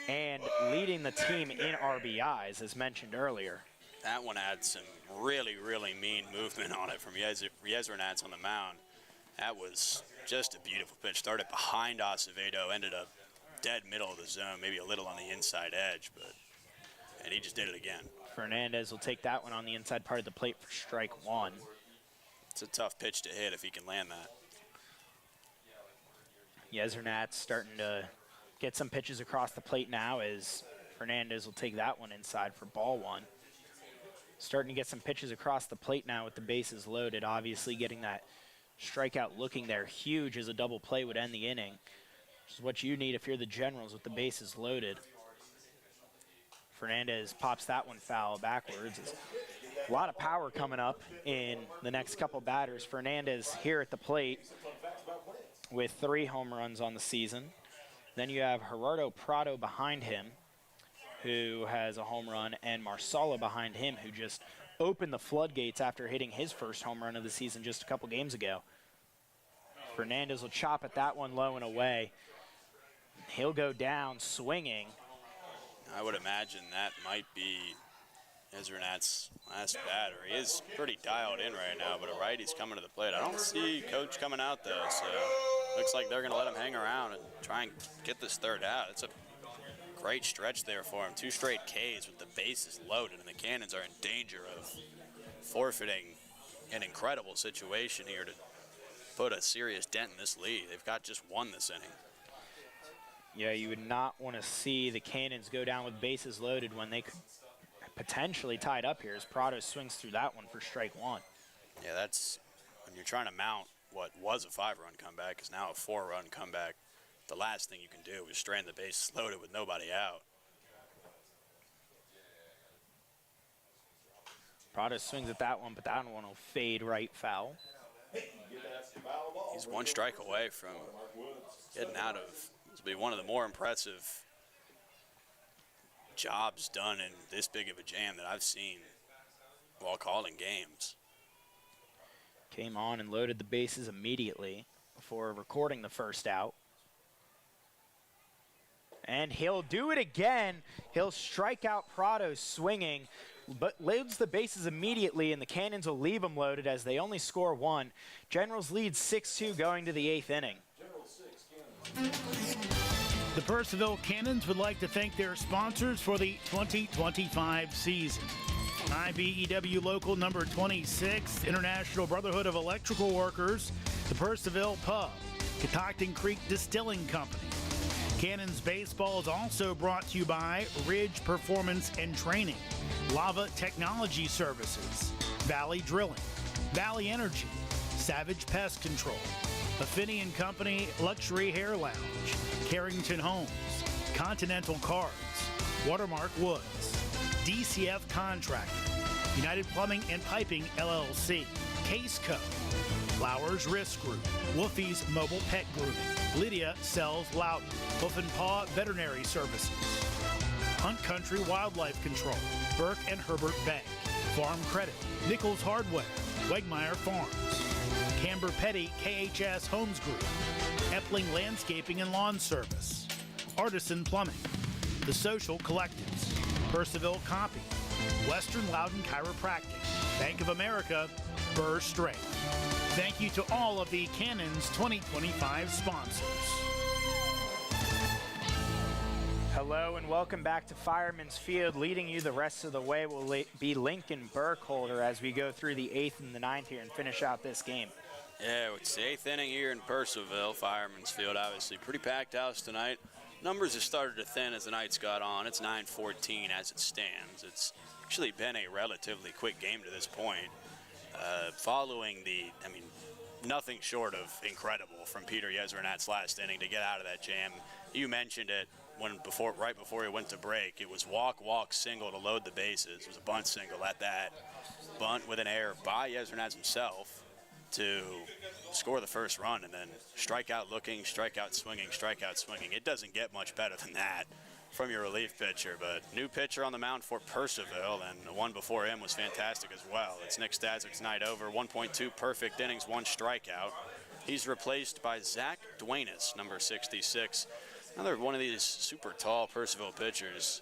and leading the team in RBIs, as mentioned earlier. That one had some really, really mean movement on it from Yezernats on the mound. That was just a beautiful pitch. Started behind Acevedo, ended up dead middle of the zone, maybe a little on the inside edge, and he just did it again. Fernandez will take that one on the inside part of the plate for strike 1. It's a tough pitch to hit if he can land that. Yezernats starting to get some pitches across the plate now, as Fernandez will take that one inside for ball 1. Starting to get some pitches across the plate now with the bases loaded. Obviously getting that strikeout looking there huge, as a double play would end the inning, which is what you need if you're the Generals with the bases loaded. Fernandez pops that one foul backwards. It's a lot of power coming up in the next couple batters. Fernandez here at the plate with 3 home runs on the season. Then you have Gerardo Prado behind him, who has a home run, and Marsala behind him, who just opened the floodgates after hitting his first home run of the season just a couple games ago. Fernandez will chop at that one low and away. He'll go down swinging. I would imagine that might be Ezernat's last batter. He is pretty dialed in right now, but a righty's coming to the plate. I don't see Coach coming out, though, so looks like they're going to let him hang around and try and get this third out. It's a great stretch there for him. 2 straight Ks with the bases loaded, and the Cannons are in danger of forfeiting an incredible situation here to put a serious dent in this lead. They've got just 1 this inning. Yeah, you would not want to see the Cannons go down with bases loaded when they could potentially tie it up here, as Prado swings through that one for strike 1. Yeah, that's when you're trying to mount what was a 5-run comeback is now a 4-run comeback. The last thing you can do is strand the bases loaded with nobody out. Prado swings at that one, but that one will fade right foul. He's 1 strike away from getting out of this will be one of the more impressive jobs done in this big of a jam that I've seen while calling games. Came on and loaded the bases immediately before recording the first out. And he'll do it again. He'll strike out Prado swinging, but loads the bases immediately, and the Cannons will leave them loaded as they only score 1. Generals lead 6-2 going to the 8th inning. The Purcellville Cannons would like to thank their sponsors for the 2025 season. IBEW Local Number 26, International Brotherhood of Electrical Workers, the Purcellville Pub, Catoctin Creek Distilling Company. Cannons Baseball is also brought to you by Ridge Performance and Training, Lava Technology Services, Valley Drilling, Valley Energy, Savage Pest Control, Affinity & Company Luxury Hair Lounge, Carrington Homes, Continental Cards, Watermark Woods, DCF Contracting, United Plumbing and Piping LLC, Case Co, Flowers Risk Group, Wolfie's Mobile Pet Grooming, Lydia Sells Loudon, Hoof and Paw Veterinary Services, Hunt Country Wildlife Control, Burke and Herbert Bank, Farm Credit, Nichols Hardware, Wegmeyer Farms, Camber Petty KHS Homes Group, Epling Landscaping and Lawn Service, Artisan Plumbing, The Social Collectives, Purcellville Copy, Western Loudon Chiropractic, Bank of America, Burr Strait. Thank you to all of the Cannons 2025 sponsors. Hello and welcome back to Fireman's Field. Leading you the rest of the way will be Lincoln Burkholder as we go through the 8th and the 9th here and finish out this game. Yeah, it's the 8th inning here in Purcellville, Fireman's Field, obviously. Pretty packed house tonight. Numbers have started to thin as the night's got on. It's 9-14 as it stands. It's actually been a relatively quick game to this point. Following nothing short of incredible from Peter Yezernat's last inning to get out of that jam. You mentioned it right before he went to break. It was walk, single to load the bases. It was a bunt single at that. Bunt with an error by Yezernat himself to score the first run, and then strikeout looking, strikeout swinging. It doesn't get much better than that from your relief pitcher, but new pitcher on the mound for Purcellville, and the one before him was fantastic as well. It's Nick Stazik's night over, 1.2 perfect innings, 1 strikeout. He's replaced by Zach Duenas, number 66. Another one of these super tall Purcellville pitchers.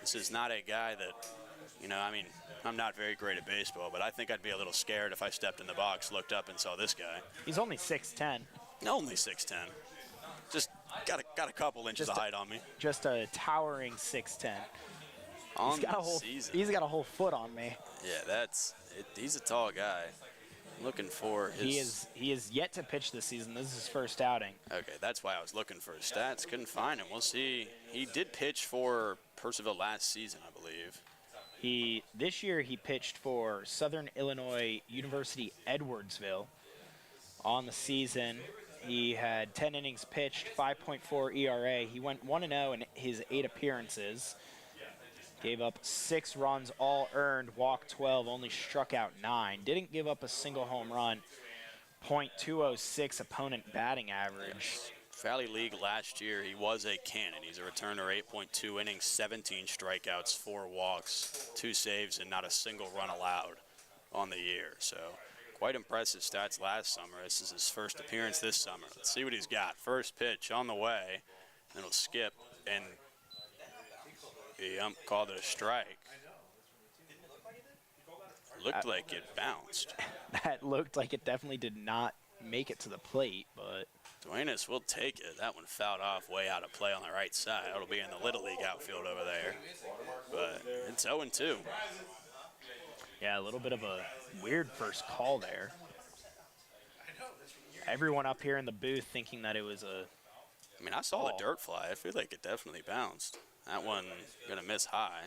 This is not a guy that, I'm not very great at baseball, but I think I'd be a little scared if I stepped in the box, looked up, and saw this guy. He's only 6'10". Only 6'10". Just got a couple inches of height on me. Just a towering 6'10". On the season. He's got a whole foot on me. Yeah, he's a tall guy. I'm looking for his... He is yet to pitch this season. This is his first outing. Okay, that's why I was looking for his stats. Couldn't find him. We'll see. He did pitch for Purcellville last season, I believe. This year he pitched for Southern Illinois University Edwardsville. On the season, he had 10 innings pitched, 5.4 ERA. He went 1-0 in his 8 appearances. Gave up 6 runs, all earned, walked 12, only struck out 9. Didn't give up a single home run. .206 opponent batting average. Valley League last year, he was a cannon. He's a returner, 8.2 innings, 17 strikeouts, 4 walks, 2 saves, and not a single run allowed on the year. So quite impressive stats last summer. This is his first appearance this summer. Let's see what he's got. First pitch on the way, and it'll skip, and the ump called it a strike. Looked like it bounced. That looked like it definitely did not make it to the plate, but Duenas will take it. That one fouled off way out of play on the right side. It'll be in the Little League outfield over there. But it's 0-2. yeah, a little bit of a weird first call there. Everyone up here in the booth thinking that it was a I mean, I saw ball. the dirt fly. I feel like it definitely bounced. That one going to miss high.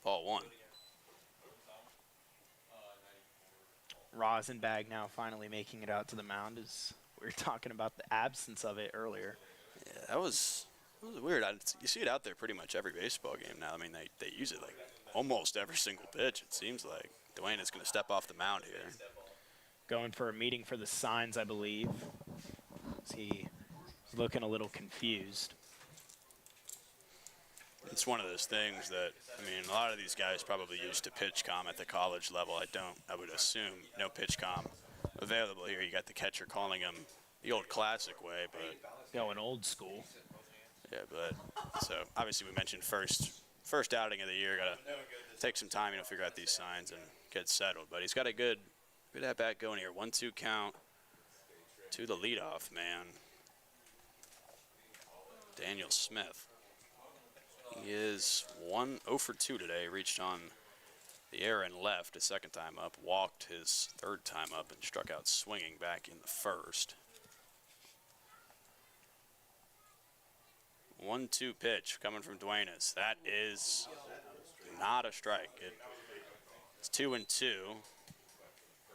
Ball 1. Rosenbag now finally making it out to the mound, as we were talking about the absence of it earlier. Yeah, that was weird. You see it out there pretty much every baseball game now. I mean, they use it like almost every single pitch, it seems like. Dwayne is going to step off the mound here. Going for a meeting for the signs, I believe. He's looking a little confused. It's one of those things that, I mean, a lot of these guys probably used to pitch comm at the college level. I would assume no pitch comm available here. You got the catcher calling him the old classic way, but Going old school. yeah, but so obviously we mentioned first outing of the year. Got to take some time, figure out these signs and get settled. But he's got a good at bat going here. 1-2 count to the leadoff man, Daniel Smith. He is 0 for 2 today. Reached on the air and left a second time up, walked his third time up, and struck out swinging back in the first. 1-2 pitch coming from Duenas. That is not a strike. It's 2-2.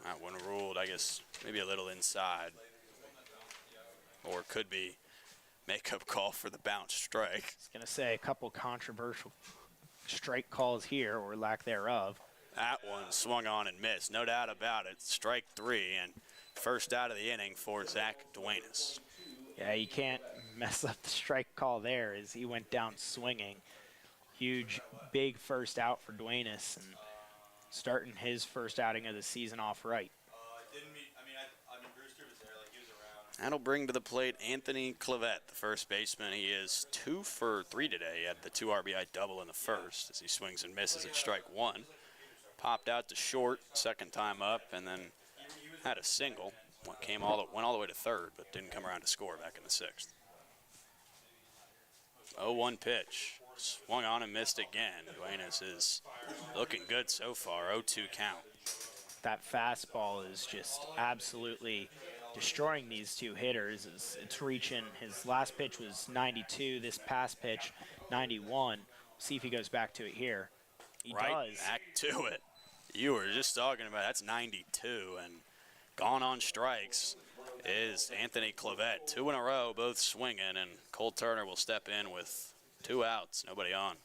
That one ruled, I guess, maybe a little inside, or could be makeup call for the bounce strike. I was going to say a couple controversial strike calls here, or lack thereof. That one swung on and missed, no doubt about it. Strike 3, and first out of the inning for Zach Duenas. Yeah, you can't mess up the strike call there, as he went down swinging. Huge, big first out for Duenas, and starting his first outing of the season off right. Brewster was there, like he was around. That'll bring to the plate Anthony Clavette, the first baseman. He is 2 for 3 today. He had the 2 RBI double in the first as he swings and misses at strike 1. Popped out to short, second time up, and then had a single. Went all the way to third, but didn't come around to score back in the 6th. 0-1 pitch. Swung on and missed again. Duenas is looking good so far. 0-2 count. That fastball is just absolutely destroying these two hitters. It's reaching, his last pitch was 92, this past pitch 91. See if he goes back to it here. He Right does. back to it. You were just talking about that's 92, and gone on strikes is Anthony Clavette. 2 in a row, both swinging, and Cole Turner will step in with 2 outs, nobody on.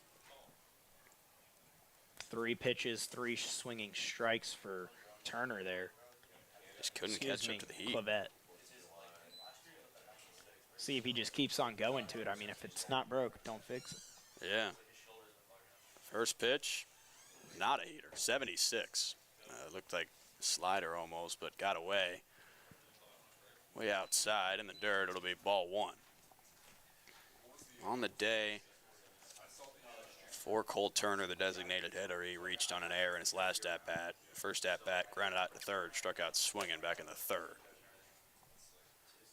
3 pitches, 3 swinging strikes for Turner there. Just couldn't catch up to the heat. Clavette. See if he just keeps on going to it. I mean, if it's not broke, don't fix it. Yeah. First pitch, not a heater, 76. Looked like a slider almost, but got away. Way outside in the dirt, it'll be ball 1. On the day for Cole Turner, the designated hitter, he reached on an error in his last at-bat. First at-bat, grounded out to third, struck out swinging back in the third.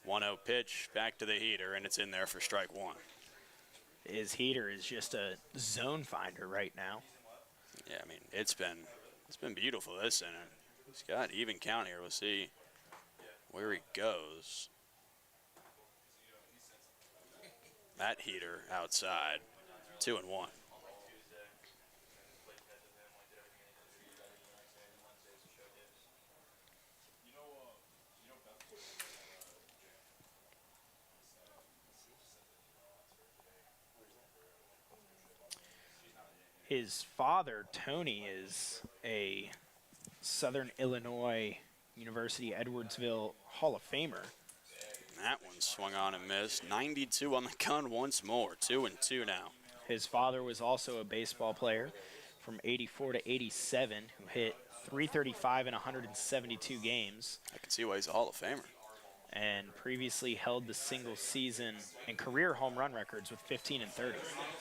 1-0 pitch, back to the heater, and it's in there for strike 1. His heater is just a zone finder right now. Yeah, I mean, it's been beautiful this inning. He's got even count here. We'll see where he goes. That heater outside, 2-1. His father, Tony, is a Southern Illinois University Edwardsville Hall of Famer. That one swung on and missed. 92 on the gun once more. 2-2 now. His father was also a baseball player from 84 to 87 who hit .335 in 172 games. I can see why he's a Hall of Famer. And previously held the single season and career home run records with 15 and 30.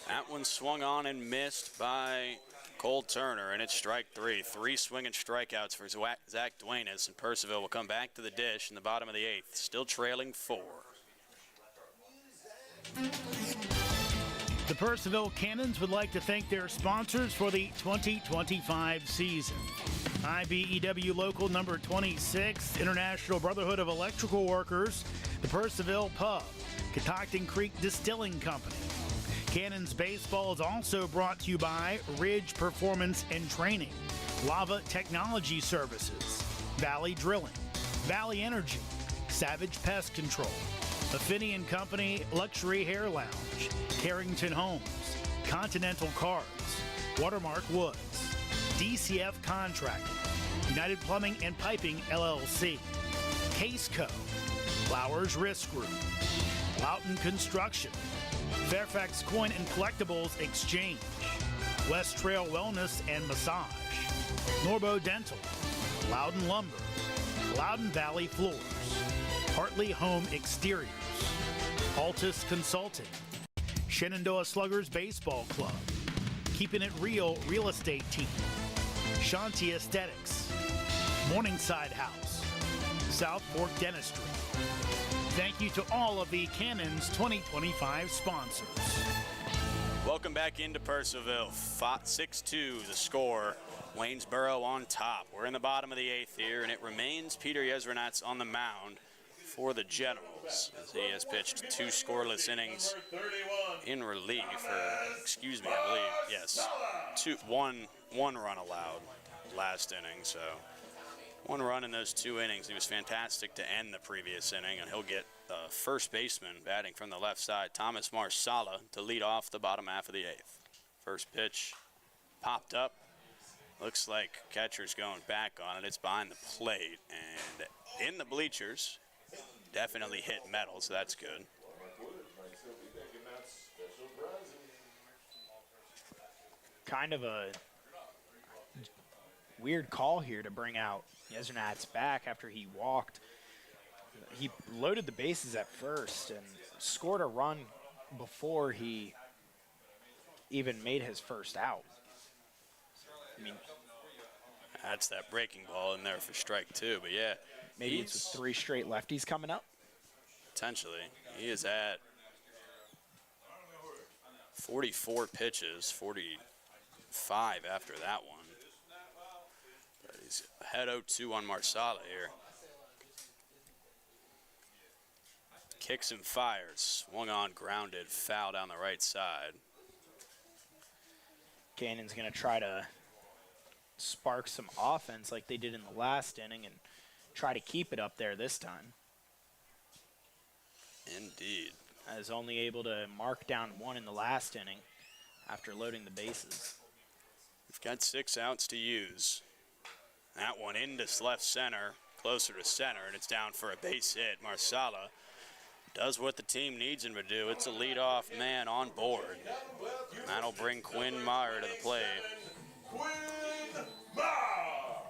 That one swung on and missed by Cole Turner, and it's strike three. 3 swinging strikeouts for Zach Duenas, and Purcellville will come back to the dish in the bottom of the 8th, still trailing 4. The Purcellville Cannons would like to thank their sponsors for the 2025 season. IBEW Local Number 26, International Brotherhood of Electrical Workers, the Purcellville Pub, Catoctin Creek Distilling Company. Cannons Baseball is also brought to you by Ridge Performance and Training, Lava Technology Services, Valley Drilling, Valley Energy, Savage Pest Control, Affinity & Company Luxury Hair Lounge, Carrington Homes, Continental Cars, Watermark Woods, DCF Contracting, United Plumbing and Piping LLC, Case Co, Flowers Risk Group, Loughton Construction, Fairfax Coin and Collectibles Exchange, West Trail Wellness and Massage, Norbo Dental, Loudon Lumber, Loudon Valley Floors, Hartley Home Exteriors, Altus Consulting, Shenandoah Sluggers Baseball Club, Keeping It Real Real Estate Team, Shanti Aesthetics, Morningside House, South Fork Dentistry. Thank you to all of the Cannons 2025 sponsors. Welcome back into Purcellville. 6-2 the score. Waynesboro on top. We're in the bottom of the 8th here, and it remains Peter Yezernats on the mound for the Generals, as he has pitched 2 scoreless innings in relief, I believe, yes. One run allowed last inning, so 1 run in those 2 innings. He was fantastic to end the previous inning, and he'll get the first baseman batting from the left side, Thomas Marsala, to lead off the bottom half of the 8th. First pitch popped up. Looks like catcher's going back on it. It's behind the plate, and in the bleachers, definitely hit metal, so that's good. Kind of a weird call here to bring out Yezernats back after he walked. He loaded the bases at first and scored a run before he even made his first out. I mean, that's that breaking ball in there for strike 2, but yeah. Maybe it's with 3 straight lefties coming up. Potentially. He is at 44 pitches, 45 after that one. But he's ahead 0-2 on Marsala here. Kicks and fires. Swung on, grounded, foul down the right side. Cannon's going to try to spark some offense like they did in the last inning and try to keep it up there this time. Indeed. As only able to mark down 1 in the last inning after loading the bases. We've got 6 outs to use. That one into left center, closer to center, and it's down for a base hit. Marsala does what the team needs him to do. It's a leadoff man on board. That'll bring Quinn Meyer to the plate.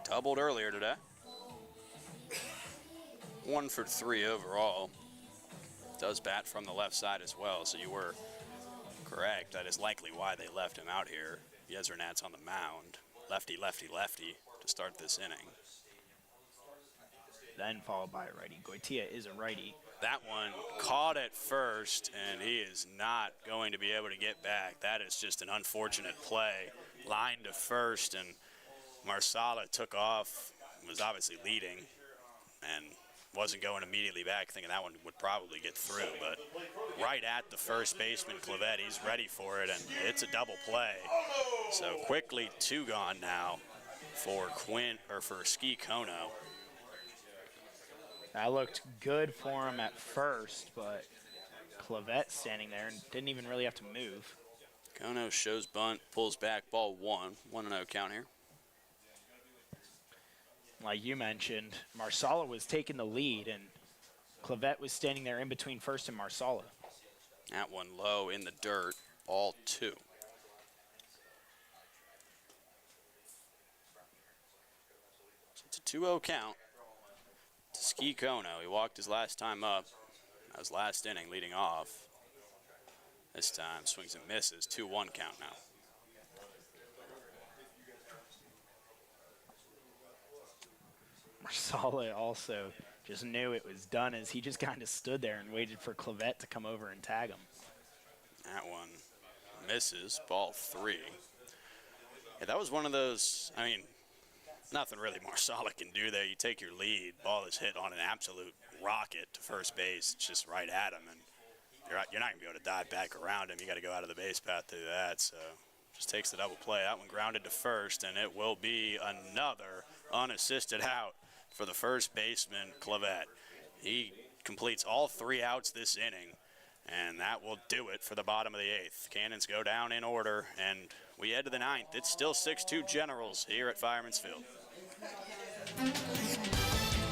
Doubled earlier today. 1 for 3 overall. Does bat from the left side as well, so you were correct. That is likely why they left him out here. Yezernats on the mound. Lefty, lefty, lefty to start this inning. Then followed by a righty. Goitia is a righty. That one caught at first, and he is not going to be able to get back. That is just an unfortunate play. Line to first, and Marsala took off, was obviously leading, and wasn't going immediately back, thinking that one would probably get through. But right at the first baseman, Clavette, he's ready for it, and it's a double play. So quickly 2 gone now for Ski Kono. That looked good for him at first, but Clavette standing there and didn't even really have to move. Kono shows bunt, pulls back, ball 1-0 count here. Like you mentioned, Marsala was taking the lead, and Clavette was standing there in between first and Marsala. That one low in the dirt, ball 2. So it's a 2-0 count to Ski Kono. He walked his last time up. That was last inning leading off. This time swings and misses, 2-1 count now. Marsala also just knew it was done as he just kind of stood there and waited for Clavette to come over and tag him. That one misses, ball 3. Yeah, that was one of those, I mean, nothing really Marsala can do there. You take your lead, ball is hit on an absolute rocket to first base, it's just right at him, and you're not going to be able to dive back around him. You got to go out of the base path to do that, so just takes the double play. That one grounded to first, and it will be another unassisted out for the first baseman, Clavette. He completes all 3 outs this inning, and that will do it for the bottom of the 8th. Cannons go down in order, and we head to the 9th. It's still 6-2 Generals here at Fireman's Field.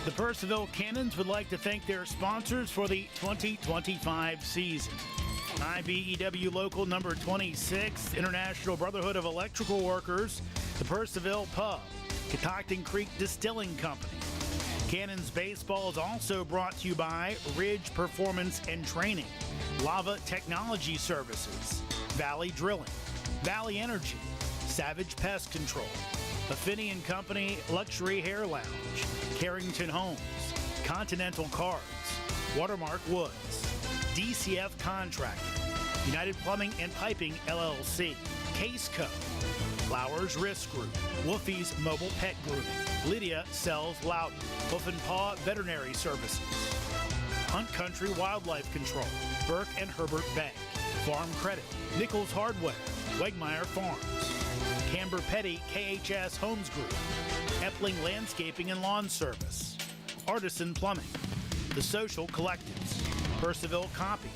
The Purcellville Cannons would like to thank their sponsors for the 2025 season. IBEW Local Number 26, International Brotherhood of Electrical Workers, the Purcellville Pub, Catoctin Creek Distilling Company. Cannons Baseball is also brought to you by Ridge Performance and Training, Lava Technology Services, Valley Drilling, Valley Energy, Savage Pest Control, Affinity & Company Luxury Hair Lounge, Carrington Homes, Continental Cards, Watermark Woods, DCF Contracting, United Plumbing and Piping LLC, Case Co, Flowers Risk Group, Wolfie's Mobile Pet Grooming, Lydia Sells Loudon, Hoof and Paw Veterinary Services, Hunt Country Wildlife Control, Burke and Herbert Bank, Farm Credit, Nichols Hardware, Wegmeyer Farms, Camber Petty KHS Homes Group, Epling Landscaping and Lawn Service, Artisan Plumbing, The Social Collectives, Purcellville Copy,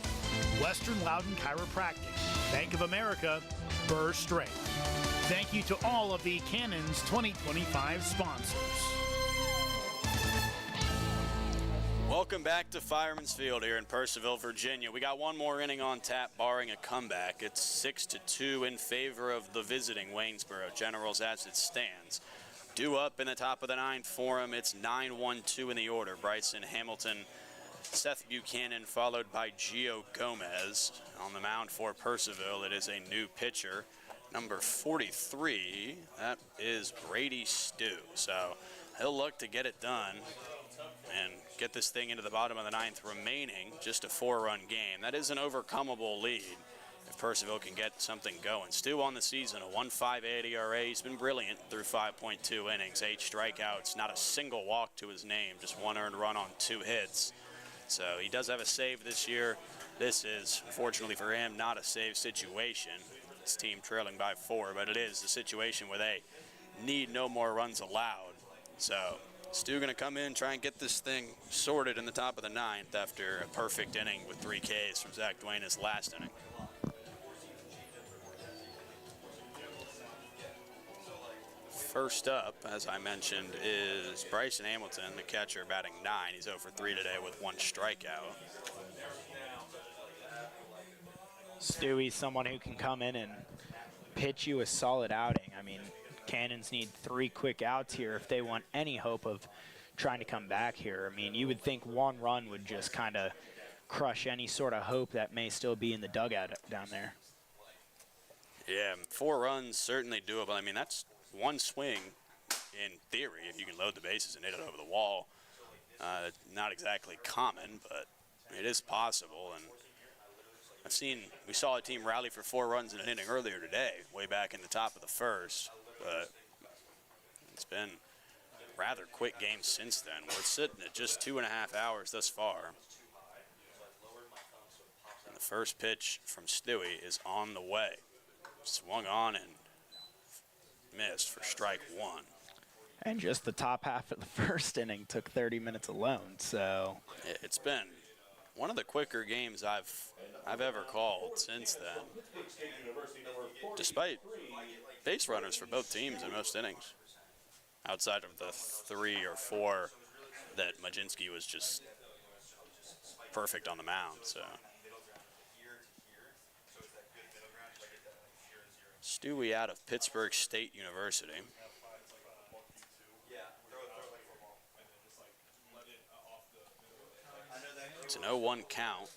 Western Loudon Chiropractic, Bank of America, Burr Strait. Thank you to all of the Cannons 2025 sponsors. Welcome back to Fireman's Field here in Purcellville, Virginia. We got one more inning on tap, barring a comeback. It's 6-2 in favor of the visiting Waynesboro Generals as it stands. Due up in the top of the 9th for him. It's 9-1-2 in the order. Bryson Hamilton, Seth Buchanan, followed by Gio Gomez. On the mound for Purcellville, it is a new pitcher, number 43. That is Brady Stew. So he'll look to get it done and get this thing into the bottom of the 9th, remaining just a 4-run game. That is an overcomable lead if Purcellville can get something going. Stu on the season, a 1.58 ERA. He's been brilliant through 5.2 innings, 8 strikeouts, not a single walk to his name, just 1 earned run on 2 hits. So he does have a save this year. This is, unfortunately for him, not a save situation. His team trailing by 4, but it is a situation where they need no more runs allowed. So Stu going to come in, try and get this thing sorted in the top of the 9th after a perfect inning with 3 Ks from Zach Duane his last inning. First up, as I mentioned, is Bryson Hamilton, the catcher, batting 9. He's 0 for 3 today with 1 strikeout. Stewie's someone who can come in and pitch you a solid outing. I mean, Cannons need 3 quick outs here if they want any hope of trying to come back here. I mean, you would think 1 run would just kind of crush any sort of hope that may still be in the dugout down there. Yeah, 4 runs certainly doable. I mean, that's 1 swing in theory if you can load the bases and hit it over the wall. Not exactly common, but it is possible. And we saw a team rally for 4 runs in an inning earlier today, way back in the top of the 1st. But it's been a rather quick game since then. We're sitting at just 2.5 hours thus far. And the first pitch from Stewie is on the way. Swung on and missed for strike 1. And just the top half of the 1st inning took 30 minutes alone, so. It's been one of the quicker games I've ever called since then, despite base runners for both teams in most innings, outside of the 3 or 4 that Majinski was just perfect on the mound. So Stewie out of Pittsburgh State University. It's an 0-1 count.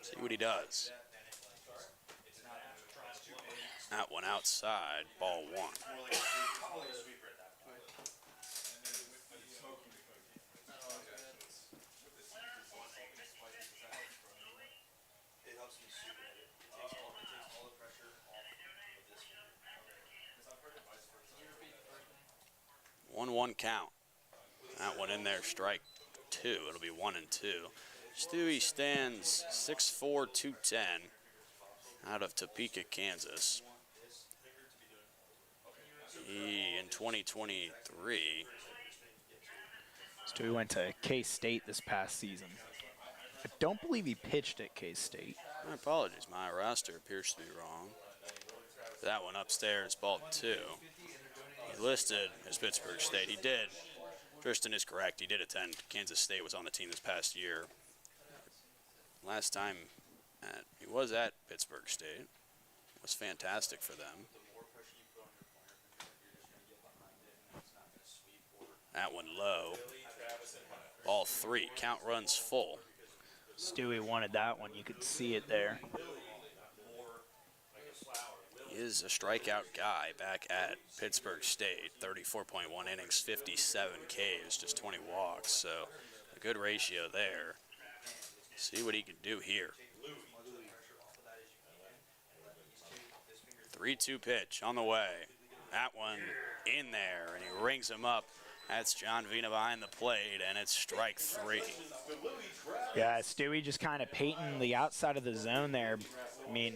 See what he does. That one outside, ball 1. One count. That one in there, strike 2. It'll be 1-2. Stewie stands 6'4", 210 out of Topeka, Kansas. He, in 2023. Stewie went to K-State this past season. I don't believe he pitched at K-State. My apologies, my roster appears to be wrong. That one upstairs, ball 2. He listed as Pittsburgh State. He did. Tristan is correct. He did attend Kansas State, was on the team this past year. Last time he was at Pittsburgh State. It was fantastic for them. That one low. Ball 3. Count runs full. Stewie wanted that one. You could see it there. He is a strikeout guy back at Pittsburgh State. 34.1 innings, 57 Ks, just 20 walks. So a good ratio there. See what he can do here. 3-2 pitch on the way. That one in there, and he rings him up. That's John Vina behind the plate, and it's strike 3. Yeah, Stewie just kind of painting the outside of the zone there. I mean,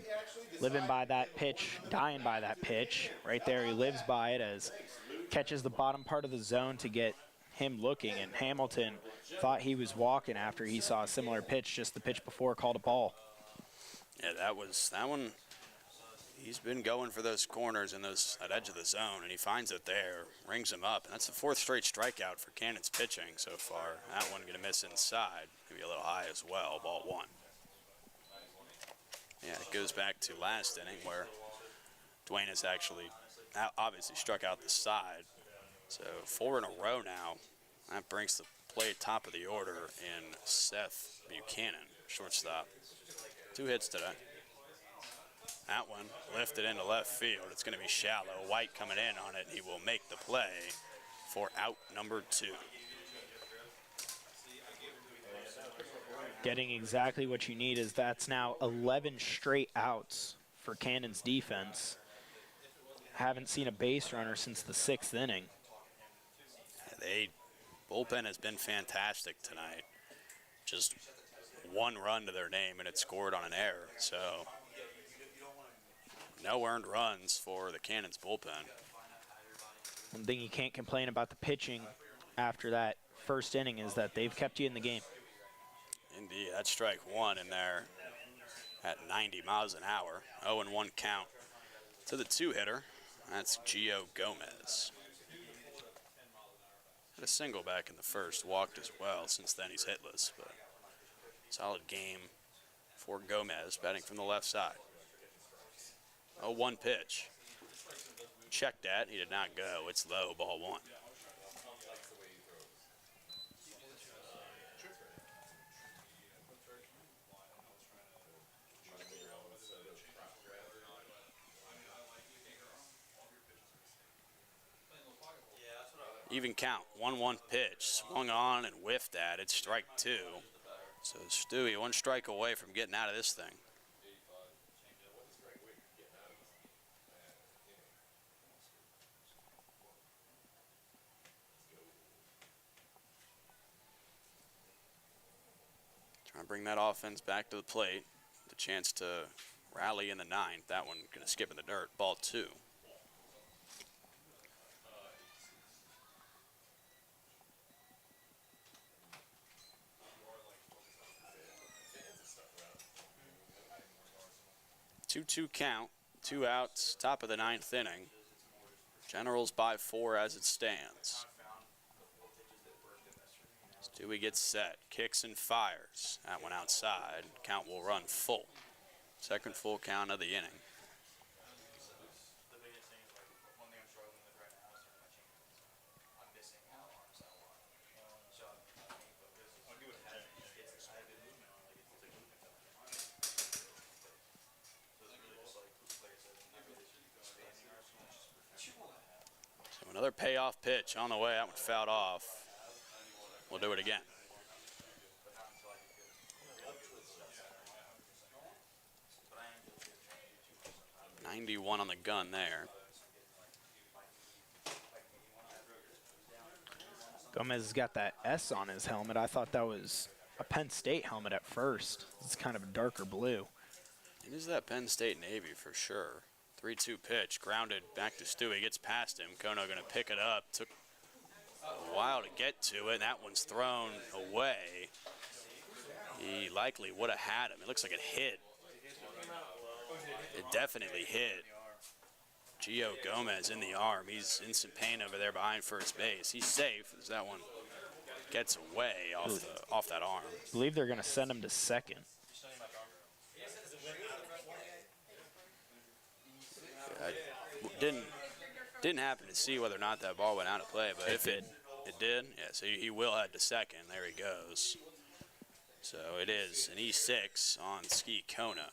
living by that pitch, dying by that pitch. Right there, he lives by it as catches the bottom part of the zone to get him looking. And Hamilton thought he was walking after he saw a similar pitch just the pitch before, called a ball. Yeah, that one. He's been going for those corners and that edge of the zone, and he finds it there, rings him up. And that's the 4th straight strikeout for Cannon's pitching so far. That one going to miss inside, maybe a little high as well, ball 1. Yeah, it goes back to last inning where Dwayne has actually obviously struck out the side. So 4 in a row now. That brings the play top of the order in Seth Buchanan, shortstop. 2 hits today. That one lifted into left field. It's going to be shallow. White coming in on it. He will make the play for out number 2. Getting exactly what you need is that's now 11 straight outs for Cannon's defense. Haven't seen a base runner since the 6th inning. Bullpen has been fantastic tonight. Just 1 run to their name, and it scored on an error. So no earned runs for the Cannons bullpen. One thing you can't complain about the pitching after that first inning is that they've kept you in the game. Indeed, that's strike 1 in there at 90 miles an hour. 0-1 count to the 2-hitter. That's Gio Gomez. Had a single back in the first, walked as well. Since then he's hitless, but solid game for Gomez, batting from the left side. 0-1 pitch. Checked at, he did not go. It's low, ball 1. Even count, 1-1 pitch, swung on and whiffed at. It's strike 2. So Stewie 1 strike away from getting out of this thing. Trying to bring that offense back to the plate. The chance to rally in the 9th. That one going to skip in the dirt. Ball 2. 2-2 count, 2 outs, top of the 9th inning. Generals by 4 as it stands. Stewie gets set, kicks and fires. That one outside. Count will run full. Second full count of the inning. So another payoff pitch on the way. That one fouled off. We'll do it again. .91 on the gun there. Gomez has got that S on his helmet. I thought that was a Penn State helmet at first. It's kind of a darker blue. It is that Penn State Navy for sure. 3-2 pitch, grounded back to Stewie, gets past him. Kono gonna pick it up. Took a while to get to it, and that one's thrown away. He likely would have had him. It looks like it hit. It definitely hit Gio Gomez in the arm. He's in some pain over there behind first base. He's safe as that one gets away off that arm. I believe they're going to send him to second. I didn't happen to see whether or not that ball went out of play, but if it did, yeah, so he will head to second. There he goes. So it is an E6 on Ski Kono.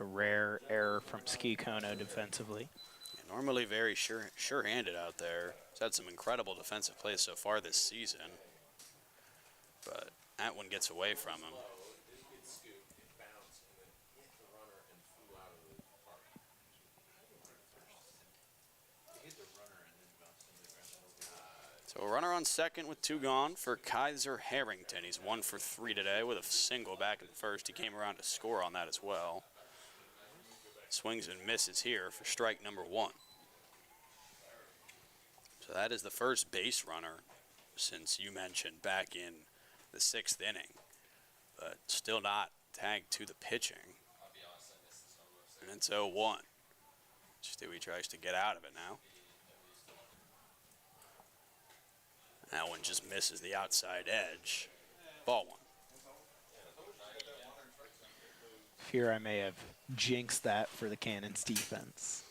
A rare error from Ski Kono defensively. Yeah, normally very sure-handed out there. He's had some incredible defensive plays so far this season, but that one gets away from him. So a runner on second with 2 gone for Kaiser Harrington. He's 1 for 3 today with a single back at first. He came around to score on that as well. Swings and misses here for strike number 1. So that is the first base runner since you mentioned back in the 6th inning, but still not tagged to the pitching. And it's 0-1. Stewie tries to get out of it now. That one just misses the outside edge. Ball 1. Fear I may have jinxed that for the Cannons defense.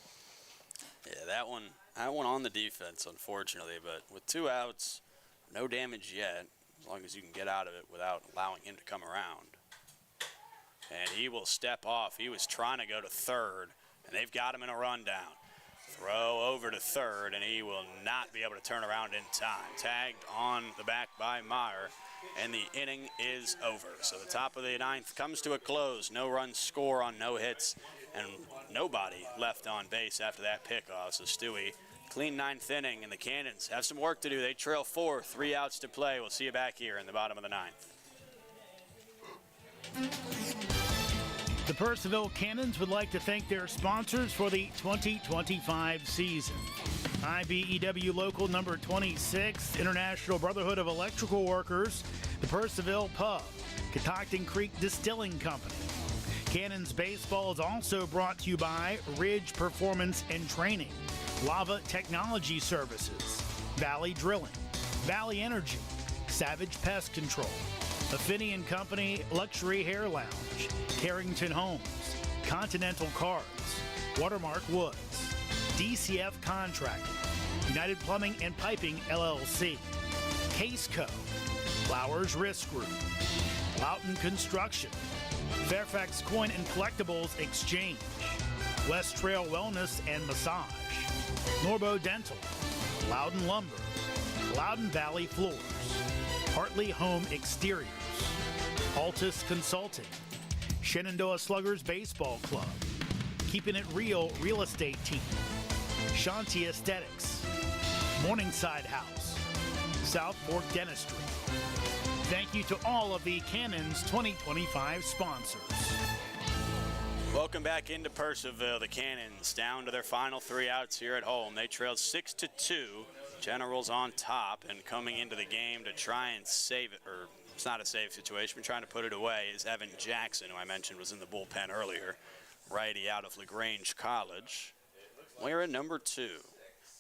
Yeah, that one on the defense, unfortunately, but with 2 outs, no damage yet, as long as you can get out of it without allowing him to come around. And he will step off. He was trying to go to third, and they've got him in a rundown. Throw over to third, and he will not be able to turn around in time. Tagged on the back by Meyer, and the inning is over. So the top of the 9th comes to a close. No run score on no hits, and nobody left on base after that pickoff. So Stewie, clean 9th inning, and the Cannons have some work to do. They trail 4, 3 outs to play. We'll see you back here in the bottom of the 9th. The Purcellville Cannons would like to thank their sponsors for the 2025 season. IBEW Local Number 26, International Brotherhood of Electrical Workers, the Purcellville Pub, Catoctin Creek Distilling Company. Cannons Baseball is also brought to you by Ridge Performance and Training, Lava Technology Services, Valley Drilling, Valley Energy, Savage Pest Control, Affinity & Company Luxury Hair Lounge, Carrington Homes, Continental Cards, Watermark Woods, DCF Contracting, United Plumbing and Piping LLC, Case Co, Flowers Risk Group, Loughton Construction, Fairfax Coin and Collectibles Exchange, West Trail Wellness and Massage, Norbo Dental, Loudon Lumber, Loudon Valley Floors, Hartley Home Exteriors, Altus Consulting, Shenandoah Sluggers Baseball Club, Keeping It Real Real Estate Team, Shanti Aesthetics, Morningside House, South Fork Dentistry. Thank you to all of the Cannons 2025 sponsors. Welcome back into Purcellville. The Cannons down to their final 3 outs here at home. They trailed 6-2. Generals on top and coming into the game to try and save it or it's not a safe situation. We're trying to put it away is Evan Jackson, who I mentioned was in the bullpen earlier. Righty out of LaGrange College. Wearing number 2.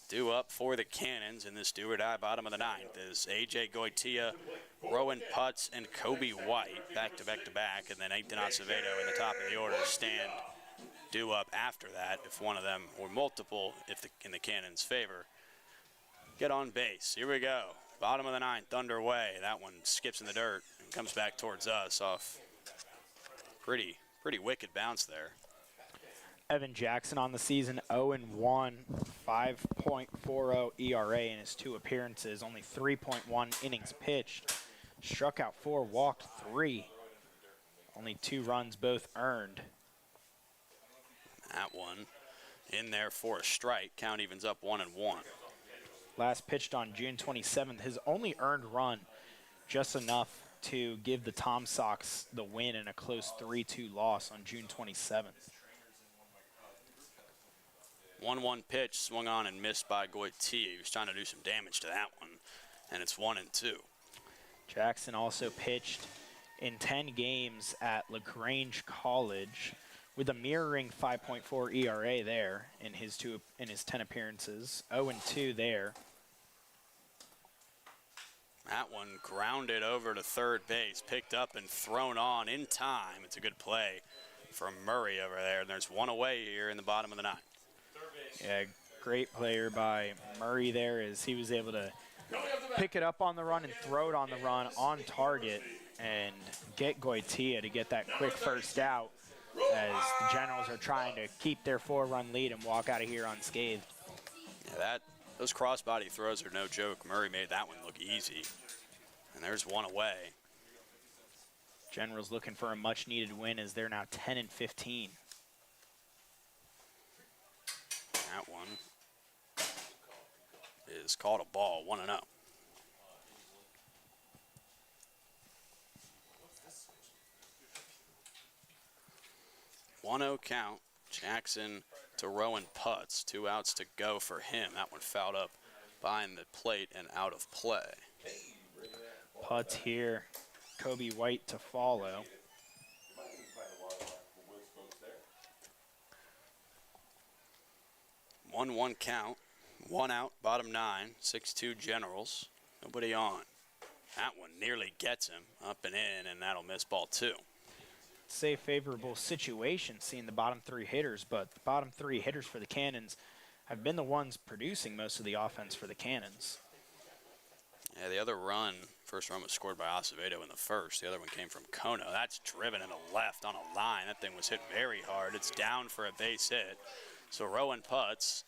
Due up for the Cannons in this do or die bottom of the 9th is A.J. Goitia, Rowan Putz, and Kobe White back to back, and then Ethan Acevedo in the top of the order stand due up after that if one of them or multiple, if in the Cannons' favor, get on base. Here we go. Bottom of the 9th underway. That one skips in the dirt and comes back towards us off pretty wicked bounce there. Evan Jackson on the season, 0-1, 5.40 ERA in his 2 appearances, only 3.1 innings pitched, struck out 4, walked 3, only 2 runs both earned. That one in there for a strike. Count evens up 1-1. Last pitched on June 27th, his only earned run, just enough to give the Tom Sox the win in a close 3-2 loss on June 27th. 1-1 pitch swung on and missed by Goitia. He was trying to do some damage to that one, and it's 1-2. Jackson also pitched in 10 games at LaGrange College with a mirroring 5.4 ERA there in his 10 appearances. 0-2 there. That one grounded over to third base, picked up and thrown on in time. It's a good play from Murray over there, and there's one away here in the bottom of the 9th. Yeah, great player by Murray there as he was able to pick it up on the run and throw it on the run on target and get Goitia to get that quick first out as the Generals are trying to keep their 4-run lead and walk out of here unscathed. Yeah, those crossbody throws are no joke. Murray made that one look easy. And there's one away. Generals looking for a much-needed win as they're now 10-15. That one is called a ball, 1-0. One-0 count. Jackson to Rowan Putz. 2 outs to go for him. That one fouled up behind the plate and out of play. Putz here. Kobe White to follow. 1-1 count. 1 out, bottom 9. 6-2 Generals. Nobody on. That one nearly gets him up and in, and that'll miss ball 2. Say favorable situation seeing the bottom 3 hitters, but the bottom 3 hitters for the Cannons have been the ones producing most of the offense for the Cannons. Yeah, the other run, first run was scored by Acevedo in the first. The other one came from Kono. That's driven in the left on a line. That thing was hit very hard. It's down for a base hit. So Rowan Putz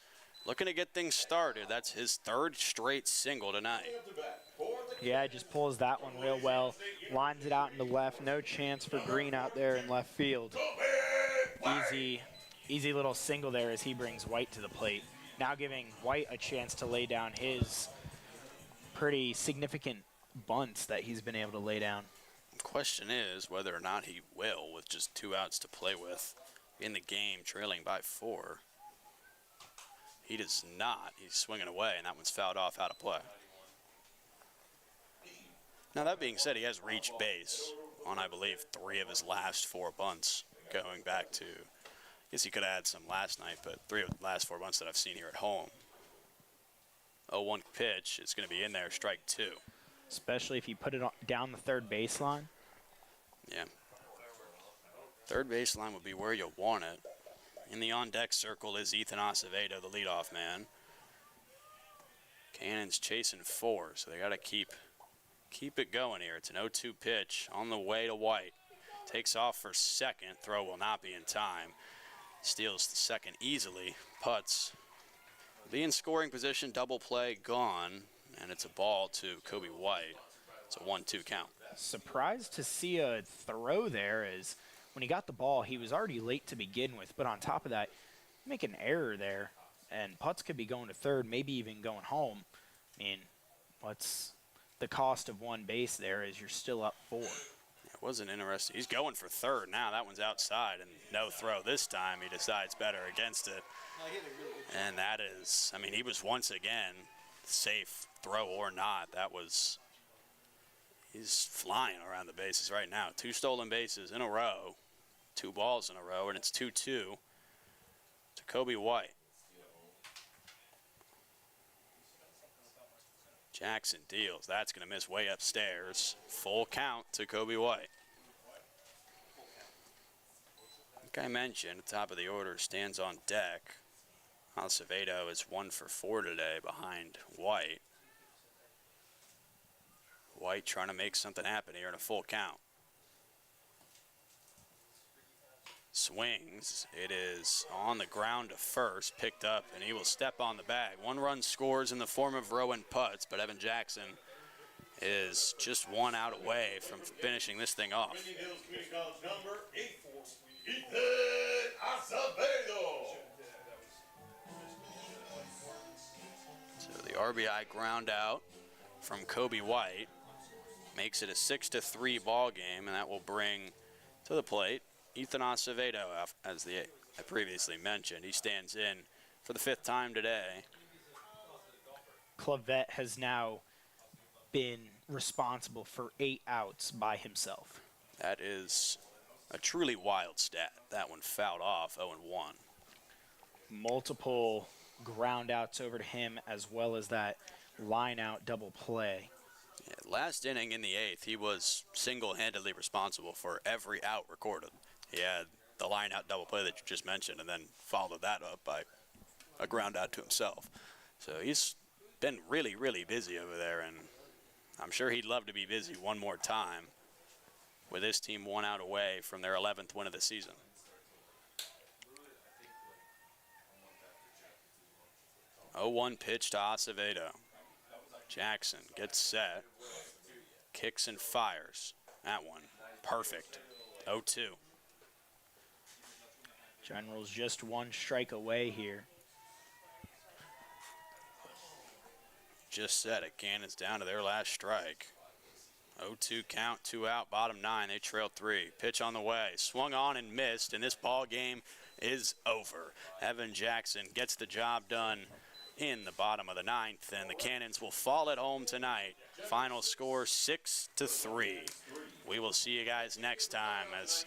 looking to get things started. That's his 3rd straight single tonight. Yeah, just pulls that one real well. Lines it out into left. No chance for Green out there in left field. Easy little single there as he brings White to the plate. Now giving White a chance to lay down his pretty significant bunts that he's been able to lay down. The question is whether or not he will with just 2 outs to play with in the game, trailing by 4. He does not. He's swinging away, and that one's fouled off out of play. Now, that being said, he has reached base on, I believe, 3 of his last 4 bunts, going back to, I guess he could have had some last night, but 3 of the last 4 bunts that I've seen here at home. 0-1 pitch. It's going to be in there, strike 2. Especially if you put it down the third baseline. Yeah. Third baseline would be where you want it. In the on-deck circle is Ethan Acevedo, the leadoff man. Cannons chasing 4, so they got to keep it going here. It's an 0-2 pitch on the way to White. Takes off for second. Throw will not be in time. Steals the second easily. Putz will be in scoring position. Double play gone. And it's a ball to Kobe White. It's a 1-2 count. Surprised to see a throw there as when he got the ball, he was already late to begin with. But on top of that, make an error there. And Putz could be going to third, maybe even going home. I mean, what's the cost of one base there is you're still up 4. It wasn't interesting. He's going for third now. That one's outside and no throw this time. He decides better against it. And that is, I mean, he was once again safe, throw or not. That was, He's flying around the bases right now. 2 stolen bases in a row, 2 balls in a row, and it's 2-2 to Kobe White. Jackson deals. That's going to miss way upstairs. Full count to Kobe White. Like I mentioned, the top of the order stands on deck. Acevedo is 1 for 4 today behind White. White trying to make something happen here in a full count. Swings. It is on the ground to first, picked up, and he will step on the bag. 1 run scores in the form of Rowan Putz, but Evan Jackson is just 1 out away from finishing this thing off. Number 84, Ethan Acevedo. So the RBI ground out from Kobe White makes it a 6-3 ball game, and that will bring to the plate Ethan Acevedo, as I previously mentioned. He stands in for the 5th time today. Clavette has now been responsible for 8 outs by himself. That is a truly wild stat. That one fouled off, 0-1. Multiple ground outs over to him, as well as that line out double play. Yeah, last inning in the 8th, he was single-handedly responsible for every out recorded. He had the line out double play that you just mentioned, and then followed that up by a ground out to himself. So he's been really, really busy over there, and I'm sure he'd love to be busy one more time with this team 1 out away from their 11th win of the season. Oh, 1 pitch to Acevedo. Jackson gets set, kicks and fires. That one, perfect. 0-2. Generals just 1 strike away here. Just said it. Cannon's down to their last strike. 0-2 count, 2 out, bottom 9. They trail 3. Pitch on the way. Swung on and missed, and this ball game is over. Evan Jackson gets the job done in the bottom of the 9th, and the Cannons will fall at home tonight. Final score 6-3. We will see you guys next time as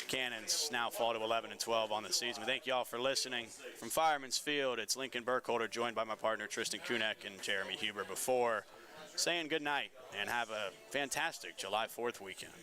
Cannons now fall to 11-12 on the season. Thank you all for listening. From Fireman's Field, it's Lincoln Burkholder, joined by my partner Tristan Kunek and Jeremy Huber, before saying good night and have a fantastic July 4th weekend.